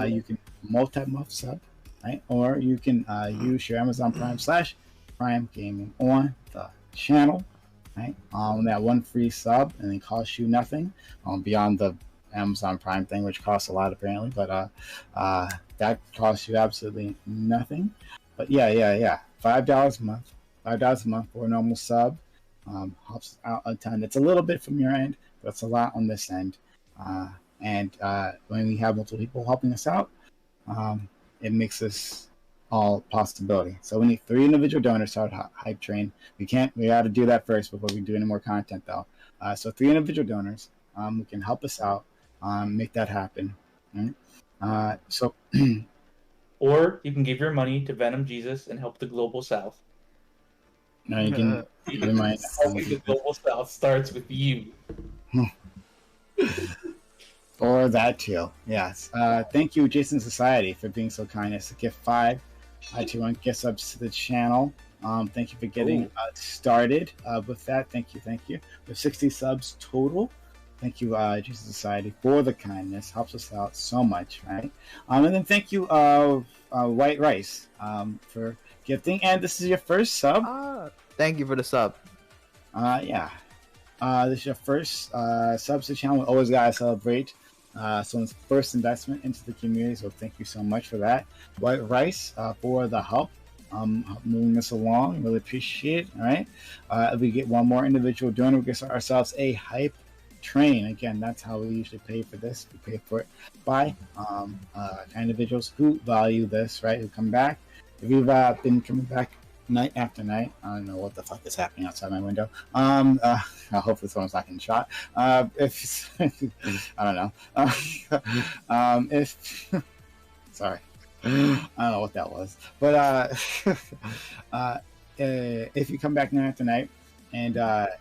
You can multi-month sub, right? Or you can use your Amazon Prime/Prime Gaming on the channel, right? That 1 free sub, and it costs you nothing beyond the Amazon Prime thing, which costs a lot apparently, but that costs you absolutely nothing. But yeah, $5 a month. $5 a month for a normal sub helps out a ton. It's a little bit from your end, but it's a lot on this end. And when we have multiple people helping us out, it makes this all possibility. So we need 3 individual donors to start hype train. We got to do that first before we do any more content though. So 3 individual donors who can help us out, make that happen. Right? Or you can give your money to Venom Jesus and help the global south. No, you can give your money. Helping the global south starts with you. Or that too, yes. Thank you, Jason Society, for being so kind as to give 5 to gift subs to the channel. Thank you for getting started with that. Thank you. With 60 subs total. Thank you, Jason Society, for the kindness. Helps us out so much, right? And then thank you, White Rice, for gifting. And this is your first sub. Thank you for the sub. Yeah. This is your first sub to the channel. We always gotta celebrate someone's first investment into the community. So thank you so much for that. White Rice for the help moving this along. Really appreciate it. All right. If we get one more individual donor, we get ourselves a hype train. Again, that's how we usually pay for this. We pay for it by individuals who value this, right? Who come back. If you've been coming back night after night. I don't know what the fuck is happening outside my window. Hopefully someone's not getting shot. If I don't know. If sorry, I don't know what that was. But if you come back night after night and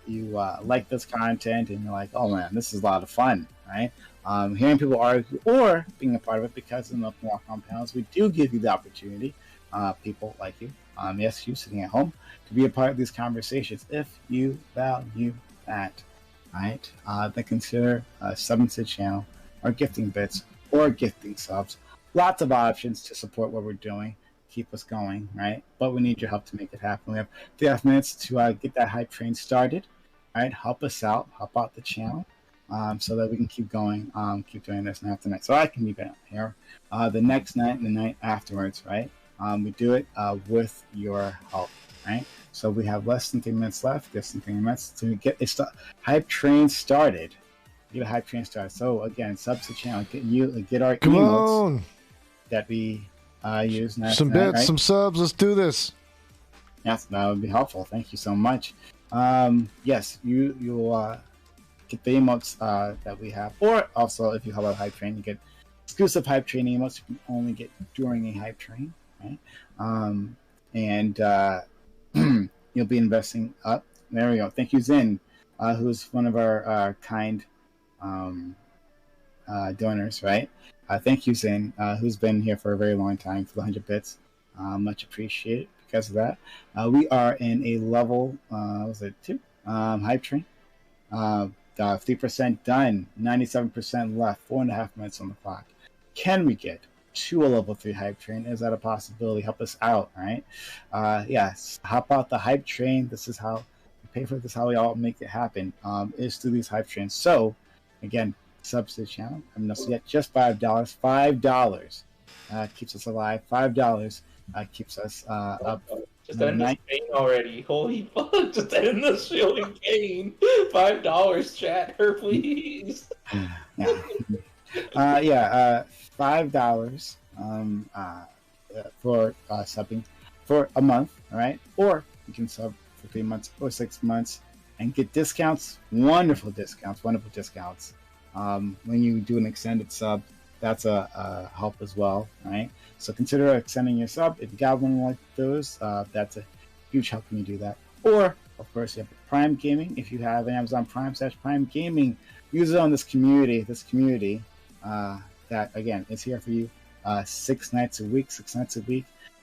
you like this content and you're like, oh man, this is a lot of fun, right? Hearing people argue or being a part of it, because in the walk on panels, we do give you the opportunity, people like you, yes, you sitting at home, to be a part of these conversations if you value that, right? Then consider subbing to the channel or gifting bits or gifting subs. Lots of options to support what we're doing, keep us going, right? But we need your help to make it happen. We have 3.5 minutes to get that hype train started, right? Help us out, help out the channel, so that we can keep going, keep doing this night after night. So I can be back here the next night and the night afterwards, right? We do it with your help, right? So we have less than 3 minutes left, less than 3 minutes to get this hype train started. Get a hype train started. So again, sub to the channel, get our emotes that we use. Some bits, right? Some subs. Let's do this. Yes, that would be helpful. Thank you so much. Yes, you'll get the emotes that we have, or also if you have a hype train, you get exclusive hype train emotes you can only get during a hype train, right? And you'll be investing up. There we go. Thank you, Zin, who's one of our kind donors, right? Thank you, Zin, who's been here for a very long time, for the 100 bits. Much appreciated because of that. We are in a level, was it 2? Hype train. 3% done, 97% left, 4.5 minutes on the clock. Can we get to a level 3 hype train? Is that a possibility? Help us out, right? Yes, hop out the hype train. This is how we pay for this, how we all make it happen, is through these hype trains. So, again, subs to the channel. I mean, so get just $5. $5 keeps us alive. $5 keeps us up. Just end this game already. Holy fuck. Just end the show and game. $5, chat her, please. Yeah. $5 for subbing for a month, all right? Or you can sub for 3 months or 6 months and get discounts, wonderful discounts. When you do an extended sub, that's a help as well, right? So consider extending your sub. If you got one like those, that's a huge help when you do that. Or, of course, you have Prime Gaming. If you have Amazon Prime/Prime Gaming, use it on this community that, again, is here for you 6 nights a week,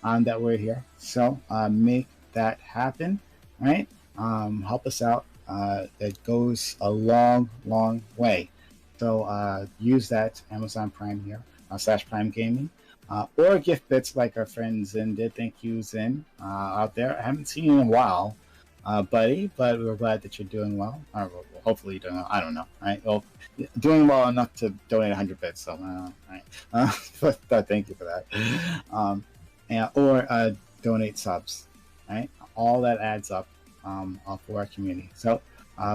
that we're here. So make that happen, right? Help us out. It goes a long, long way. So use that Amazon Prime here, /Prime Gaming, or gift bits like our friend Zin did. Thank you, Zin, out there. I haven't seen you in a while, buddy, but we're glad that you're doing well. Or hopefully you're doing well. I don't know, right? Well, doing well enough to donate 100 bits, so right. But thank you for that. Or donate subs, right? All that adds up for our community. So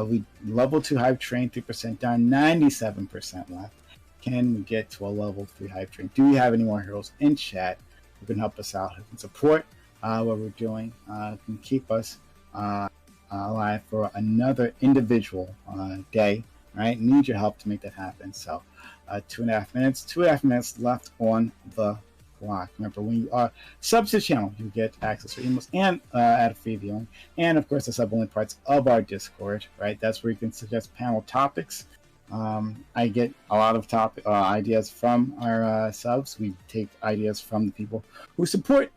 we level 2 hype train, 3% down, 97% left. Can we get to a level 3 hype train? Do we have any more heroes in chat who can help us out, who can support what we're doing, can keep us alive for another individual day, right? Need your help to make that happen. So 2.5 minutes, 2.5 minutes left on the clock. Remember, when you are sub to the channel, you get access to emails and add free viewing, and of course the sub-only parts of our Discord, right? That's where you can suggest panel topics. I get a lot of ideas from our subs. We take ideas from the people who support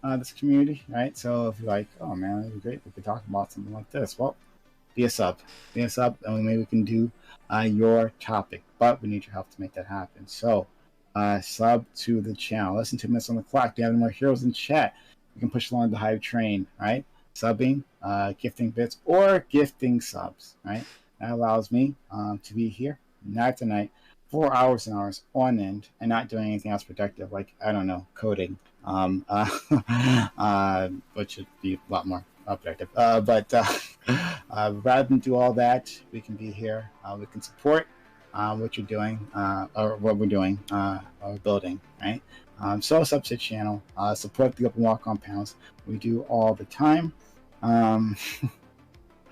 this community, right? So if you're like, oh man, that'd be great, we could talk about something like this. Well, be a sub, and maybe we can do your topic, but we need your help to make that happen. So sub to the channel. Less than 2 minutes on the clock. Do you have any more heroes in chat? You can push along the hype train, right? Subbing, gifting bits, or gifting subs, right? That allows me to be here night to night, 4 hours and hours on end, and not doing anything else productive, like, I don't know, coding, which should be a lot more productive. But rather than do all that, we can be here. We can support what you're doing, or what we're doing, or building, right? So sub to the channel, support the open walk-on panels. We do all the time. Sorry,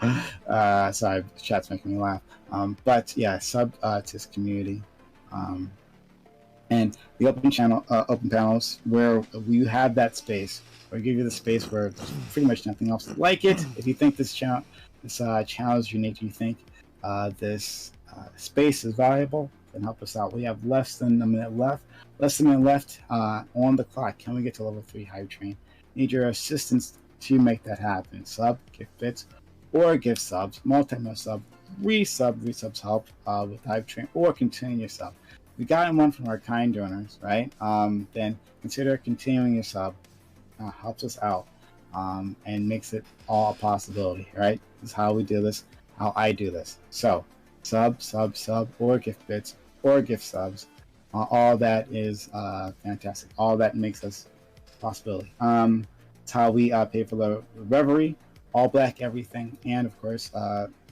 the chat's making me laugh. But yeah, sub to this community. And the open panels where we have that space, or give you the space where there's pretty much nothing else like it. If you think this channel is unique, you think this space is valuable, then help us out. We have less than a minute left. On the clock. Can we get to level 3 Hive Train? Need your assistance to make that happen. Sub, gift bits, or gift subs, multi-mo sub, resubs help with Hive Train, or continue your sub. We got one from our kind donors, right? Then consider continuing your sub. Helps us out and makes it all a possibility, right? This is how we do this, how I do this. So, sub, or gift bits, or gift subs. All that is fantastic. All that makes us a possibility. It's how we pay for the Reverie, all black everything, and of course,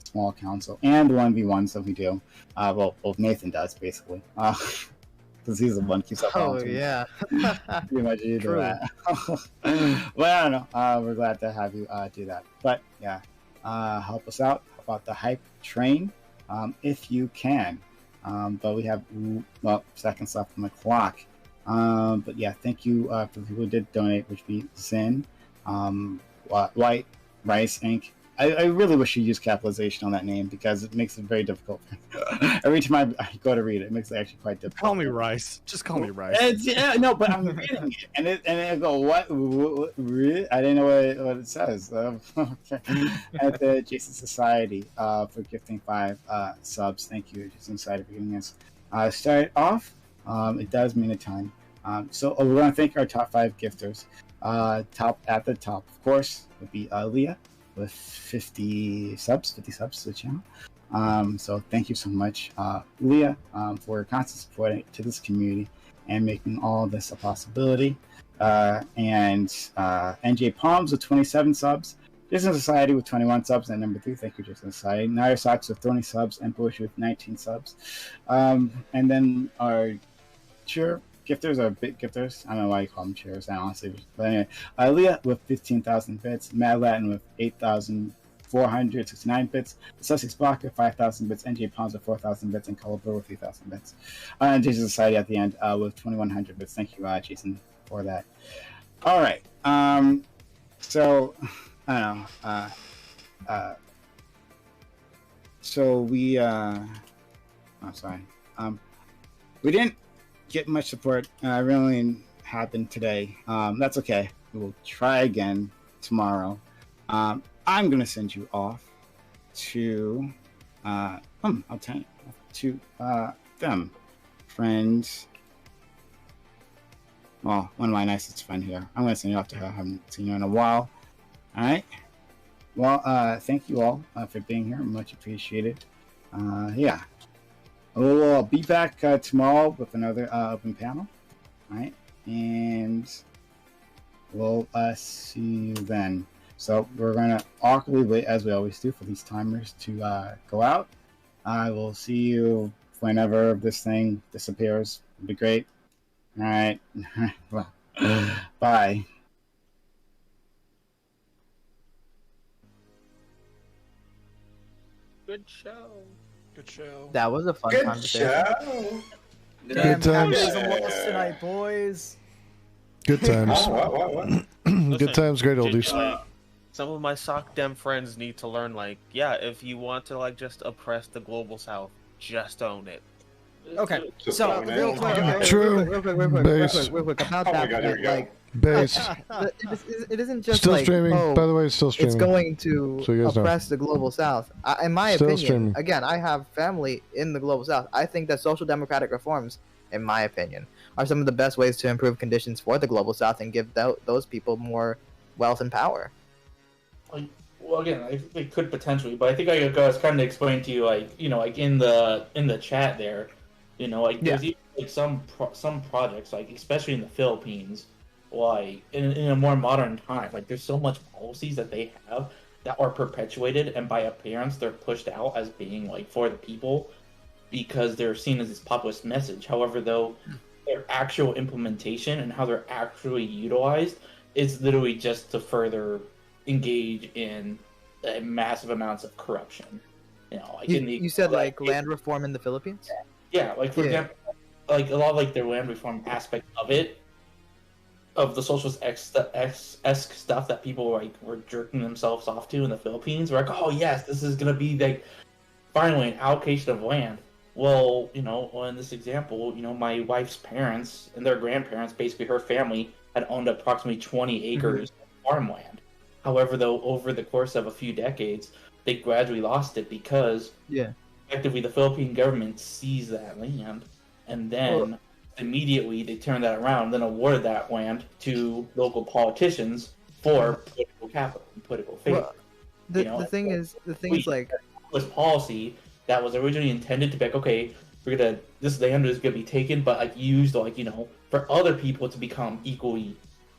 small council, and the 1v1s that we do. Well, Nathan does, basically. Because he's the one who keeps up. Oh, yeah. Pretty much you do that. But I don't know. We're glad to have you do that. But yeah, help us out. Help out the Hype Train if you can. But we have, seconds left on the clock. But yeah, thank you for the people who did donate, which be Zen, White, Rice, Inc. I really wish you used capitalization on that name because it makes it very difficult. Every time I go to read it, it makes it actually quite difficult. Call me Rice. Just call me Rice. No, but I'm reading it, and I go, what? I didn't know what it says. Okay. At the Jason Society for gifting 5 subs. Thank you, Jason Society, for giving us. Start off. It does mean a ton. So we're going to thank our top 5 gifters. At the top, of course, would be Leah with 50 subs to the channel. So thank you so much, Leah, for your constant support to this community and making all this a possibility. And NJ Palms with 27 subs. Jason Society with 21 subs at number 3. Thank you, Jason Society. Nair Sox with 20 subs and Bush with 19 subs. And then our gifters are big gifters. I don't know why you call them cheers, honestly. But anyway, Leah with 15,000 bits, Mad Latin with 8,469 bits, Sussex Block with 5,000 bits, NJ Palms with 4,000 bits, and Color with 3,000 bits. And Jason Society at the end with 2,100 bits. Thank you, Jason, for that. All right. So, I don't know. So we, I'm sorry. We didn't get much support. Really happened today. That's okay. We will try again tomorrow. I'm gonna send you off to I'll tell you to them friends. Well, one of my nicest friends here. I'm gonna send you off to her. I haven't seen her in a while. All right. Well, thank you all for being here. Much appreciated. Yeah. We'll be back tomorrow with another open panel, right? And we'll see you then. So we're going to awkwardly wait, as we always do, for these timers to go out. I will see you whenever this thing disappears. It'll be great. All right. Well, bye. Good show. Good show. That was a fun Good conversation. show. Good times. Capitalism lost tonight, boys. Good times. Listen, Good times, great oldies. Some of my sock dem friends need to learn, if you want to, just oppress the global south, just own it. Okay, Just so own it. real quick, True. Real quick, Base. about Oh my that, God, here we like, Base. it isn't just Still like, streaming. oh, By the way, it's still streaming. it's going to So you guys know. oppress the global south. In my Still opinion, streaming. again, I have family in the global south. I think that social democratic reforms, in my opinion, are some of the best ways to improve conditions for the global south and give those people more wealth and power. Well, again, I think they could potentially, but I think I was trying to explain to you, in the chat there, there's even, some projects, especially in the Philippines, in a more modern time, there's so much policies that they have that are perpetuated, and by appearance they're pushed out as being for the people because they're seen as this populist message. However, though, their actual implementation and how they're actually utilized is literally just to further engage in massive amounts of corruption. You know, like You said like land reform in the Philippines. Yeah, like for example, like a lot of like their land reform aspect of it, of the socialist esque stuff that people were jerking themselves off to in the Philippines. We're like, oh yes, this is gonna be like finally an allocation of land. Well, you know, in this example, you know, my wife's parents and their grandparents, basically her family, had owned approximately 20 acres of farmland. However, though, over the course of a few decades, they gradually lost it because effectively the Philippine government seized that land, and then immediately they turned that around and then awarded that land to local politicians for political capital and political favor. Well, the thing is like this policy that was originally intended to be like, okay, this land is gonna be taken, but like used like, you know, for other people to become equally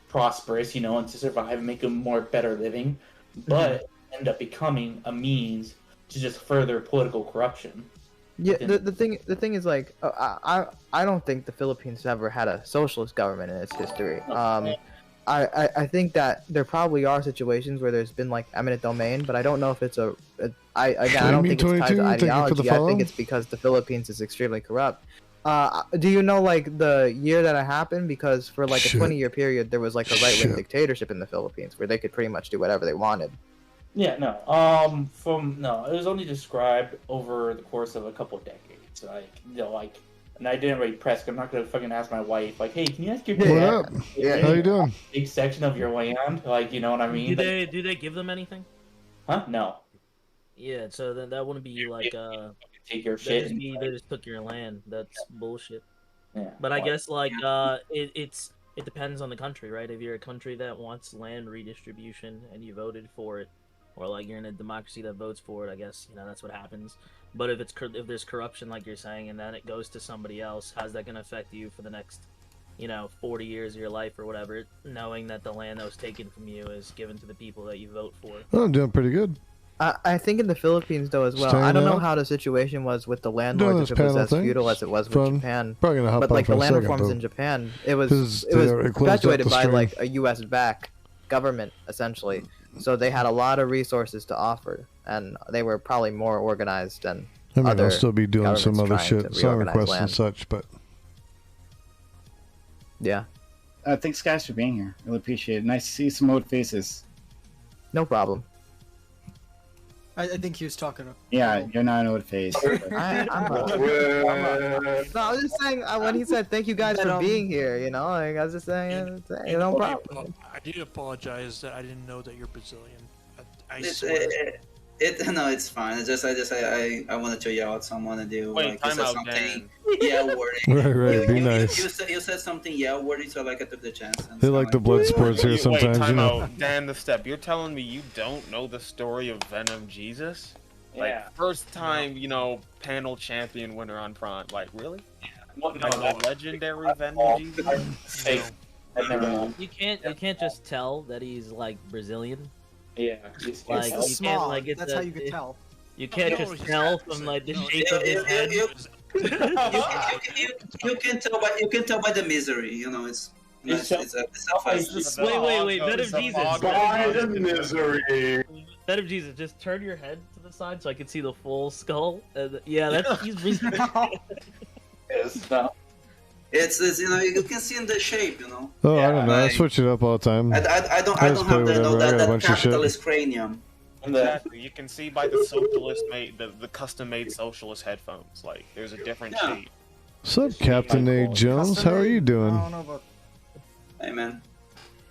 prosperous, you know, and to survive and make a more better living, but end up becoming a means to just further political corruption. Yeah, the thing is like I don't think the Philippines ever had a socialist government in its history. I think that there probably are situations where there's been like eminent domain, but I don't know if it's I don't think it's tied to ideology. I think it's because the Philippines is extremely corrupt. Do you know like the year that it happened? Because for like a 20-year period, there was like a right-wing dictatorship in the Philippines where they could pretty much do whatever they wanted. Yeah, no. It was only described over the course of a couple of decades. Like, you know, like, and I didn't really press. I'm not gonna fucking ask my wife, like, hey, can you ask your dad? What up? Yeah, how you doing? Big section of your land, like, you know what I mean? Do they give them anything? Huh? No. Yeah, so then that wouldn't be like take your shit. They just took your land. That's bullshit. Yeah. But I guess like it depends on the country, right? If you're a country that wants land redistribution and you voted for it, or like you're in a democracy that votes for it, I guess, you know, that's what happens. But if there's corruption, like you're saying, and then it goes to somebody else, how's that going to affect you for the next, you know, 40 years of your life or whatever, knowing that the land that was taken from you is given to the people that you vote for? Oh, I'm doing pretty good. I think in the Philippines though as well. Staying I don't know out. how the situation was with the Doing landlords this if it was panel as thing. feudal as it was with Fun. Japan. Probably gonna hop But on like for the a land second, reforms though. in Japan, it was Because it was they closed out perpetuated the by stream. like a U.S. backed government essentially. So they had a lot of resources to offer, and they were probably more organized than I mean, other I'll still be doing some governments other trying to shit, song reorganize requests and land. such, but Yeah. Thanks, guys, for being here. Really appreciate it. Nice to see some old faces. No problem. I think he was talking to. Yeah, you're not an old face. I was just saying when he said thank you guys for being here, you know, like, I was just saying, no problem. I do apologize that I didn't know that you're Brazilian. I It's, swear. no, it's fine. I wanted to yell at someone and do Wait, like time you said out, something Dan. yell-worthy. Right, be nice. You said something yell-worthy, so like I took the chance. And They so, like the blood sports here Wait, sometimes, you time know. out. Dan the Step. You're telling me you don't know the story of Venom Jesus? Like, Yeah. first time, you know, panel champion winner on Prime. Like, really? What? Like the legendary Venom Jesus? I've never known. You can't just tell that he's like Brazilian. Yeah. Like It's the you smog. can't like it's That's how you can tell. You can't just tell from like the shape of his head. you can tell by the misery. You know, it's self-isolation. Wait, Venom Jesus. By the misery. Venom Jesus, just turn your head to the side so I can see the full skull. Yeah, that's he's It's you know, you can see in the shape, you know. Oh, I don't know. I switch it up all the time. I don't just have play the, you know, whatever. I got a that bunch of shit. capitalist cranium. Exactly. You can see by the socialist the custom made socialist headphones. Like, there's a different shade. What's up, Captain A. Jones? How are you doing? Hey, man.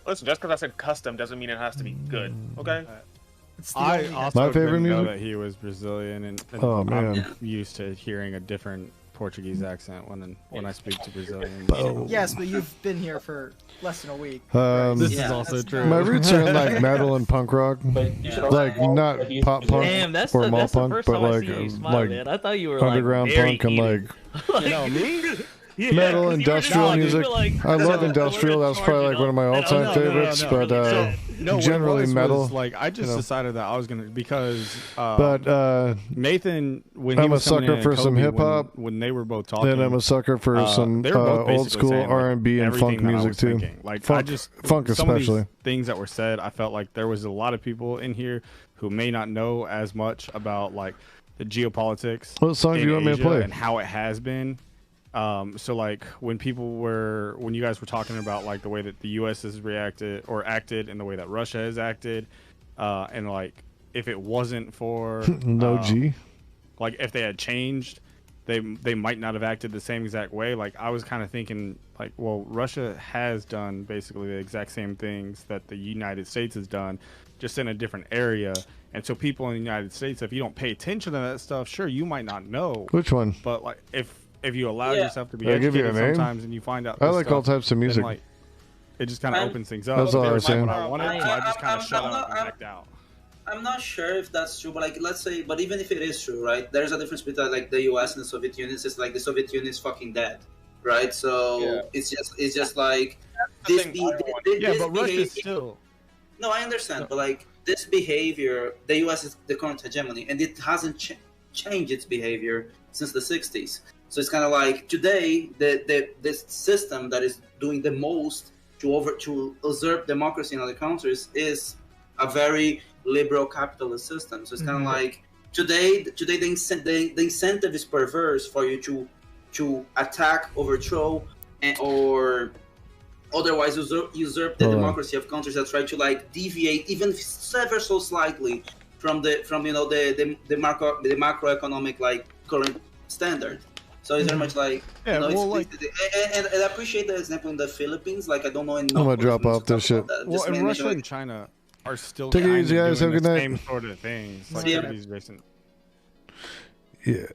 Listen, just because I said custom doesn't mean it has to be good. Okay. I also My favorite didn't know music? that he was Brazilian, and Oh, man. I'm used to hearing a different Portuguese accent when I speak to Brazilians. Oh. Yes, but you've been here for less than a week. This is also true. My roots are in like metal and punk rock, like not pop punk Damn, that's or the, mall that's the punk, first but time I like see you smile, man. I thought you were underground like very punk and like you know me. Yeah, metal 'cause you were industrial just- music. you were like- I love so, industrial. That's probably like one of my all-time favorites. But No, generally what it was metal. was, like I just you know. decided that I was gonna because But Nathan when he I'm a was coming sucker in, for and some Kobe, hip hop. when they were both talking. Then I'm a sucker for some they were both old basically school saying, like, R&B and funk everything that I music was too. thinking. Like Funk, funk some of especially. these things that were said, I felt like there was a lot of people in here who may not know as much about like the geopolitics. What song do in you want me to Asia play? and how it has been. So like when you guys were talking about like the way that the U.S. has reacted or acted and the way that Russia has acted, and like if it wasn't for No G. like if they had changed, they might not have acted the same exact way. Like I was kind of thinking like, well, Russia has done basically the exact same things that the United States has done, just in a different area. And so people in the United States, if you don't pay attention to that stuff, sure, you might not know. Which one? But like if you allow yourself to be Did I give you a educated name? sometimes and you find out I this like all stuff, types of then, music. like, it just kind of opens things up. That's all I was saying. What I wanted, so I just kind of shut up and backed out. I'm not sure if that's true, but like, let's say, but even if it is true, right? There's a difference between like the U.S. and the Soviet Union. It's like the Soviet Union is fucking dead, right? So it's just like this. But Russia's still. No, I understand, but like this behavior, the U.S. is the current hegemony, and it hasn't changed its behavior since the '60s. So it's kind of like today, this system that is doing the most to usurp democracy in other countries is a very liberal capitalist system. So it's kind of like today the incentive is perverse for you to attack, overthrow, or otherwise usurp the democracy of countries that try to like deviate even ever so slightly from the macroeconomic like current standard. So it's very much like, Yeah, you know, well, and I appreciate the example in the Philippines. Like I don't know. I'm gonna drop off this shit. Well, and Russia and China are still Take it kind easy, of guys. doing Have a the good night. same sort of things. Like See ya. some of these recent. Yeah.